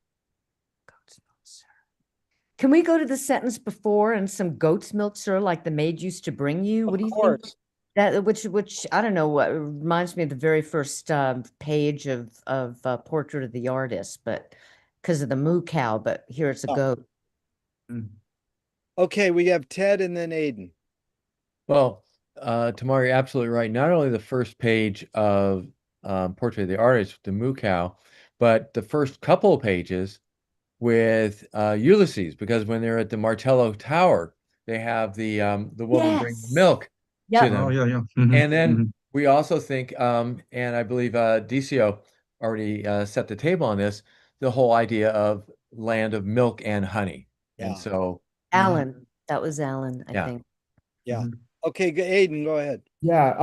Can we go to the sentence before and some goat's milk, sir, like the maid used to bring you? What do you think?
course.
That which I don't know what reminds me of the very first page of Portrait of the Artist, but because of the moo cow. But here it's a
Oh.
goat.
Okay, we have Ted and then Aiden.
Well, Tamar, you're absolutely right. Not only the first page of Portrait of the Artist, the moo cow, but the first couple of pages with Ulysses, because when they're at the Martello Tower, they have the woman bring the milk to them.
Oh, yeah, yeah. Mhm,
And then
mhm.
we also think, and I believe Decio already set the table on this, the whole idea of land of milk and honey.
Yeah.
And so,
Alan, that was Alan, I
Yeah.
think.
Yeah. Okay, Aiden, go ahead.
Yeah,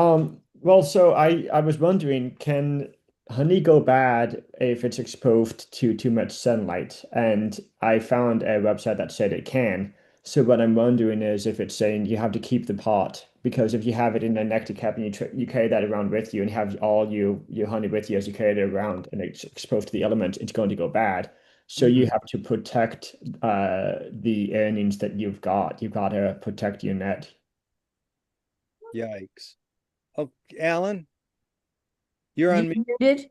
well, so I was wondering, can honey go bad if it's exposed to too much sunlight? And I found a website that said it can. So what I'm wondering is if it's saying you have to keep the pot, because if you have it in a nectar cap and you carry that around with you and have all your honey with you as you carry it around and it's exposed to the elements, it's going to go bad. So you have to protect the earnings that you've got. You've got to protect your net.
Yikes. Oh, Alan, you're on mute.
Muted?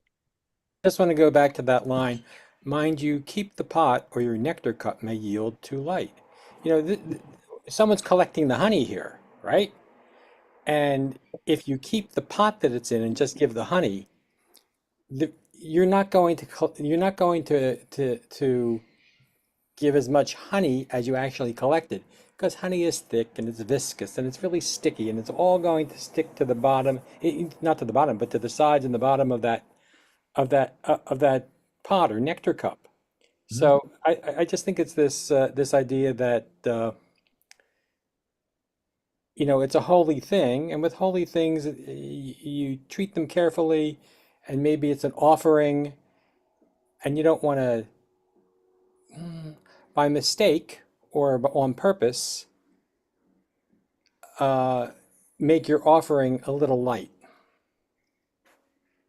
Just want to go back to that line. Mind you, keep the pot or your nectar cup may yield too light. You know, someone's collecting the honey here, right? And if you keep the pot that it's in and just give the honey, you're not going to give as much honey as you actually collected, because honey is thick and it's viscous and it's really sticky and it's all going to stick to the bottom, not to the bottom, but to the sides and the bottom of that pot or nectar cup. So I just think it's this idea that you know, it's a holy thing, and with holy things you treat them carefully, and maybe it's an offering, and you don't want to by mistake or on purpose make your offering a little light.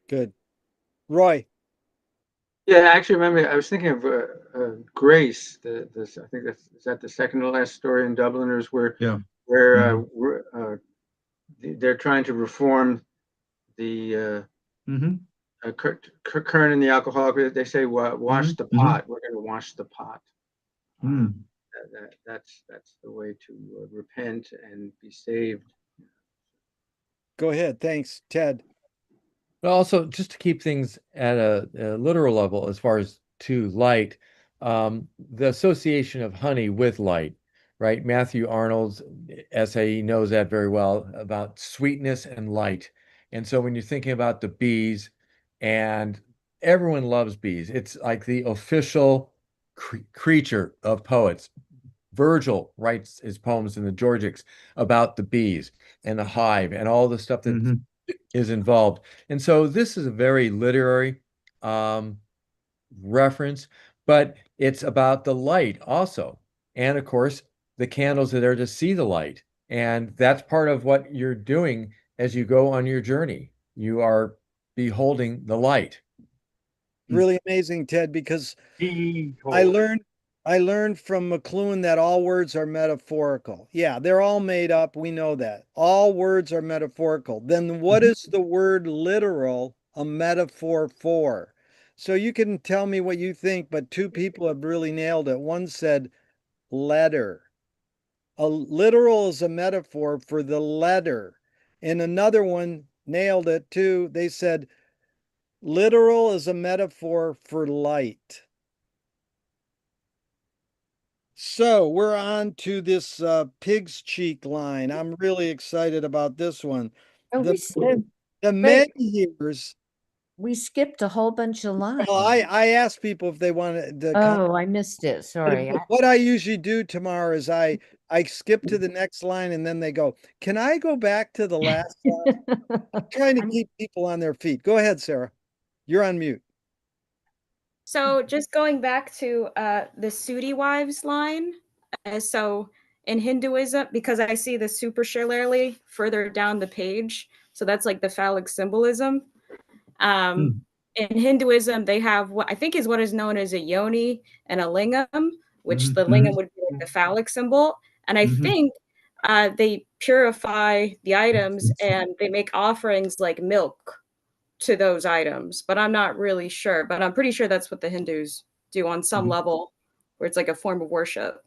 Good. Roy.
Yeah, I actually remember. I was thinking of Grace. I think is that the second to last story in Dubliners, where they're trying to reform the current in the alcoholic. They say, "Wash the pot." We're going to wash the pot. That's the way to repent and be saved.
Go ahead. Thanks, Ted.
But also, just to keep things at a literal level, as far as to light, the association of honey with light, right? Matthew Arnold's essay, he knows that very well about sweetness and light. And so when you're thinking about the bees, and everyone loves bees, it's like the official creature of poets. Virgil writes his poems in the Georgics about the bees and the hive and all the stuff that is involved. And so this is a very literary reference, but it's about the light also. And of course, the candles are there to see the light. And that's part of what you're doing as you go on your journey. You are beholding the light.
Really amazing, Ted, because I learned from McLuhan that all words are metaphorical. Yeah, they're all made up. We know that. All words are metaphorical. Then what is the word literal a metaphor for? So you can tell me what you think, but two people have really nailed it. One said letter. A literal is a metaphor for the letter. And another one nailed it too. They said literal is a metaphor for light. So we're on to this pig's cheek line. I'm really excited about this one.
Oh,
The menhirs.
We skipped a whole bunch of lines.
Well, I asked people if they wanted to.
Oh, I missed it. Sorry.
What I usually do tomorrow is I skip to the next line and then they go, "Can I go back to the last line?" I'm trying to keep people on their feet. Go ahead, Sarah. You're on mute.
So just going back to the Sooty wives line. So in Hinduism, because I see the super shillelagh further down the page, so that's like the phallic symbolism. In Hinduism, they have what I think is what is known as a yoni and a lingam, which
Mhm,
the lingam would be like the phallic symbol. And I
Mhm.
think they purify the items and they make offerings like milk to those items, but I'm not really sure. But I'm pretty sure that's what the Hindus do on some
Mhm.
level, where it's like a form of worship.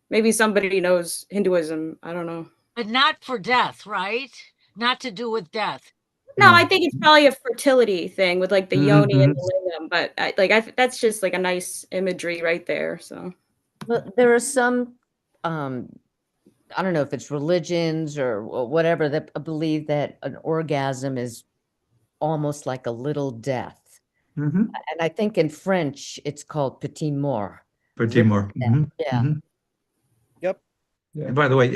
Maybe somebody knows Hinduism. I don't know.
But not for death, right? Not to do with death.
No, I think it's probably a fertility thing with like the
Mhm,
yoni and
mhm.
the lingam, but that's just like a nice imagery right there. So
Well, there are some, I don't know if it's religions or whatever that believe that an orgasm is almost like a little death.
Mhm.
And I think in French, it's called petit mort.
For
little
Timor.
death.
Mhm,
Yeah.
mhm.
Yep.
And by the way,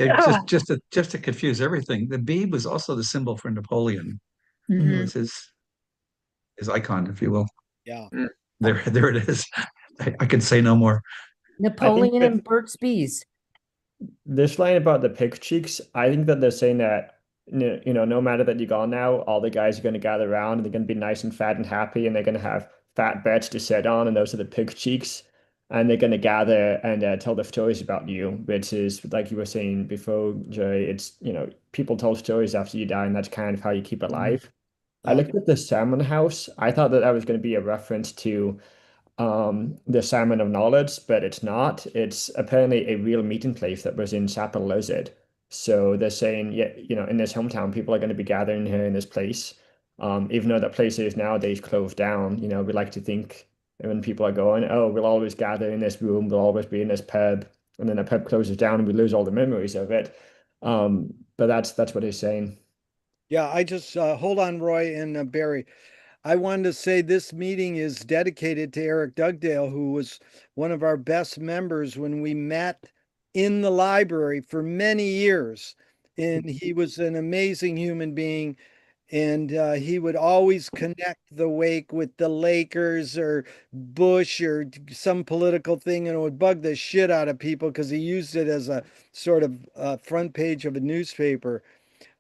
just to confuse everything, the bee was also the symbol for Napoleon. It
Mhm.
was his icon, if you will.
Yeah.
There it is. I can say no more.
Napoleon
that-
and Burt's Bees.
This line about the pig cheeks, I think that they're saying that no matter that you're gone now, all the guys are going to gather around and they're going to be nice and fat and happy, and they're going to have fat beds to sit on, and those are the pig cheeks, and they're going to gather and tell the stories about you, which is like you were saying before, Joey. It's people tell stories after you die, and that's kind of how you keep alive. I
Yeah.
looked at the salmon house. I thought that was going to be a reference to the Salmon of Knowledge, but it's not. It's apparently a real meeting place that was in Chapel Lizard. So they're saying, yeah, in this hometown, people are going to be gathering here in this place. Even though that place is nowadays closed down, we like to think when people are going, oh, we'll always gather in this room, we'll always be in this pub, and then the pub closes down and we lose all the memories of it. But that's what he's saying.
Yeah, I just hold on, Roy and Barry. I wanted to say this meeting is dedicated to Eric Dugdale, who was one of our best members when we met in the library for many years. And he was an amazing human being. And he would always connect the wake with the Lakers or Bush or some political thing, and it would bug the shit out of people because he used it as a sort of front page of a newspaper.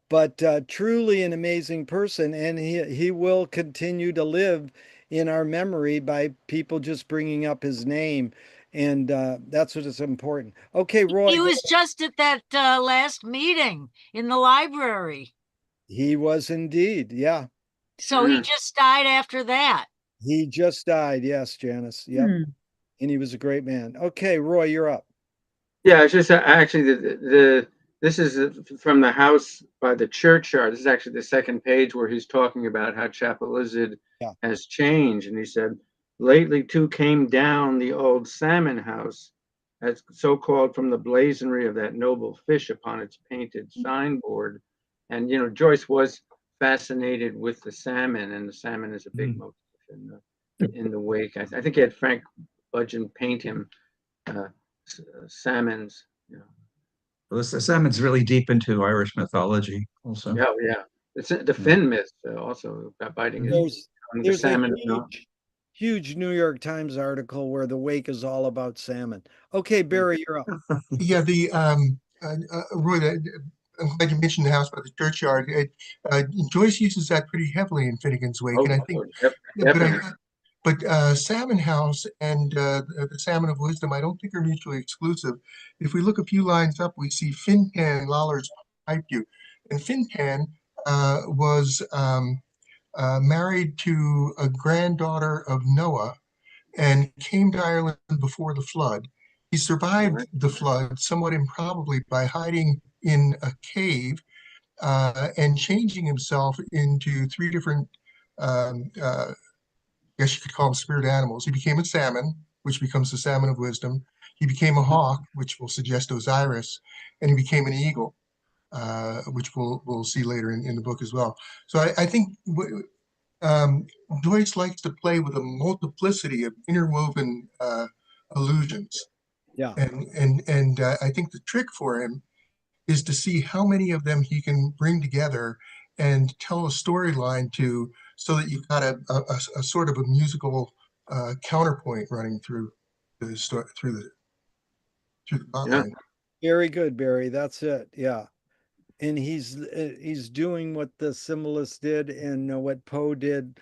But truly an amazing person, and he will continue to live in our memory by people just bringing up his name, and that's what is important. Okay, Roy.
He was just at that last meeting in the library.
He was indeed, yeah.
So he just died after that.
He just died, yes, Janice. Yep. And he was a great man. Okay, Roy, you're up.
Yeah, it's just actually this is from the house by the churchyard. This is actually the second page where he's talking about how Chapel Lizard has changed, and he said, lately too came down the old salmon house, as so called from the blazonry of that noble fish upon its painted signboard. And Joyce was fascinated with the salmon, and the salmon is a big motif in the wake. I think he had Frank Budgeon paint him salmons.
Well, the salmon's really deep into Irish mythology, also.
Yeah, yeah. It's the Finn myth also about biting his the
There's a
salmon.
huge New York Times article where the wake is all about salmon. Okay, Barry, you're up.
Yeah, Roy, I'm glad you mentioned the house by the churchyard. Joyce uses that pretty heavily in Finnegan's Wake, and I think, but Salmon House and the Salmon of Wisdom, I don't think are mutually exclusive. If we look a few lines up, we see Fintan Lollards Pipe You, and Fintan was married to a granddaughter of Noah and came to Ireland before the flood. He survived the flood somewhat improbably by hiding in a cave and changing himself into three different, I guess you could call them spirit animals. He became a salmon, which becomes the salmon of wisdom. He became a hawk, which will suggest Osiris, and he became an eagle, which we'll see later in the book as well. So I think Joyce likes to play with a multiplicity of interwoven illusions.
Yeah.
And I think the trick for him is to see how many of them he can bring together and tell a storyline to, so that you've got a sort of a musical counterpoint running through the story, through the plotline.
Very good, Barry. That's it. Yeah. And he's doing what the symbolists did and what Poe did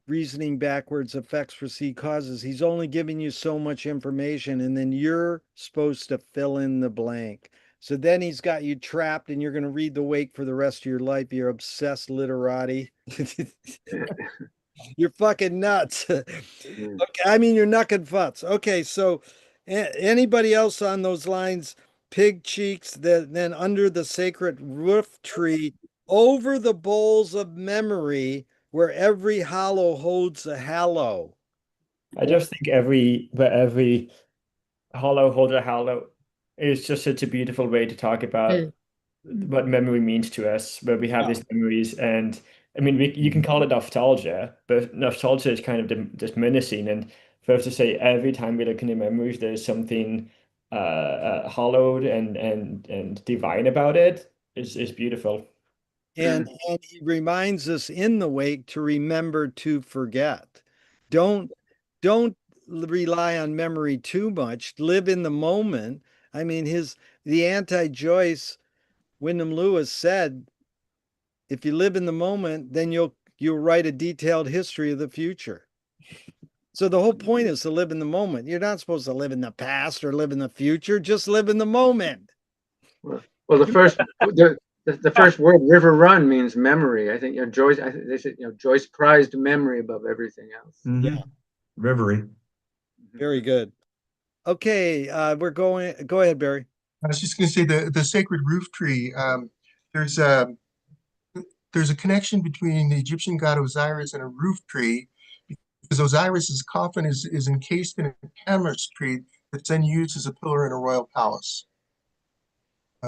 reasoning backwards, effects precede causes. He's only giving you so much information, and then you're supposed to fill in the blank. So then he's got you trapped, and you're going to read the Wake for the rest of your life. You're obsessed literati. You're fucking nuts. Okay, I mean, you're knucking futs. Okay, so anybody else on those lines? Pig cheeks, then under the sacred roof tree, over the bowls of memory, where every hollow holds a hallow.
I just think every hollow holds a hallow is just such a beautiful way to talk about what memory means to us, where we have these memories. And I mean, you can call it nostalgia, but nostalgia is kind of just menacing. And for us to say every time we look into memories, there's something hollowed and divine about it is beautiful.
And he reminds us in the Wake to remember to forget. Don't rely on memory too much. Live in the moment. I mean, the anti-Joyce, Wyndham Lewis said, if you live in the moment, then you'll write a detailed history of the future. So the whole point is to live in the moment. You're not supposed to live in the past or live in the future. Just live in the moment.
Well, the first word, river run, means memory. I think Joyce. They said Joyce prized memory above everything else.
Yeah,
Reverie.
Very good. Okay, we're going. Go ahead, Barry.
I was just going to say the sacred roof tree. There's a connection between the Egyptian god Osiris and a roof tree, because Osiris's coffin is encased in a tamarisk tree that's then used as a pillar in a royal palace.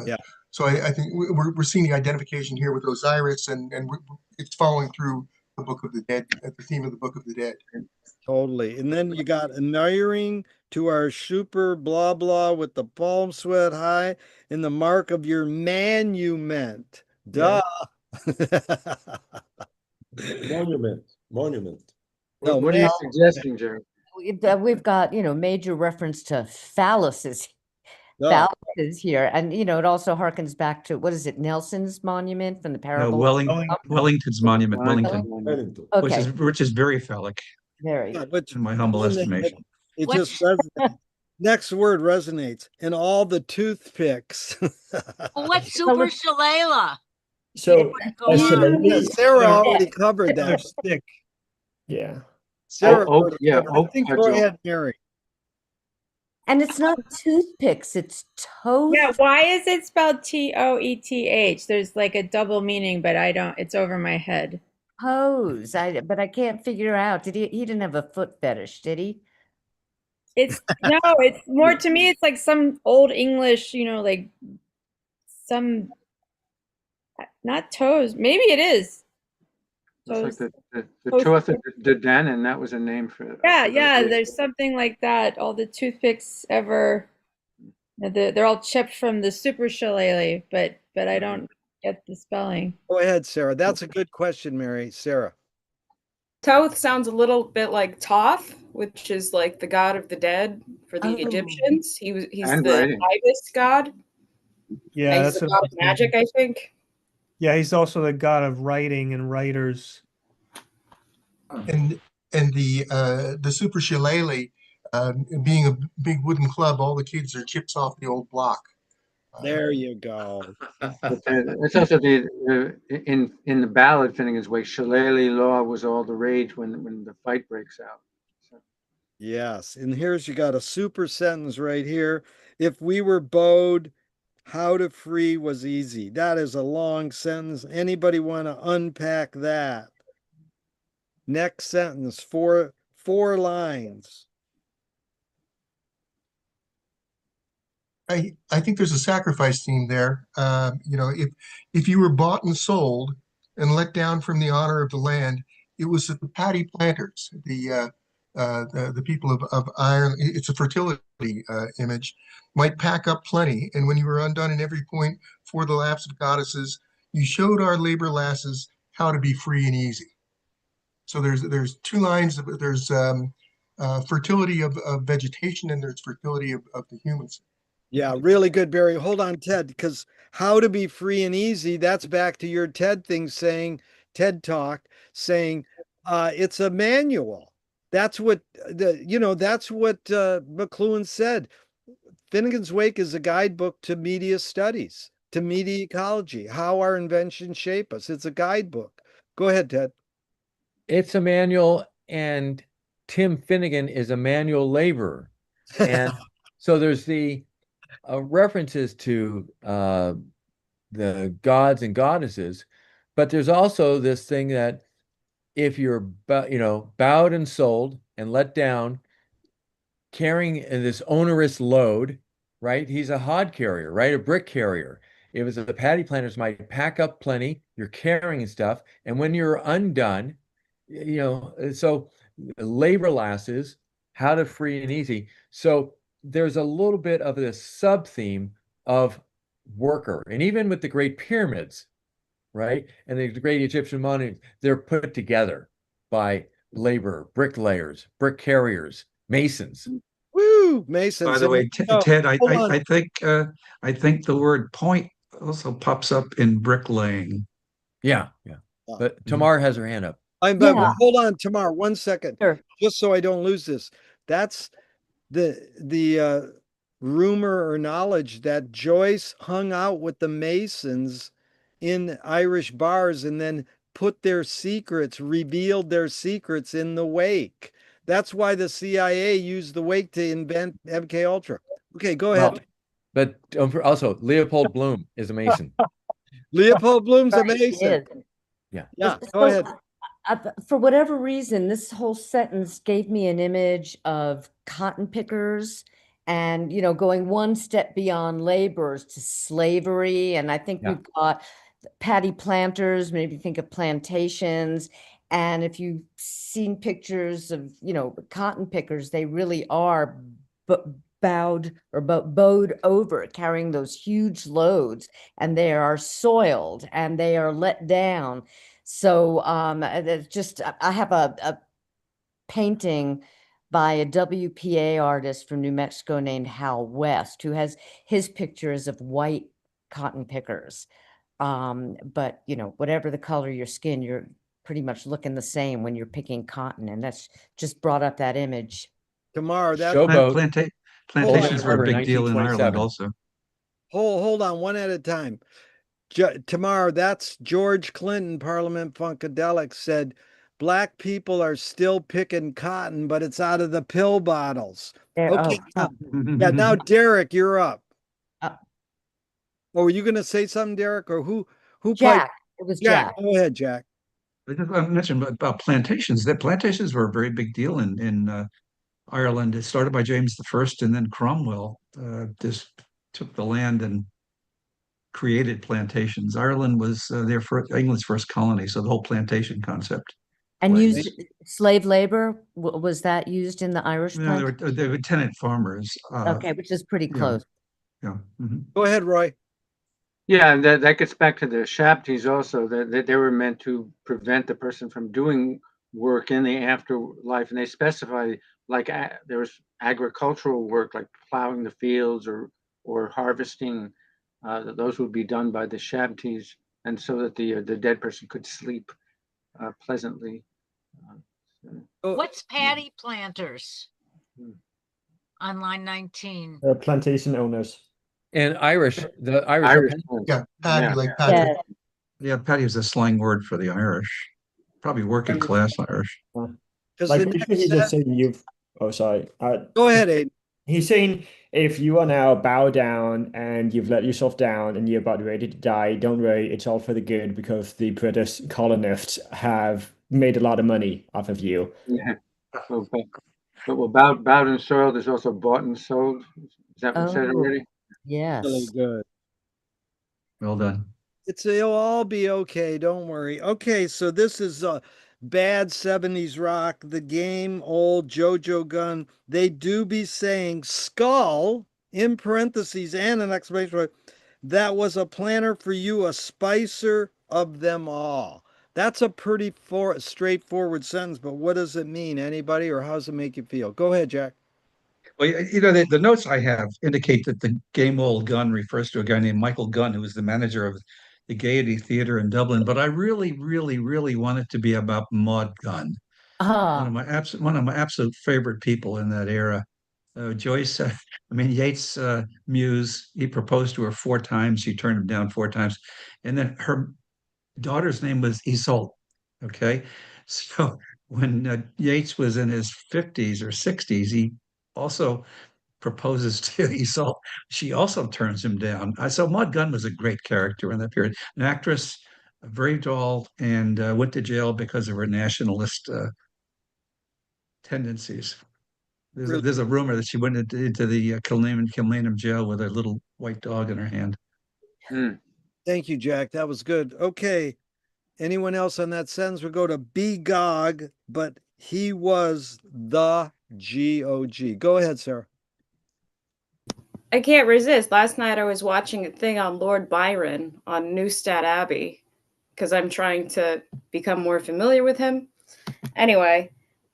Yeah.
So I think we're seeing the identification here with Osiris, and it's following through the Book of the Dead, the theme of the Book of the Dead.
Totally. And then you got admiring to our super blah blah with the palm sweat high and the mark of your monument. Duh.
Monument.
No,
What are you suggesting, Jerry?
We've got, major reference to phalluses here. And, it also harkens back to, what is it, Nelson's monument from the
No,
parable?
Wellington's monument, Wellington,
Okay.
which is very phallic.
Very.
Yeah, which
in my humble estimation.
It just resonates. Next word resonates. And all the toothpicks.
Well, what's super shillelagh?
So
Sarah already covered that.
Stick.
Yeah.
Sarah
Oh,
already
yeah,
covered it. I think go ahead, Mary.
And it's not toothpicks, it's toes.
Yeah, why is it spelled Toeth? There's like a double meaning, but it's over my head.
Toes. But I can't figure out. He didn't have a foot fetish, did he?
It's more to me, it's like some old English, like some, not toes. Maybe it is.
It's like the Toeth de Danann, that was a name for it.
Yeah, there's something like that. All the toothpicks ever, they're all chipped from the super shillelagh, but I don't get the spelling.
Go ahead, Sarah. That's a good question, Mary. Sarah.
Toth sounds a little bit like Thoth, which is like the god of the dead for the Egyptians. He's the ibis god.
Yeah,
and
that's
he's the
what
god
I'm
of magic, I think.
Yeah, he's also the god of writing and writers.
And the super shillelagh, being a big wooden club, all the kids are chips off the old block.
There you go.
It's also in the ballad Finnegan's Wake, shillelagh law was all the rage when the fight breaks out. So.
Yes, and here's you got a super sentence right here. If we were bowed, how to free was easy. That is a long sentence. Anybody want to unpack that? Next sentence, four lines.
I think there's a sacrifice theme there. If you were bought and sold and let down from the honor of the land, it was that the paddy planters, the people of Ireland, it's a fertility image, might pack up plenty. And when you were undone in every point for the lapse of goddesses, you showed our labor lasses how to be free and easy. So there's two lines. There's fertility of vegetation, and there's fertility of the humans.
Yeah, really good, Barry. Hold on, Ted, because how to be free and easy, that's back to your TED thing saying, TED Talk, saying, It's a manual. That's what that's what McLuhan said. Finnegan's Wake is a guidebook to media studies, to media ecology, how our inventions shape us. It's a guidebook. Go ahead, Ted.
It's a manual, and Tim Finnegan is a manual laborer. And so there's the references to the gods and goddesses, but there's also this thing that if you're bowed and sold and let down, carrying this onerous load, right? He's a hod carrier, right? A brick carrier. It was the paddy planters might pack up plenty, you're carrying stuff, and when you're undone, so labor lasses, how to free and easy. So there's a little bit of this sub theme of worker, and even with the Great Pyramids, right? And the great Egyptian monuments, they're put together by labor, bricklayers, brick carriers, masons.
Woo, masons.
By the way,
Oh,
Ted,
hold on.
I think the word point also pops up in bricklaying.
Yeah. But Tamar has her hand up.
Hold on, Tamar, 1 second.
Sure.
Just so I don't lose this. That's the rumor or knowledge that Joyce hung out with the Masons in Irish bars and then revealed their secrets in the wake. That's why the CIA used the wake to invent MK Ultra. Okay, go ahead.
But also, Leopold Bloom is a Mason.
Leopold Bloom's a
Right, he
Mason.
is.
Yeah, go ahead.
For whatever reason, this whole sentence gave me an image of cotton pickers and, going one step beyond laborers to slavery. And I think we've got paddy planters, maybe think of plantations. And if you've seen pictures of, cotton pickers, they really are bowed or bowed over, carrying those huge loads, and they are soiled and they are let down. So I have a painting by a WPA artist from New Mexico named Hal West, who has his pictures of white cotton pickers. But whatever the color of your skin, you're pretty much looking the same when you're picking cotton, and that's just brought up that image.
Tomorrow, that
plantations were a big deal in Ireland also.
Hold on, one at a time. Tomorrow, that's George Clinton, Parliament Funkadelic, said black people are still picking cotton, but it's out of the pill bottles. Okay. Now, Derek, you're up. Were you going to say something, Derek, or who
Jack?
Played?
It was Jack.
Go ahead, Jack.
I mentioned about plantations. That plantations were a very big deal in Ireland. It started by James I, and then Cromwell just took the land and created plantations. Ireland was England's first colony, so the whole plantation concept.
And used slave labor, was that used in the Irish
No, they were tenant farmers.
Okay, which is pretty close.
Yeah. Mm-hmm.
Go ahead, Roy.
Yeah, and that gets back to the Shabties also, that they were meant to prevent the person from doing work in the afterlife. And they specify, like, there was agricultural work, like plowing the fields or harvesting. Those would be done by the Shabties, and so that the dead person could sleep pleasantly.
What's paddy planters? On line 19.
Plantation owners.
And the Irish.
Yeah, paddy, like paddy.
Yeah, paddy is a slang word for the Irish, probably working class Irish.
Like he's just saying you've. Oh, sorry.
Go ahead, Aiden.
He's saying if you are now bow down and you've let yourself down and you're about ready to die, don't worry, it's all for the good because the British colonists have made a lot of money off of you.
Yeah. Well, bowed and soiled is also bought and sold. Is that what said already?
Yes.
Really good.
Well done.
It'll all be okay. Don't worry. Okay, so this is bad 70s rock, the game old JoJo Gun. They do be saying skull in parentheses and an exclamation point. That was a planner for you, a spicer of them all. That's a pretty straightforward sentence, but what does it mean? Anybody, or how does it make you feel? Go ahead, Jack.
Well, the notes I have indicate that the game old gun refers to a guy named Michael Gunn, who was the manager of the Gaiety Theatre in Dublin, but I really, really, really want it to be about Maud Gunn. One of my absolute favorite people in that era. Joyce, Yeats' muse, he proposed to her 4 times. She turned him down 4 times. And then her daughter's name was Isolde. Okay. So when Yeats was in his 50s or 60s, he also proposes to Isolde. She also turns him down. So Maud Gunn was a great character in that period. An actress, very tall, and went to jail because of her nationalist tendencies. There's a rumor that she went into the Kilmainham jail with a little white dog in her hand.
Thank you, Jack. That was good. Okay. Anyone else on that sentence? We'll go to B Gog, but he was the GOG. Go ahead, Sarah.
I can't resist. Last night I was watching a thing on Lord Byron on Newstead Abbey because I'm trying to become more familiar with him. Anyway,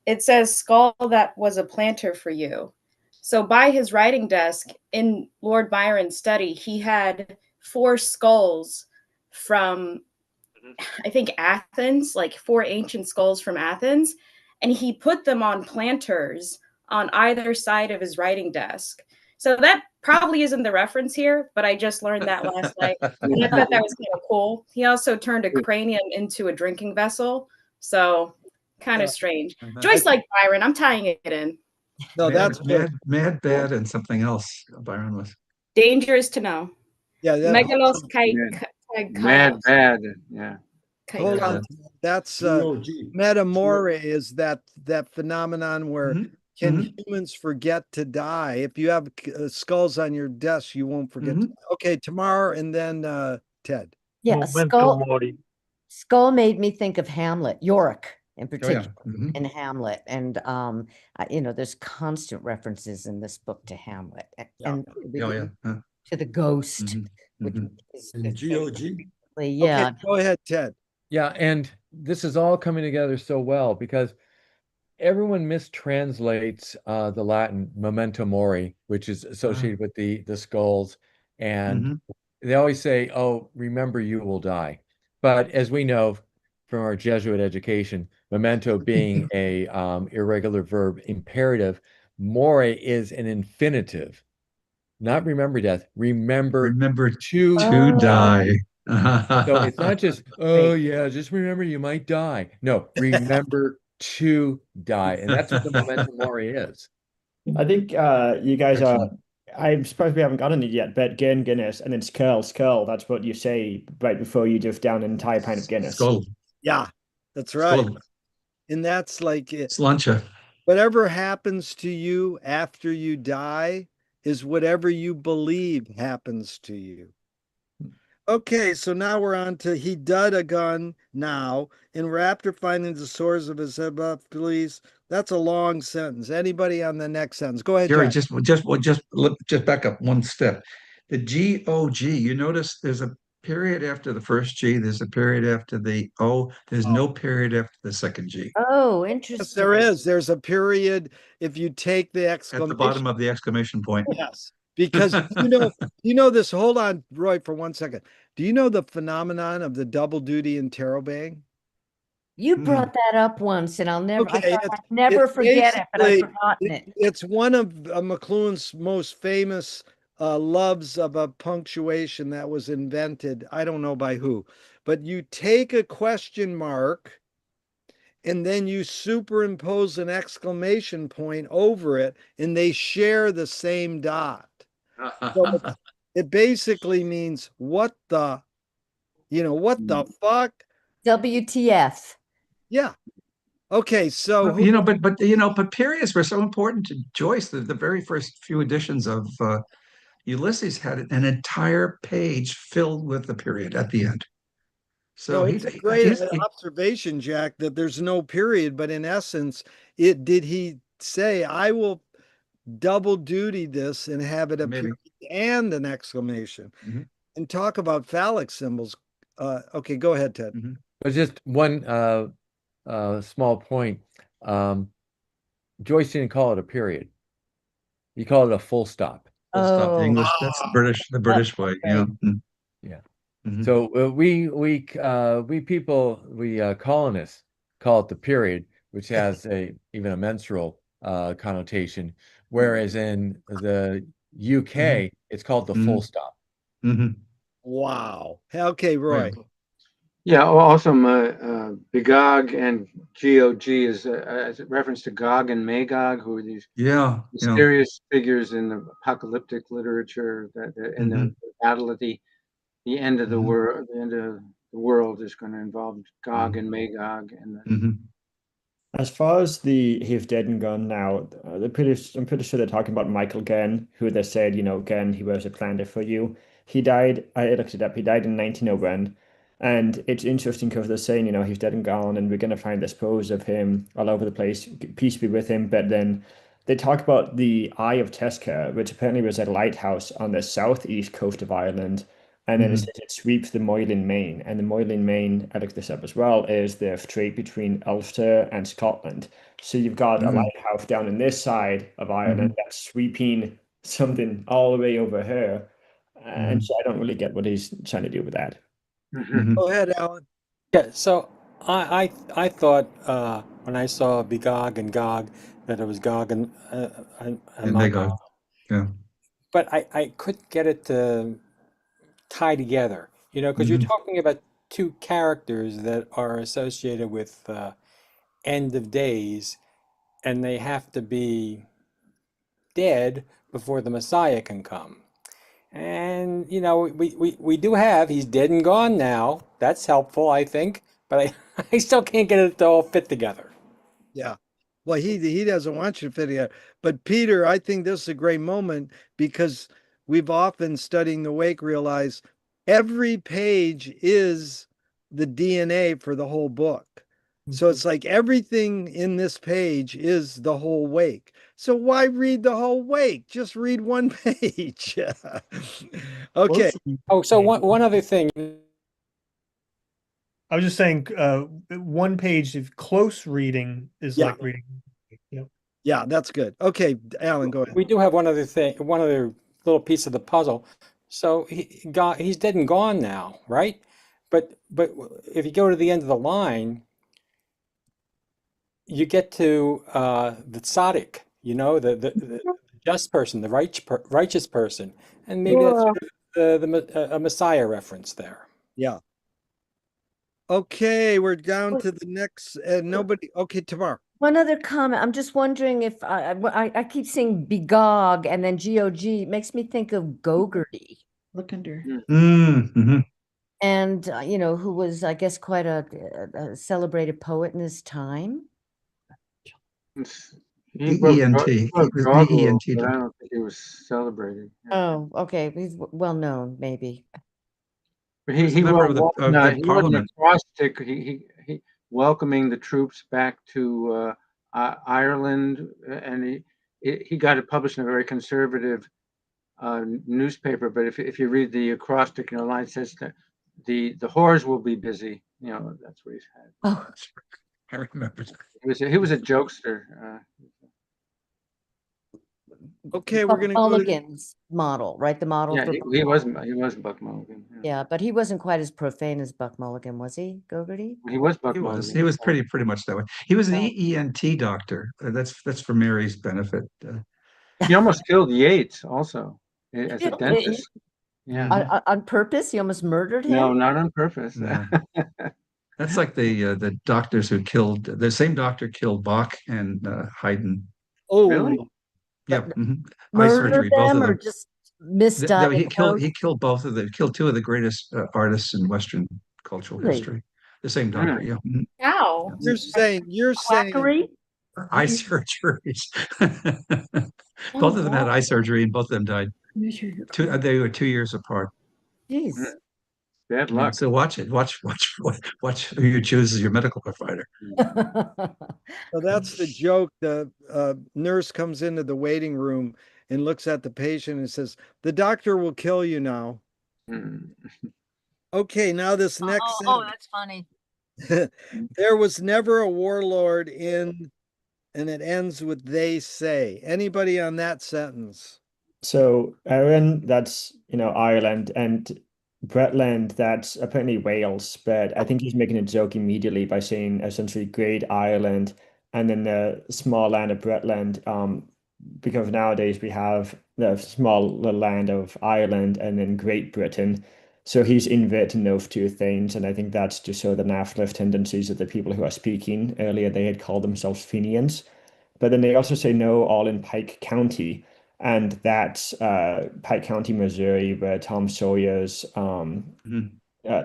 it says skull that was a planter for you. So by his writing desk in Lord Byron's study, he had 4 skulls from, I think, Athens, like 4 ancient skulls from Athens, and he put them on planters on either side of his writing desk. So that probably isn't the reference here, but I just learned that last night. And I thought that was kind of cool. He also turned a cranium into a drinking vessel. So kind of strange. Joyce like Byron. I'm tying it in.
No, that's
mad, bad, and something else. Byron was
dangerous to know.
Yeah,
Megalos
mad, bad. Yeah.
Hold on. That's metamore is that phenomenon where can humans forget to die? If you have skulls on your desk, you won't forget. Okay, Tamar and then Ted.
Yeah, skull made me think of Hamlet, Yorick in particular, in Hamlet, and there's constant references in this book to Hamlet and to the ghost, which is
GOG.
Yeah.
Okay, go ahead, Ted.
Yeah, and this is all coming together so well because everyone mistranslates the Latin memento mori, which is associated with the skulls, and they always say, "Oh, remember, you will die." But as we know from our Jesuit education, memento being a irregular verb imperative, more is an infinitive, not remember death. Remember to
die.
So it's not just, oh yeah, just remember you might die. No, remember to die. And that's what the memento mori is.
I think you guys are, I'm surprised we haven't gotten it yet, but Guinness and then skull. That's what you say right before you just down an entire pint of Guinness.
Skull.
Yeah, that's right.
Skull.
And that's like it.
Slancha.
Whatever happens to you after you die is whatever you believe happens to you. Okay, so now we're on to he dud a gun now, and we're after finding the source of his police. That's a long sentence. Anybody on the next sentence? Go ahead,
Jerry.
Jack.
Just back up one step. The GOG. You notice there's a period after the first G. There's a period after the O. There's no period after the second G.
Oh, interesting.
Yes, there is. There's a period if you take the exclamation
at the bottom of the exclamation point.
Yes. Because you know this. Hold on, Roy, for 1 second. Do you know the phenomenon of the double duty interrobang?
You brought that up once, and I'll never.
Okay,
I'd never forget it, but I've forgotten it.
It's one of McLuhan's most famous loves of a punctuation that was invented. I don't know by who, but you take a question mark and then you superimpose an exclamation point over it, and they share the same dot. So it basically means what the fuck?
WTF.
Yeah. Okay, so
but periods were so important to Joyce. The very first few editions of Ulysses had an entire page filled with the period at the end. So
it's a great observation, Jack, that there's no period, but in essence, did he say, I will double duty this and have it a period and an exclamation? And talk about phallic symbols. Okay, go ahead, Ted.
But just one small point. Joyce didn't call it a period. He called it a full stop.
Full stop. English. That's the British way. Yeah.
Yeah.
Mhm.
So we colonists call it the period, which has even a menstrual connotation, whereas in the UK it's called the full
Mhm.
stop.
Mhm.
Wow. Okay, Roy.
Right.
Yeah, also Begog and Gog is as a reference to Gog and Magog, who are these
Yeah. Yeah.
mysterious figures in the apocalyptic literature in the
Mhm.
battle at the end of the
Mhm.
world. The end of the world is going to involve Gog
Mhm.
and Magog, and
Mhm.
As far as the He's Dead and Gone now, I'm pretty sure they're talking about Michael Glenn, who they said, Glenn, he was a planter for you. He died, I looked it up, he died in 1901. And it's interesting because they're saying, he's dead and gone, and we're going to find this pose of him all over the place. Peace be with him. But then they talk about the Eye of Tesca, which apparently was a lighthouse on the southeast coast of Ireland. And then it
Mhm.
says it sweeps the Moylan Main. And the Moylan Main, I looked this up as well, is the strait between Ulster and Scotland. So you've got a
Mhm.
lighthouse down in this side of Ireland
Mhm.
that's sweeping something all the way over here. And
Mhm.
so I don't really get what he's trying to do with that.
Mhm.
Go ahead, Alan.
Yeah, so I thought when I saw Begog and Gog that it was Gog and
And Magog.
Magog,
Yeah.
but I couldn't get it to tie together, because you're
Mhm.
talking about two characters that are associated with end of days, and they have to be dead before the Messiah can come. And we do have he's dead and gone now. That's helpful, I think, but I I still can't get it to all fit together.
Yeah. Well, he doesn't want you to fit together. But Peter, I think this is a great moment because we've often studying the wake realized every page is the DNA for the whole book. So it's like everything in this page is the whole wake. So why read the whole wake? Just read one page. Okay.
Oh, so one other thing.
I was just saying, one page of close reading is
Yeah.
like reading. Yep.
Yeah, that's good. Okay, Alan, go ahead.
We do have one other thing, one other little piece of the puzzle. So he's dead and gone now, right? But if you go to the end of the line, you get to the tzaddik, the just person, the righteous person, and maybe that's sort of a Messiah reference there.
Yeah. Okay, we're down to the next, nobody, okay, Tamar.
One other comment. I'm just wondering if I keep saying Begog and then Gog. It makes me think of Gogarty.
Look under.
Mm-hmm.
And who was, I guess, quite a celebrated poet in his time.
He wrote
EENT. He was the
doggerel,
ENT
but I
doctor.
don't think he was celebrated.
Oh, okay. He's well known, maybe.
But
He was a member of the
he wrote an
parliament.
acrostic. He welcoming the troops back to Ireland, and he got it published in a very conservative newspaper. But if you read the acrostic, the line says that the whores will be busy. That's what he's had.
Oh,
I remember.
He was a jokester.
Okay, we're gonna go to
Mulligan's model, right? The model
Yeah,
for
he was Buck Mulligan.
Yeah, but he wasn't quite as profane as Buck Mulligan, was he, Gogarty?
He was Buck
He was.
Mulligan.
He was pretty much that way. He was an
Oh.
EENT doctor. That's for Mary's benefit.
He almost killed Yates also as a dentist. Yeah.
On purpose? He almost murdered him?
No, not on purpose.
No. That's like the doctors who killed the same doctor killed Bach and Haydn.
Oh,
Really?
Yeah. Mhm. Eye
Murdered
surgery, both
them
of
or
them.
just
No, he
misdiagnosed?
killed both of them. Killed two of the greatest artists in Western cultural
Really?
history. The same doctor. Yeah. Mhm.
How?
you're saying
Quackery?
Eye surgeries.
Oh,
Both of them had
wow.
eye surgery, and both of them died. They were 2 years apart.
Jeez.
Bad
Yeah,
luck.
so watch it. Watch who you choose as your medical provider.
So that's the joke. The nurse comes into the waiting room and looks at the patient and says, "The doctor will kill you now."
Hmm.
Okay, now this next
Oh, that's funny.
sentence. There was never a warlord in, and it ends with "they say." Anybody on that sentence?
So Erin, that's Ireland, and Bretland, that's apparently Wales, but I think he's making a joke immediately by saying essentially Great Ireland and then the small land of Bretland. Because nowadays we have the small little land of Ireland and then Great Britain. So he's inverting those two things, and I think that's to show the nationalist tendencies of the people who are speaking. Earlier, they had called themselves Fenians, but then they also say no, all in Pike County, and that's Pike County, Missouri, where Tom Sawyer's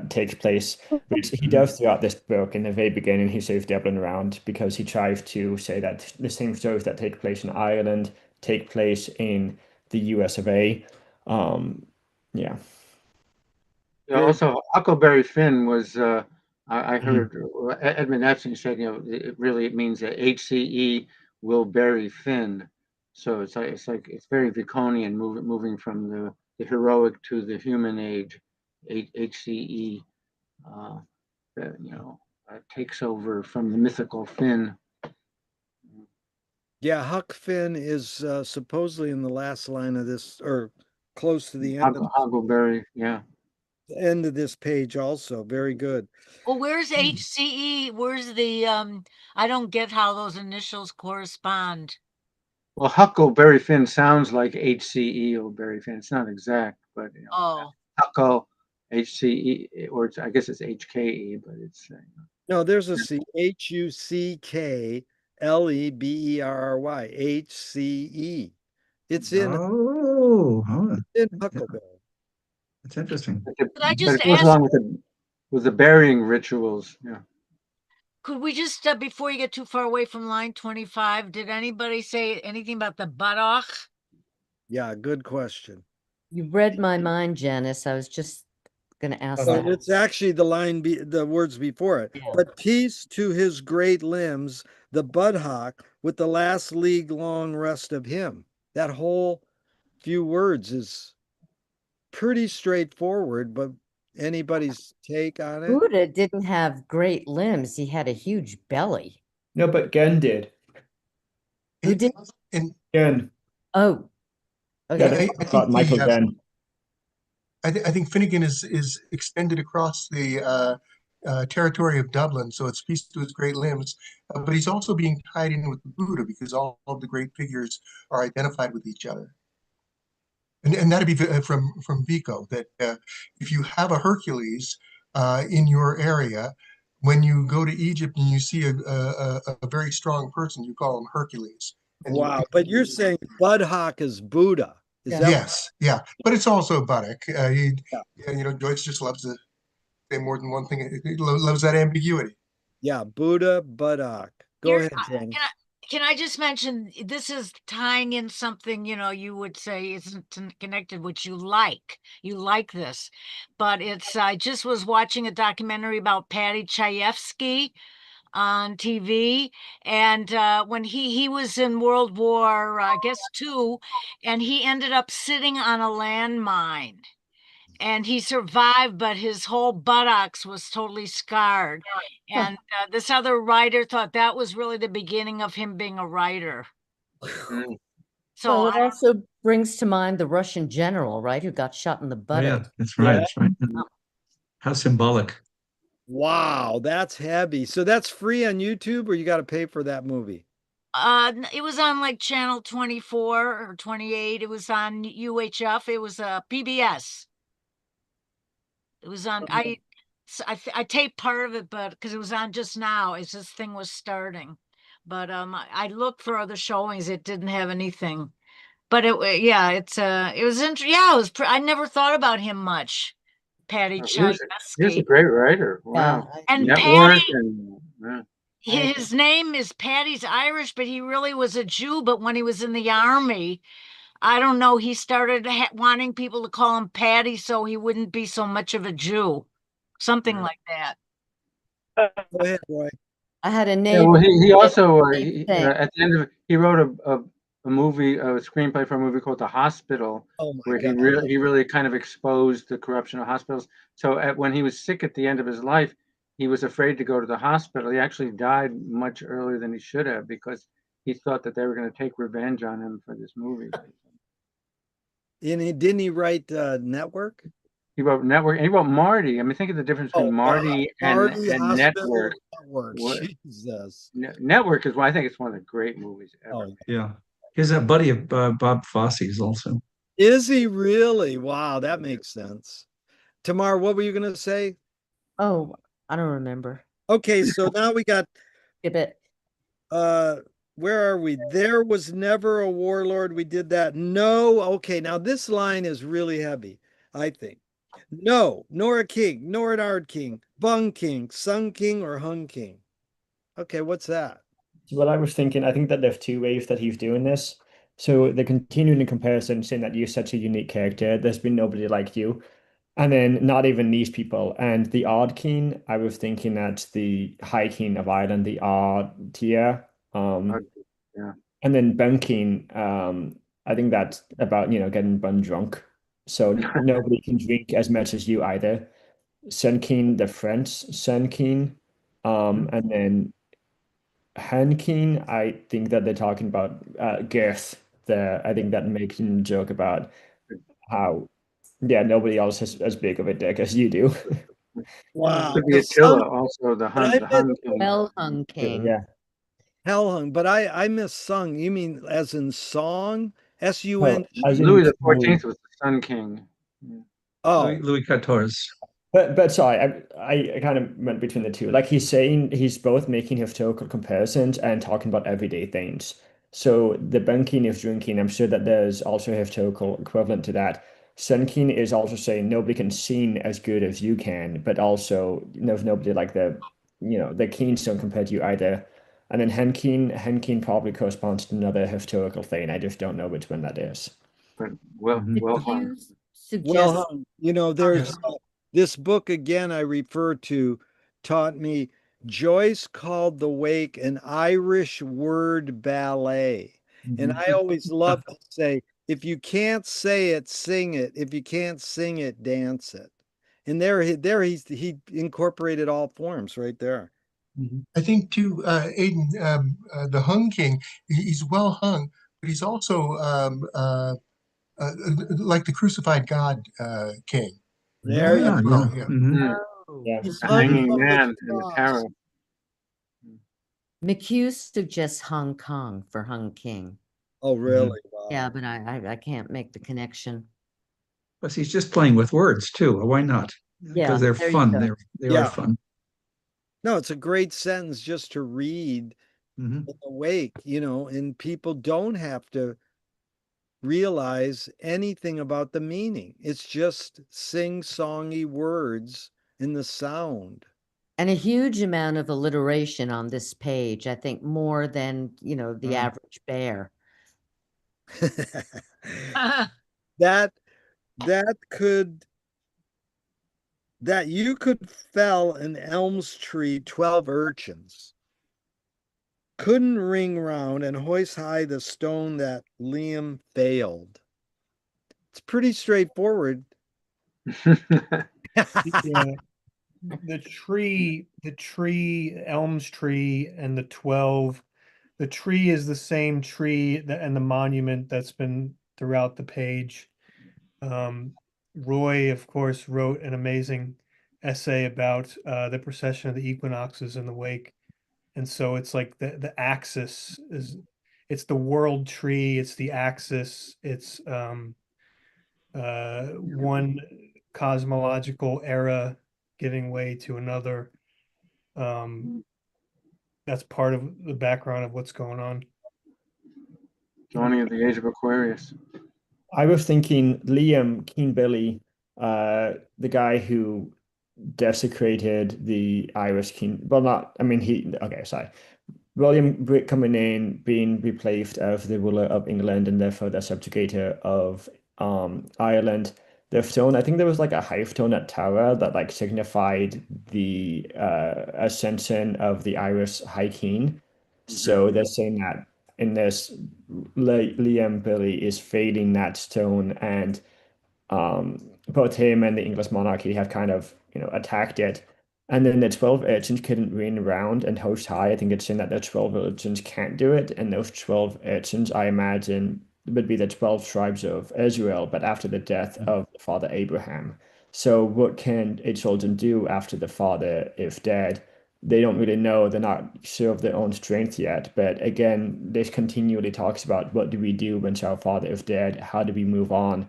takes place, which he does throughout this book. In the very beginning, he saves Dublin around because he tries to say that the same stories that take place in Ireland take place in the US of A. Yeah.
Yeah, also, Huckleberry Finn was, I heard Edmund Epstein said, it means that HCE will bury Finn. So it's very Baconian, moving from the heroic to the human age. HCE, takes over from the mythical Finn.
Yeah, Huck Finn is supposedly in the last line of this, or close to the end of
Huckleberry, yeah.
the end of this page also. Very good.
Well, where's HCE? Where's the I don't get how those initials correspond.
Well, Huckleberry Finn sounds like HCE or Berry Finn. It's not exact, but
Oh.
Huckle, HCE, or I guess it's HKE, but it's
No, there's a C, HUCKLEBERRY, HCE. It's in Huckleberry.
That's interesting.
Could I
but
just
it goes
ask,
along with the burying rituals. Yeah.
could we just, before you get too far away from line 25, did anybody say anything about the buttock?
Yeah, good question.
You read my mind, Janice. I was just going to ask
So
that.
it's actually the words before it.
Yeah.
But peace to his great limbs, the budhawk, with the last league long rest of him. That whole few words is pretty straightforward, but anybody's take on it?
Buddha didn't have great limbs. He had a huge belly.
No, but Gen did.
Who did?
Gen.
Oh, okay.
I think
Michael Gen.
I think Finnegan is extended across the territory of Dublin, so it speaks to his great limbs. But he's also being tied in with the Buddha because all of the great figures are identified with each other. And that'd be from Vico, that if you have a Hercules in your area, when you go to Egypt and you see a very strong person, you call him Hercules.
Wow, but you're saying budhawk is Buddha. Is that
Yes, yeah, but it's also buttock. Joyce just loves to say more than one thing. He loves that ambiguity.
Yeah, Buddha, buddock. Go ahead, Jen.
Can I just mention, this is tying in something, you would say isn't connected, which you like. You like this. But I just was watching a documentary about Patty Chayefsky on TV. And when he was in World War, I guess, II, and he ended up sitting on a landmine. And he survived, but his whole buttocks was totally scarred. And this other writer thought that was really the beginning of him being a writer. So
well, it also brings to mind the Russian general, right, who got shot in the
Oh,
buttock.
yeah, that's right. That's right. How symbolic.
Wow, that's heavy. So that's free on YouTube, or you got to pay for that movie?
It was on like channel 24 or 28. It was on UHF. It was PBS. It was on. I taped part of it, but because it was on just now as this thing was starting. But I looked for other showings. It didn't have anything. But it was interesting. Yeah, it was. I never thought about him much. Patty
He's a
Chayefsky.
great writer. Wow.
And
Network
Patty,
and
his name is Patty's Irish, but he really was a Jew. But when he was in the army, I don't know, he started wanting people to call him Patty so he wouldn't be so much of a Jew. Something like that.
Go ahead, Roy.
I had a
Yeah,
neighbor.
well, he also
Same
at the end of it, he wrote a movie, a screenplay for a movie called The Hospital,
Oh my
where
God.
he really kind of exposed the corruption of hospitals. So when he was sick at the end of his life, he was afraid to go to the hospital. He actually died much earlier than he should have because he thought that they were going to take revenge on him for this movie.
And didn't he write Network?
He wrote Network, and he wrote Marty. I mean, think of the difference between Marty
Marty,
and
Hospital
Network.
Network.
What
Jesus.
Network is I think it's one of the great movies ever.
Yeah. He's a buddy of Bob Fosse's also.
Is he really? Wow, that makes sense. Tamar, what were you gonna say?
Oh, I don't remember.
Okay, so now we got
Skip it.
where are we? There was never a warlord. We did that. No. Okay, now this line is really heavy, I think. No, nor a king, nor an art king, bung king, sung king, or hung king. Okay, what's that?
What I was thinking, I think that there's two ways that he's doing this. So they're continuing the comparison, saying that you're such a unique character. There's been nobody like you. And then not even these people. And the odd king, I was thinking that the high king of Ireland, the odd tier.
Yeah.
And then bunking, I think that's about, getting bun drunk. So nobody can drink as much as you either. Sun King, the French Sun King. And then Han King, I think that they're talking about Girth there. I think that makes a joke about how, yeah, nobody else has as big of a dick as you do.
Wow.
Could be Attila, also the
I
Hun King.
Well hung king.
Yeah.
Hell hung, but I miss sung. You mean as in song?
Oh,
S-U-N-G?
as in
Louis the
Louis.
14th was the Sun King. Yeah.
Oh,
Louis XIV.
But sorry, I kind of went between the two. Like he's saying he's both making historical comparisons and talking about everyday things. So the bunking is drinking. I'm sure that there's also a historical equivalent to that. Sun King is also saying nobody can sing as good as you can, but also there's nobody like the kings don't compare to you either. And then Hen King probably corresponds to another historical thing. I just don't know which one that is.
But well
Did
hung.
you suggest
well hung. There's
Yes.
this book again I refer to taught me Joyce called The Wake an Irish word ballet. And I always love to say, if you can't say it, sing it. If you can't sing it, dance it. And he incorporated all forms right there.
I think too, Aiden, the Hung King, he's well hung, but he's also like the crucified God king.
There you
Yeah,
go.
yeah.
Yeah.
Mhm.
Oh,
Yeah.
He's
The
hung
Hanging
from the
Man and the
cross.
Tarot.
McHugh suggests Hong Kong for hung king.
Oh, really? Wow.
Yeah, but I can't make the connection.
But he's just playing with words too. Why not?
Yeah,
Because they're
there you
fun.
go.
They
Yeah.
are fun.
No, it's a great sentence just to read
Mhm.
in the wake, and people don't have to realize anything about the meaning. It's just sing-songy words in the sound.
And a huge amount of alliteration on this page, I think more than, the average bear.
That you could fell an elm's tree 12 urchins. Couldn't ring round and hoist high the stone that Liam failed. It's pretty straightforward.
Yeah. The tree, Elm's tree, and the 12. The tree is the same tree and the monument that's been throughout the page. Roy, of course, wrote an amazing essay about the procession of the equinoxes in the wake. And so it's like the axis it's the world tree, it's the axis, it's one cosmological era giving way to another. That's part of the background of what's going on.
Dawning of the Age of Aquarius.
I was thinking Liam King Billy, the guy who desecrated the Irish king. Well, not, I mean, okay, sorry. William coming in, being replaced as the ruler of England and therefore the subjugator of Ireland. The stone, I think there was like a hive stone at Tara that like signified the ascension of the Irish High King. So they're saying that in this, Liam Billy is fading that stone, and both him and the English monarchy have kind of, attacked it. And then the 12 urchins couldn't reign around and host high. I think it's saying that the 12 urchins can't do it. And those 12 urchins, I imagine, would be the 12 tribes of Israel, but after the death of the father Abraham. So what can a children do after the father if dead? They don't really know. They're not sure of their own strength yet. But again, this continually talks about what do we do when our father is dead? How do we move on?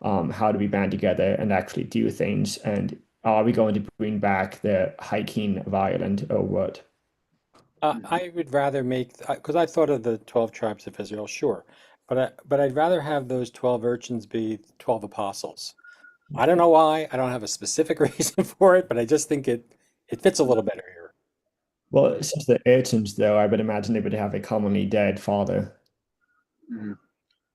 How do we band together and actually do things? And are we going to bring back the High King of Ireland or what?
I would rather make, because I thought of the 12 tribes of Israel, sure, but I'd rather have those 12 urchins be 12 apostles. I don't know why. I don't have a specific reason for it, but I just think it fits a little better here.
Well, since the urchins, though, I would imagine they would have a commonly dead father.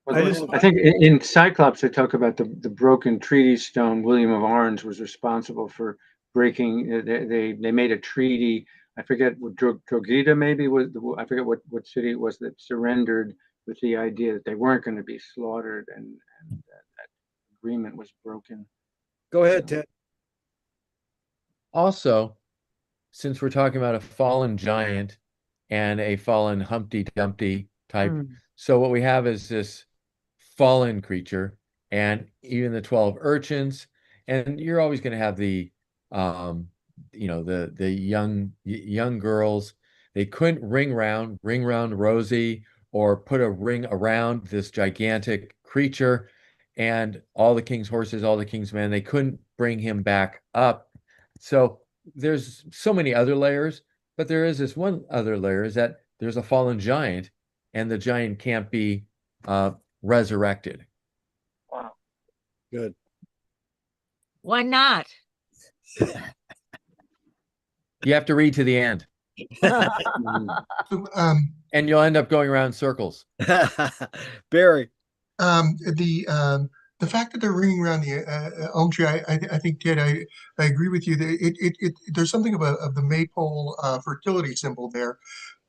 Well, I think in Cyclops they talk about the broken treaty stone. William of Orange was responsible for breaking. They made a treaty. I forget what Drogheda maybe was. I forget what city it was that surrendered with the idea that they weren't going to be slaughtered, and that agreement was broken.
Go ahead, Ted.
Also, since we're talking about a fallen giant and a fallen Humpty Dumpty type, so what we have is this fallen creature and even the 12 urchins, and you're always going to have the the young girls. They couldn't ring round Rosie or put a ring around this gigantic creature, and all the king's horses, all the king's men, they couldn't bring him back up. So there's so many other layers, but there is this one other layer, is that there's a fallen giant and the giant can't be resurrected.
Wow. Good.
Why not?
You have to read to the end. And you'll end up going around in circles.
Barry.
The fact that they're ringing around the elm tree, I think, Ted, I agree with you. That there's something of the maypole fertility symbol there,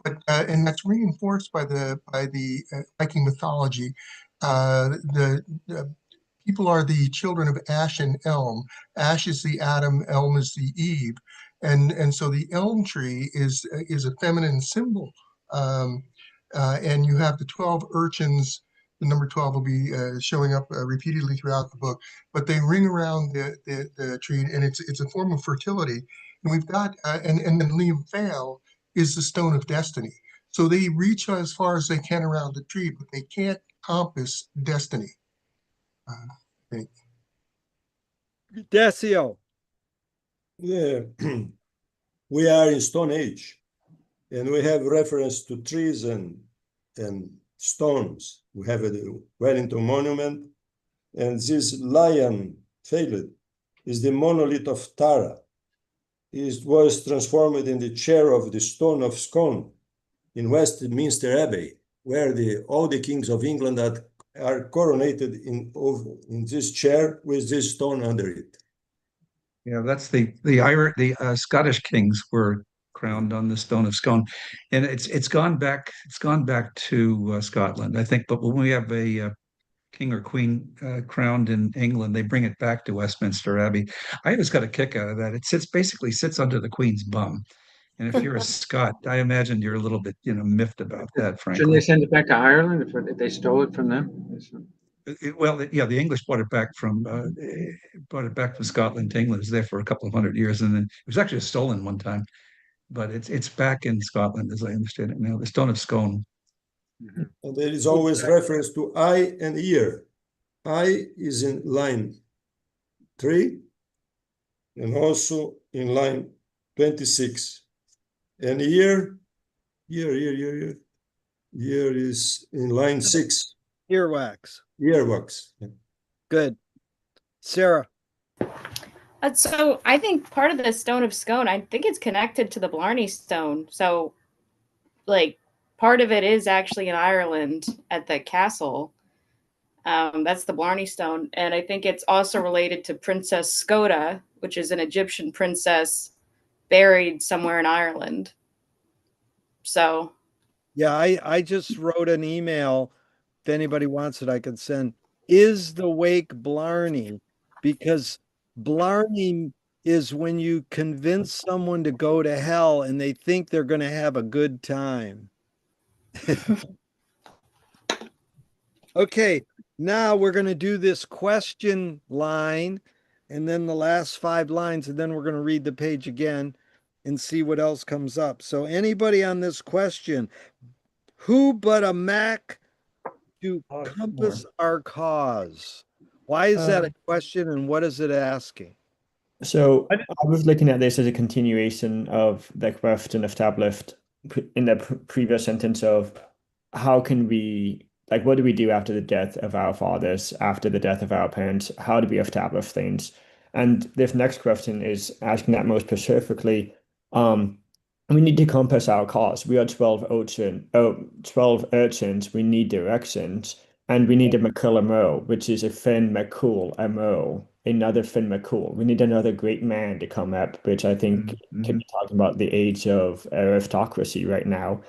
but and that's reinforced by the Viking mythology. The people are the children of Ash and Elm. Ash is the Adam, Elm is the Eve, and so the elm tree is a feminine symbol. And you have the 12 urchins. The number 12 will be showing up repeatedly throughout the book, but they ring around the tree, and it's a form of fertility. And we've got and then Liam Fail is the stone of destiny. So they reach as far as they can around the tree, but they can't compass destiny.
Decio.
Yeah, we are in Stone Age, and we have reference to trees and stones. We have the Wellington Monument, and this lion failed is the monolith of Tara. It was transformed in the chair of the Stone of Scone in Westminster Abbey, where all the kings of England are coronated in this chair with this stone under it.
Yeah, that's the Scottish kings were crowned on the Stone of Scone, and it's gone back to Scotland, I think. But when we have a king or queen crowned in England, they bring it back to Westminster Abbey. I just got a kick out of that. It basically sits under the Queen's bum, and if you're a Scot, I imagine you're a little bit miffed about that, frankly.
Shouldn't they send it back to Ireland if they stole it from them?
The English brought it back from Scotland to England. It was there for a couple of hundred years, and then it was actually stolen one time. But it's back in Scotland, as I understand it now. The Stone of Scone.
And there is always reference to eye and ear. Eye is in line 3 and also in line 26. And ear is in line 6.
Earwax.
Earwax.
Good. Sarah.
So I think part of the Stone of Scone, I think it's connected to the Blarney Stone. So, like, part of it is actually in Ireland at the castle. That's the Blarney Stone. And I think it's also related to Princess Skoda, which is an Egyptian princess buried somewhere in Ireland. So.
Yeah, I just wrote an email. If anybody wants it, I can send. Is the wake Blarney? Because Blarney is when you convince someone to go to hell and they think they're going to have a good time. Okay, now we're going to do this question line and then the last 5 lines, and then we're going to read the page again and see what else comes up. So anybody on this question, who but a Mac to compass our cause? Why is that a question, and what is it asking?
So I was looking at this as a continuation of the question established in the previous sentence of how can we, like, what do we do after the death of our fathers, after the death of our parents? How do we establish things? And this next question is asking that most specifically. We need to compass our cause. We are 12 urchins. We need directions. And we need a McCullum, which is a Finn McCool MO, another Finn McCool. We need another great man to come up, which I think can be talking about the age of aristocracy right now,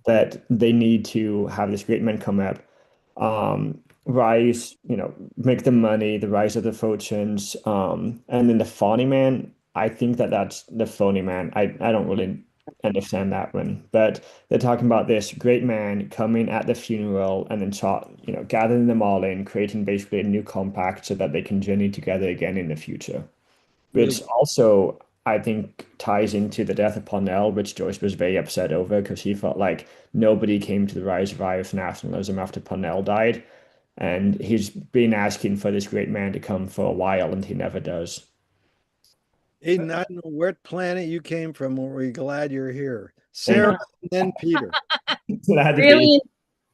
that they need to have this great man come up, rise, make the money, the rise of the fortunes. And then the phony man, I think that's the phony man. I don't really understand that one, but they're talking about this great man coming at the funeral and then gathering them all in, creating basically a new compact so that they can journey together again in the future. Which also I think ties into the death of Parnell, which Joyce was very upset over because he felt like nobody came to the rise of Irish nationalism after Parnell died. And he's been asking for this great man to come for a while, and he never does.
Aiden, I don't know what planet you came from. We're glad you're here. Sarah, and then Peter.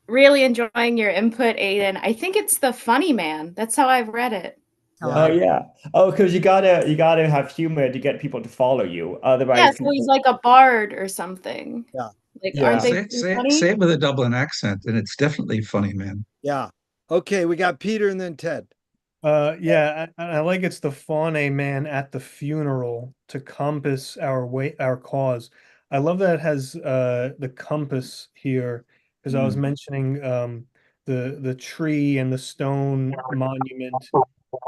Really enjoying your input, Aiden. I think it's the funny man. That's how I've read it.
Oh yeah. Oh, because you gotta have humor to get people to follow you. Otherwise,
yeah, so he's like a bard or something.
Yeah.
Like, aren't they funny?
Say it with a Dublin accent, and it's definitely funny, man.
Yeah. Okay, we got Peter and then Ted.
Yeah, I like it's the faune man at the funeral to compass our cause. I love that it has the compass here because I was mentioning the tree and the stone monument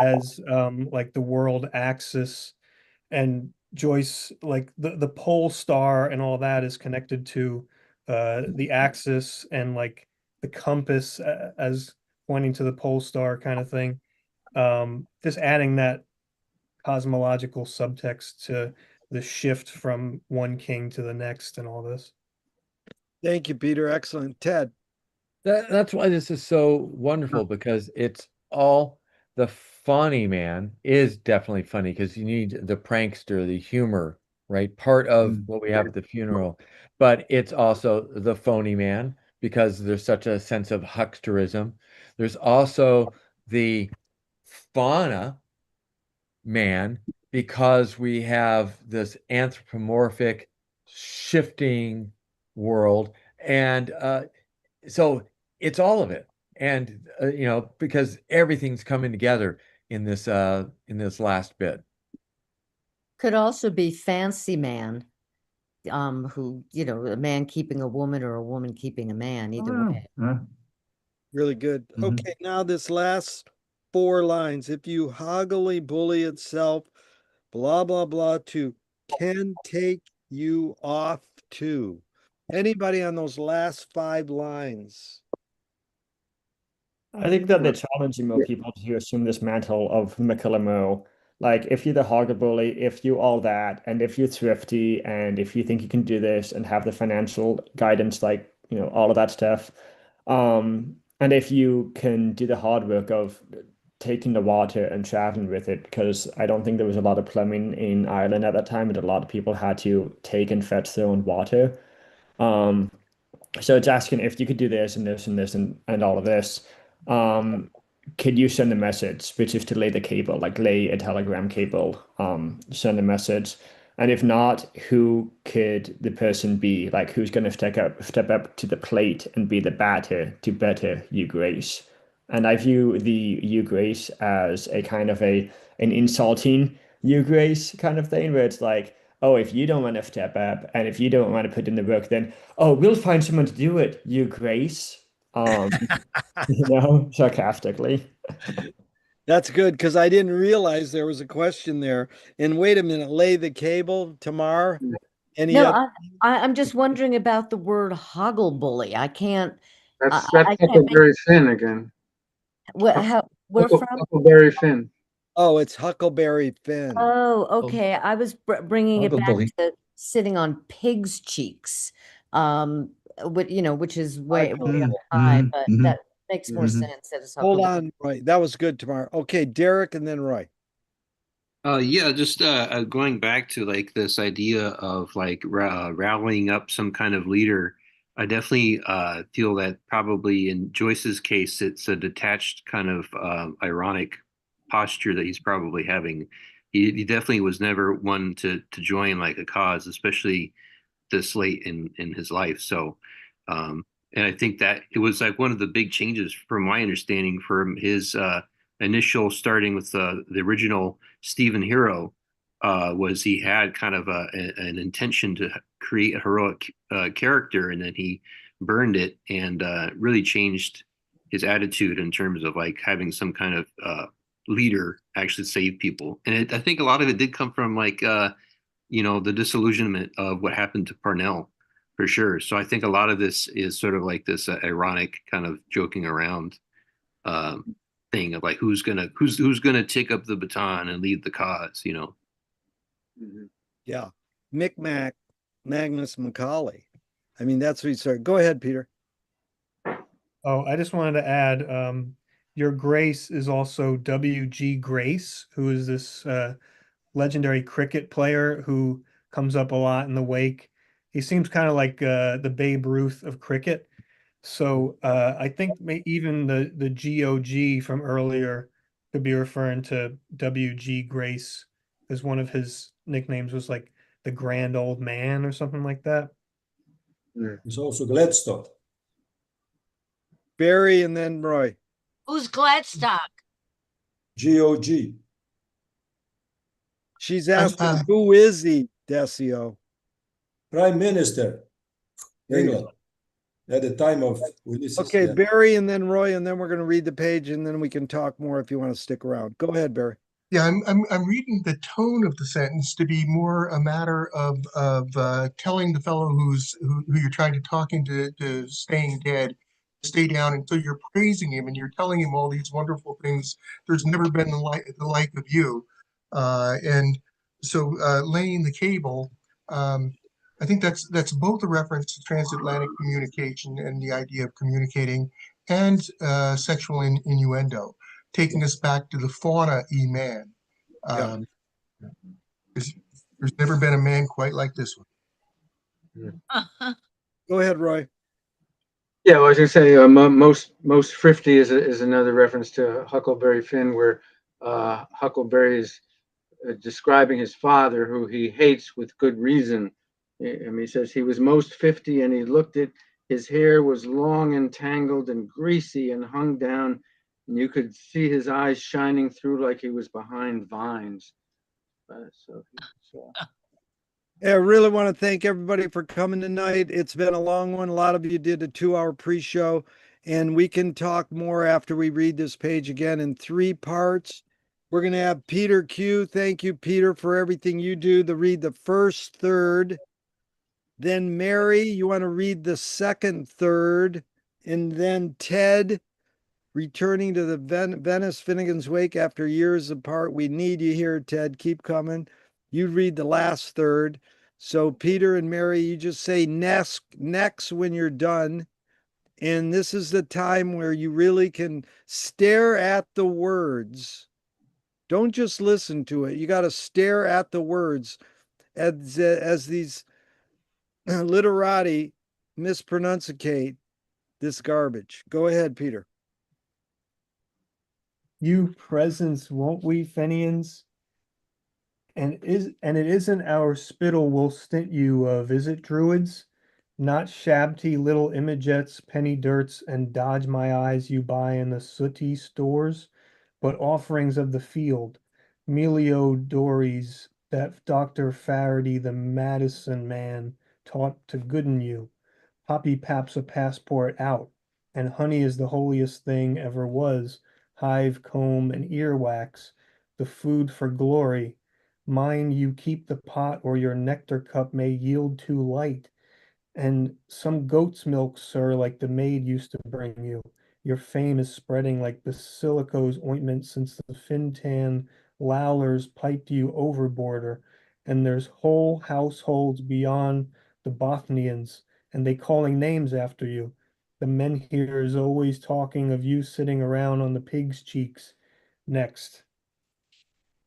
as like the world axis, and Joyce, like the pole star and all that is connected to the axis, and like the compass as pointing to the pole star kind of thing. Just adding that cosmological subtext to the shift from one king to the next and all this.
Thank you, Peter. Excellent. Ted.
That's why this is so wonderful, because it's all the funny man is definitely funny because you need the prankster, the humor, right? Part of what we have at the funeral, but it's also the phony man because there's such a sense of hucksterism. There's also the fauna man because we have this anthropomorphic shifting world, and so it's all of it, and because everything's coming together in this last bit.
Could also be fancy man, who, a man keeping a woman or a woman keeping a man, either way.
Really good. Okay, now this last 4 lines. If you hoggily bully itself, blah, blah, blah, to can take you off to. Anybody on those last 5 lines?
I think that they're challenging more people to assume this mantle of McCullum. Like, if you're the hogger bully, if you all that, and if you're thrifty, and if you think you can do this and have the financial guidance, like, all of that stuff. And if you can do the hard work of taking the water and traveling with it, because I don't think there was a lot of plumbing in Ireland at that time, and a lot of people had to take and fetch their own water. So it's asking if you could do this and this and this and all of this. Could you send a message, which is to lay the cable, like lay a telegram cable, send a message. And if not, who could the person be? Like, who's going to step up to the plate and be the batter to better you grace? And I view the you grace as a kind of an insulting you grace kind of thing, where it's like, oh, if you don't want to step up and if you don't want to put in the work, then, oh, we'll find someone to do it, you grace. Sarcastically.
That's good, because I didn't realize there was a question there. And wait a minute, lay the cable, Tamar?
No, I'm just wondering about the word hoggle bully. I can't.
That's
I can't
Huckleberry Finn again.
where from?
Huckleberry Finn.
Oh, it's Huckleberry Finn.
Oh, okay. I was bringing it back
Huckleberry.
to sitting on pig's cheeks, which is way
Huckle-
up high, but
mhm,
that makes more
mhm.
sense as
Hold
Huckleberry.
on, Roy. That was good tomorrow. Okay, Derek and then Roy.
Yeah, just going back to like this idea of like rallying up some kind of leader. I definitely feel that probably in Joyce's case, it's a detached kind of ironic posture that he's probably having. He definitely was never one to join like a cause, especially this late in his life. So, and I think that it was like one of the big changes, from my understanding, from his initial starting with the original Stephen Hero, was he had kind of an intention to create a heroic character, and then he burned it and really changed his attitude in terms of like having some kind of leader actually save people. And I think a lot of it did come from like the disillusionment of what happened to Parnell, for sure. So I think a lot of this is sort of like this ironic kind of joking around thing of like who's gonna take up the baton and lead the cause.
Yeah. Micmac, Magnus Macaulay. I mean, that's what he started. Go ahead, Peter.
Oh, I just wanted to add, your Grace is also W.G. Grace, who is this legendary cricket player who comes up a lot in the wake. He seems kind of like the Babe Ruth of cricket. So I think even the GOG from earlier could be referring to W.G. Grace, as one of his nicknames was like the Grand Old Man or something like that.
It's also Gladstone.
Barry and then Roy.
Who's Gladstock?
GOG.
She's asking, who is he, Decio?
Prime Minister, England, at the time of Ulysses.
Okay,
Yeah.
Barry and then Roy, and then we're going to read the page, and then we can talk more if you want to stick around. Go ahead, Barry.
Yeah, I'm reading the tone of the sentence to be more a matter of telling the fellow who you're trying to talk into to staying dead, stay down until you're praising him and you're telling him all these wonderful things. There's never been the like of you, and so laying the cable. I think that's both a reference to transatlantic communication and the idea of communicating, and sexual innuendo, taking us back to the fauna man. There's never been a man quite like this one.
Go ahead, Roy.
Yeah, well, I was gonna say most thrifty is another reference to Huckleberry Finn, where Huckleberry is describing his father, who he hates with good reason. He says he was most 50, and he looked at his hair was long and tangled and greasy and hung down, and you could see his eyes shining through like he was behind vines.
I really want to thank everybody for coming tonight. It's been a long one. A lot of you did a 2-hour pre-show, and we can talk more after we read this page again in 3 parts. We're going to have Peter Q. Thank you, Peter, for everything you do to read the first third. Then Mary, you want to read the second third. And then Ted, returning to the Venice Finnegan's Wake after years apart. We need you here, Ted. Keep coming. You read the last third. So Peter and Mary, you just say next when you're done. And this is the time where you really can stare at the words. Don't just listen to it. You got to stare at the words as these literati mispronunciate this garbage. Go ahead, Peter.
You presents, won't we, Fenians? And it isn't our spittle will stint you, visit druids, not shabty little imagets, penny dirts, and dodge my eyes you buy in the sooty stores, but offerings of the field, Meliodories that Dr. Faraday, the Madison man, taught to gooden you. Poppy pap's a passport out, and honey is the holiest thing ever was, hive, comb, and earwax, the food for glory. Mind you keep the pot, or your nectar cup may yield too light. And some goat's milk, sir, like the maid used to bring you. Your fame is spreading like Basilico's ointment since the Fintan lowlers piped you overboarder, and there's whole households beyond the Bothnians, and they calling names after you. The men here is always talking of you sitting around on the pig's cheeks. Next.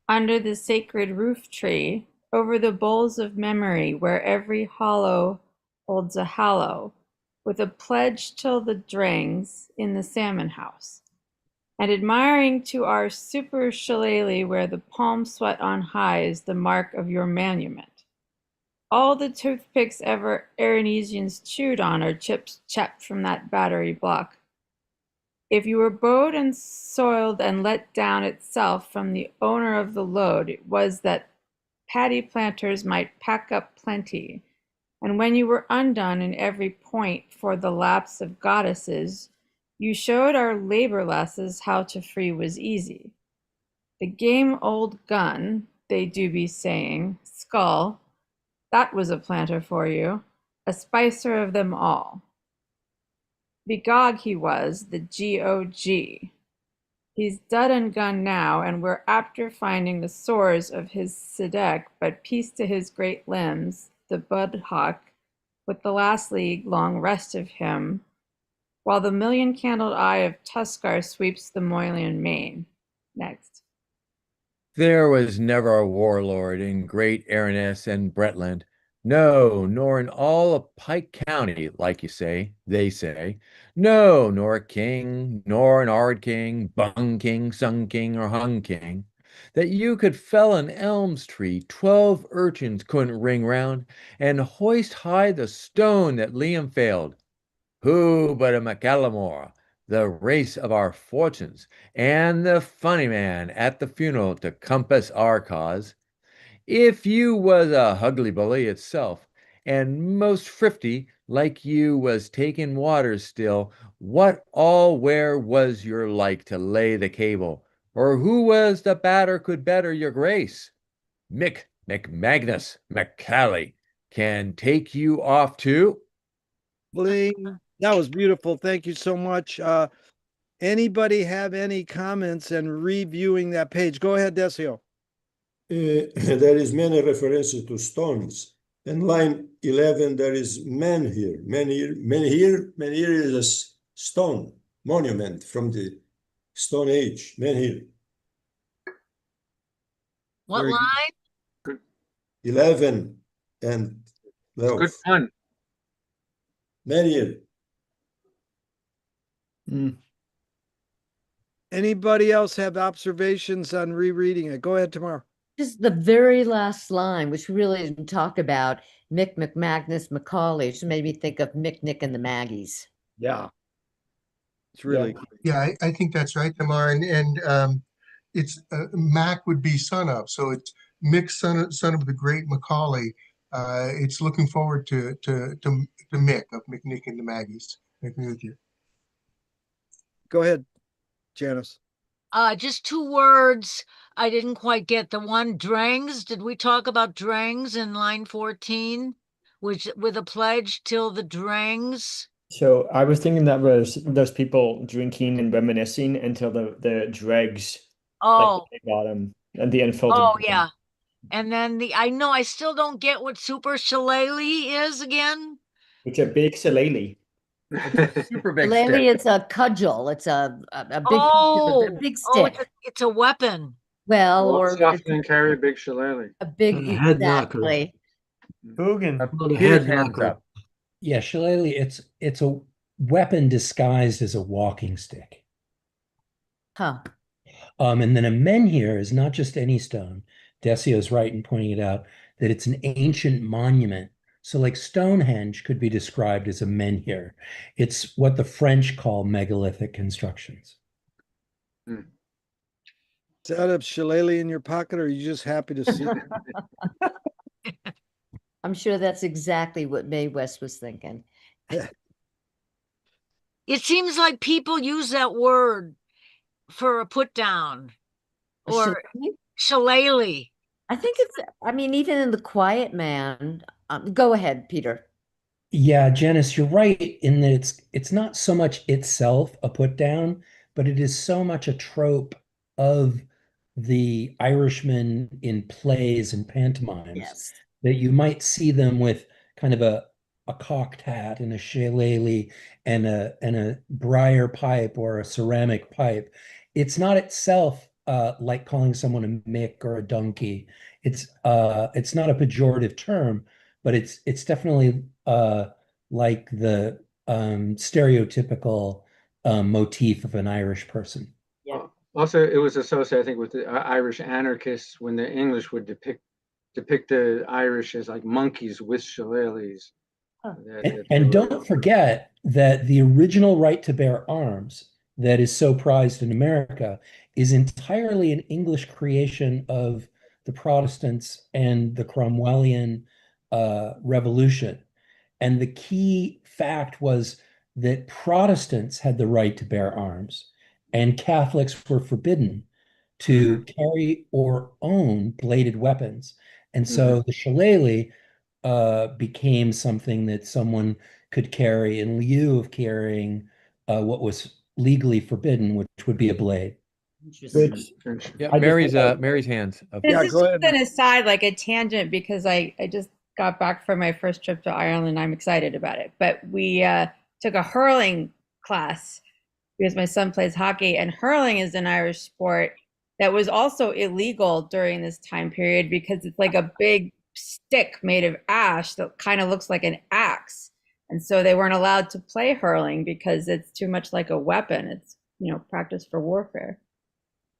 Under the sacred roof tree, over the bowls of memory, where every hollow holds a hallow, with a pledge till the drangs in the salmon house. And admiring to our super shillelagh, where the palm sweat on high is the mark of your monument. All the toothpicks ever Aranesians chewed on are chips chapped from that battery block. If you were bowed and soiled and let down itself from the owner of the load, it was that paddy planters might pack up plenty. And when you were undone in every point for the lapse of goddesses, you showed our labor lasses how to free was easy. The game old gun, they do be saying, skull, that was a planter for you, a spicer of them all. Begog he was, the G-O-G. He's dead and gone now, and we're after finding the sores of his Sidek, but peace to his great limbs, the budhawk, with the last league long rest of him, while the million-candled eye of Tuskar sweeps the Moylian main. Next.
There was never a warlord in great Arenness and Bretland, no, nor in all of Pike County, like you say, they say, no, nor a king, nor an ard king, bung king, sung king, or hung king, that you could fell an elm's tree 12 urchins couldn't ring round, and hoist high the stone that Liam failed. Who but a MacAllamore, the race of our fortunes, and the funny man at the funeral to compass our cause? If you was a hugly bully itself, and most thrifty, like you was taking waters still, what all where was your like to lay the cable? Or who was the batter could better your grace? McMagnus McCallie can take you off too?
Bling. That was beautiful. Thank you so much. Anybody have any comments and reviewing that page? Go ahead, Decio.
There is many references to stones. And line 11, there is men here. Men here is a stone monument from the Stone Age. Men here.
What
Very
line?
11 and 12.
Good fun.
Men here.
Anybody else have observations on rereading it? Go ahead, Tamar.
Just the very last line, which we really didn't talk about, Mick McMagnus Macaulay, just made me think of Mick, Nick, and the Maggies.
Yeah. It's really
Yeah, I think that's right, Tamar. And it's Mac would be son of, so it's Mick, son of the great Macaulay. It's looking forward to Mick of McNick and the Maggies. I agree with you.
Go ahead, Janice.
Just two words I didn't quite get. The one, drangs. Did we talk about drangs in line 14? Which with a pledge till the drangs?
So I was thinking that was those people drinking and reminiscing until the dregs
Oh,
like the bottom and the unfilled.
oh yeah. And then I know I still don't get what super shillelagh is again.
It's a big shillelagh.
Super big
Lately,
stick.
it's a cudgel. It's a big,
Oh,
a big
oh,
stick.
it's a weapon.
Well,
Most
or
often carry a big shillelagh.
a big,
head knocker.
exactly.
Coogan.
Well, the
His
head
hands
knocker.
up.
Yeah, shillelagh. It's a weapon disguised as a walking stick.
Huh.
And then a menhir is not just any stone. Decio's right in pointing it out that it's an ancient monument. So like Stonehenge could be described as a menhir. It's what the French call megalithic constructions.
Is that a shillelagh in your pocket, or are you just happy to see it?
I'm sure that's exactly what Mae West was thinking.
It seems like people use that word for a put down
A
or
shillelagh?
shillelagh.
I think it's, I mean, even in The Quiet Man, go ahead, Peter.
Yeah, Janice, you're right in that it's not so much itself a put down, but it is so much a trope of the Irishmen in plays and pantomimes,
Yes.
that you might see them with kind of a cocked hat and a shillelagh and a briar pipe or a ceramic pipe. It's not itself like calling someone a mick or a donkey. It's not a pejorative term, but it's definitely like the stereotypical motif of an Irish person.
Yeah.
Also, it was associated, I think, with the Irish anarchists when the English would depict the Irish as like monkeys with shillelaghs.
And don't forget that the original right to bear arms that is so prized in America is entirely an English creation of the Protestants and the Cromwellian Revolution. And the key fact was that Protestants had the right to bear arms, and Catholics were forbidden to carry or own bladed weapons. And so the shillelagh became something that someone could carry in lieu of carrying what was legally forbidden, which would be a blade.
Yeah,
I just-
Mary's hands up.
This is just an aside, like a tangent, because I just got back from my first trip to Ireland. I'm excited about it. But we took a hurling class because my son plays hockey, and hurling is an Irish sport that was also illegal during this time period because it's like a big stick made of ash that kind of looks like an axe. And so they weren't allowed to play hurling because it's too much like a weapon. It's, practice for warfare.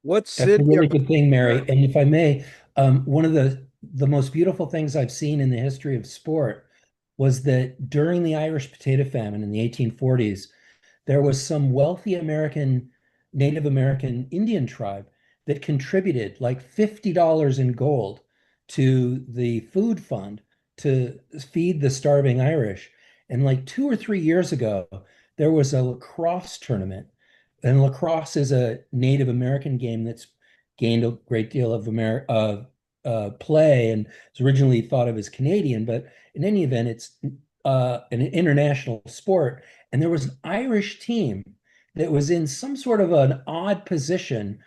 What
That's a
city?
really good thing, Mary. And if I may, one of the most beautiful things I've seen in the history of sport was that during the Irish potato famine in the 1840s, there was some wealthy Native American Indian tribe that contributed like $50 in gold to the food fund to feed the starving Irish. And like 2 or 3 years ago, there was a lacrosse tournament. And lacrosse is a Native American game that's gained a great deal of play and was originally thought of as Canadian, but in any event, it's an international sport. And there was an Irish team that was in some sort of an odd position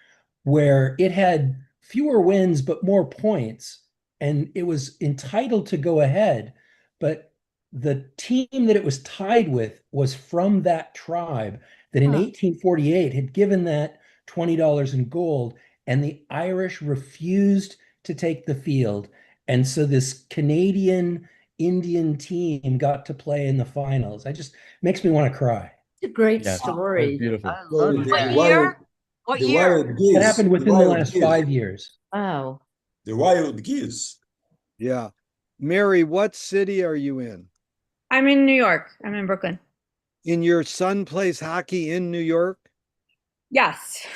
where it had fewer wins but more points, and it was entitled to go ahead. But the team that it was tied with was from that tribe that in 1848 had given that $20 in gold, and the Irish refused to take the field. And so this Canadian Indian team got to play in the finals. I just makes me want to cry.
It's a great
Yes,
story.
that's beautiful.
I love
the
that.
What
the
year?
wild geese.
That happened within the
wild
last
geese.
5 years.
Wow.
The wild geese.
Yeah. Mary, what city are you in?
I'm in New York. I'm in Brooklyn.
And your son plays hockey in New York?
Yes.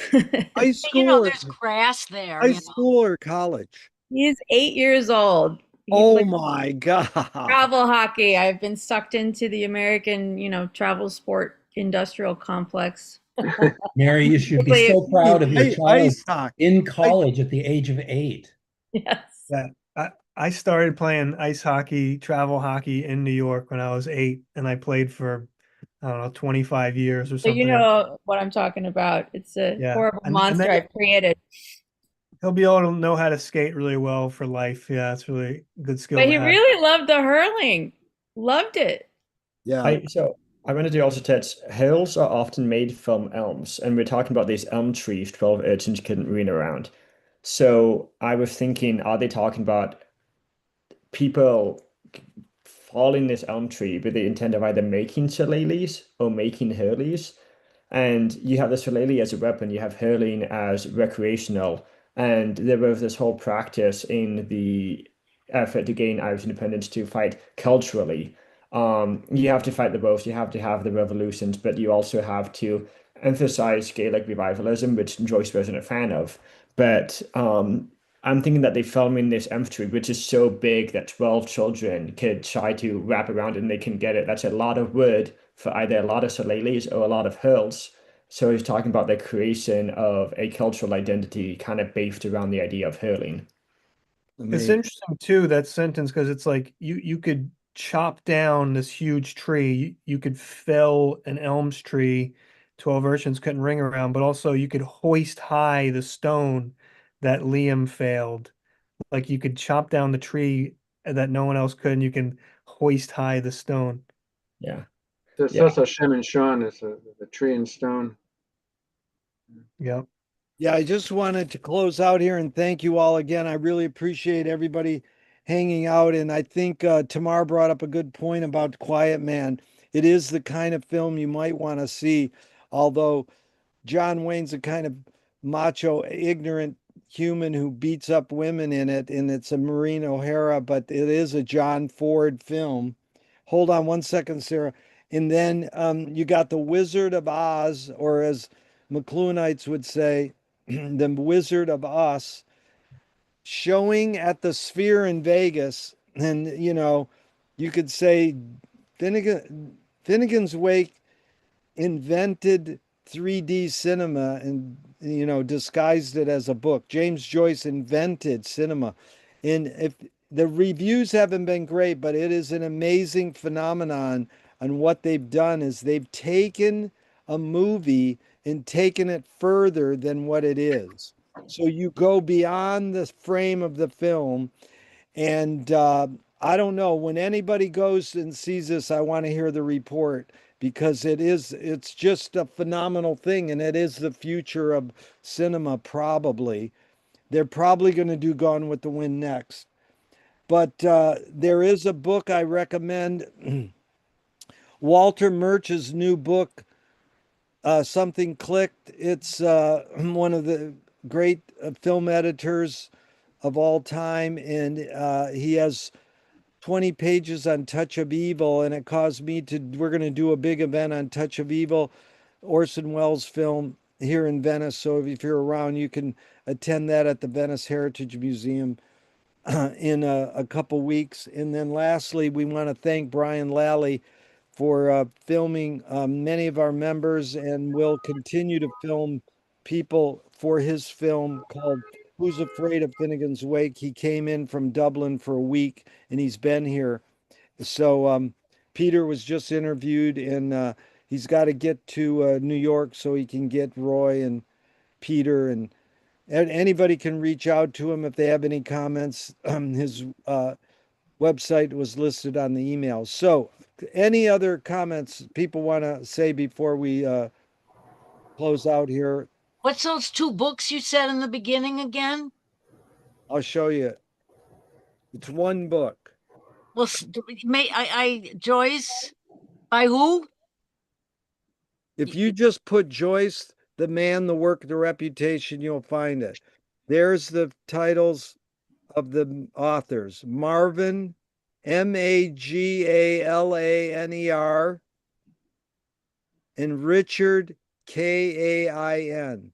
High school,
there's grass there.
high school or college?
He's 8 years old. He
Oh
plays
my God.
travel hockey. I've been sucked into the American, travel sport industrial complex.
Mary, you should be so proud of your child
Ice hockey.
in college at the age of 8.
Yes.
Yeah, I started playing ice hockey, travel hockey in New York when I was 8, and I played for, I don't know, 25 years or
So
something.
you know what I'm talking about. It's a
Yeah.
horrible
And
monster
then
I've created.
he'll be able to know how to skate really well for life. Yeah, it's really a good skill
But
to
he
have.
really loved the hurling. Loved it.
Yeah.
I wanted to also touch hills are often made from elms, and we're talking about these elm trees 12 urchins couldn't run around. So I was thinking, are they talking about people falling this elm tree with the intent of either making shillelaghs or making hurleys? And you have the shillelagh as a weapon, you have hurling as recreational, and there was this whole practice in the effort to gain Irish independence to fight culturally. You have to fight the both, you have to have the revolutions, but you also have to emphasize Gaelic revivalism, which Joyce wasn't a fan of. But I'm thinking that they filming this elm tree, which is so big that 12 children could try to wrap around it and they can get it. That's a lot of wood for either a lot of shillelaghs or a lot of hurls. So he's talking about the creation of a cultural identity kind of based around the idea of hurling.
It's interesting too, that sentence, because it's like you could chop down this huge tree, you could fell an elms tree, 12 urchins couldn't ring around, but also you could hoist high the stone that Liam failed. Like you could chop down the tree that no one else could, and you can hoist high the stone.
Yeah.
That's
Yeah.
also Shem and Sean is the tree and stone.
Yep.
Yeah, I just wanted to close out here and thank you all again. I really appreciate everybody hanging out. And I think Tamar brought up a good point about Quiet Man. It is the kind of film you might want to see, although John Wayne's a kind of macho, ignorant human who beats up women in it, and it's a Maureen O'Hara, but it is a John Ford film. Hold on one second, Sarah. And then you got The Wizard of Oz, or as McLuhanites would say, The Wizard of Us, showing at the Sphere in Vegas. And, you know, you could say Finnegan's Wake invented 3D cinema and, you know, disguised it as a book. James Joyce invented cinema. And if the reviews haven't been great, but it is an amazing phenomenon. And what they've done is they've taken a movie and taken it further than what it is. So you go beyond the frame of the film. And I don't know, when anybody goes and sees this, I want to hear the report because it's just a phenomenal thing. And it is the future of cinema, probably. They're probably going to do Gone with the Wind next. But there is a book I recommend. Walter Murch's new book, Something Clicked. It's one of the great film editors of all time. And he has 20 pages on Touch of Evil. And it caused me we're going to do a big event on Touch of Evil, Orson Welles film here in Venice. So if you're around, you can attend that at the Venice Heritage Museum in a couple weeks. And then lastly, we want to thank Brian Lally for filming many of our members, and will continue to film people for his film called Who's Afraid of Finnegan's Wake. He came in from Dublin for a week and he's been here. So Peter was just interviewed, and he's got to get to New York so he can get Roy and Peter, and anybody can reach out to him if they have any comments. His website was listed on the email. So any other comments people want to say before we close out here?
What's those two books you said in the beginning again?
I'll show you. It's one book.
Well, Joyce, by who?
If you just put Joyce, the man, the work, the reputation, you'll find it. There's the titles of the authors: Marvin, Magalaner, and Richard, Kain.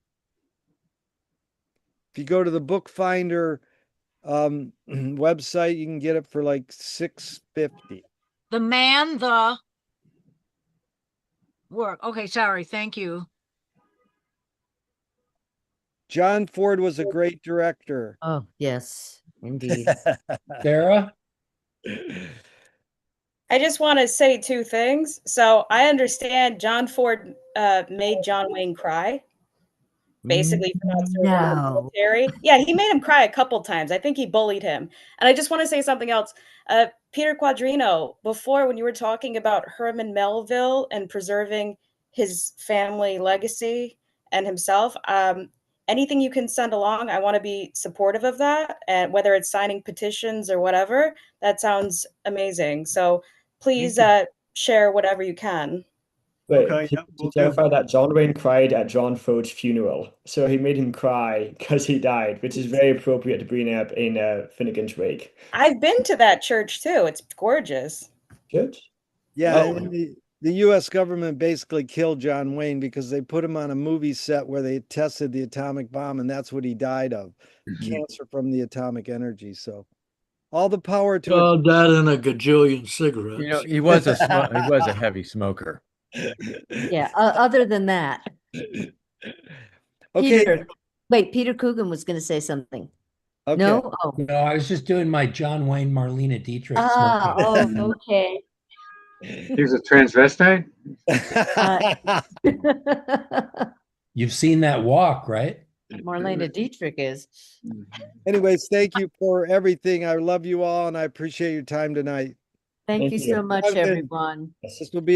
If you go to the Book Finder website, you can get it for like $6.50.
The man, the work. Okay, sorry. Thank you.
John Ford was a great director.
Oh, yes, indeed.
Sarah?
I just want to say two things. So I understand John Ford made John Wayne cry, basically for not serving in the
No.
military. Yeah, he made him cry a couple times. I think he bullied him. And I just want to say something else. Peter Quadrino, before when you were talking about Herman Melville and preserving his family legacy and himself, anything you can send along, I want to be supportive of that. And whether it's signing petitions or whatever, that sounds amazing. So please share whatever you can.
Wait,
Okay, yeah,
to
we'll do.
clarify that, John Wayne cried at John Ford's funeral. So he made him cry because he died, which is very appropriate to bring up in Finnegan's Wake.
I've been to that church too. It's gorgeous.
Good.
Yeah,
Oh.
and the U.S. government basically killed John Wayne because they put him on a movie set where they tested the atomic bomb, and that's what he died of, cancer from the atomic energy. So all the power to it.
Oh, that and a gajillion cigarettes.
You know, he was a heavy smoker.
Yeah, other than that.
Okay.
Peter Coogan was going to say something.
Okay.
No? Oh.
No, I was just doing my John Wayne Marlena Dietrich.
Oh, okay.
He was a transvestite?
You've seen that walk, right?
Marlena Dietrich is.
Anyways, thank you for everything. I love you all and I appreciate your time tonight.
Thank you so much,
Jonathan,
everyone.
this will be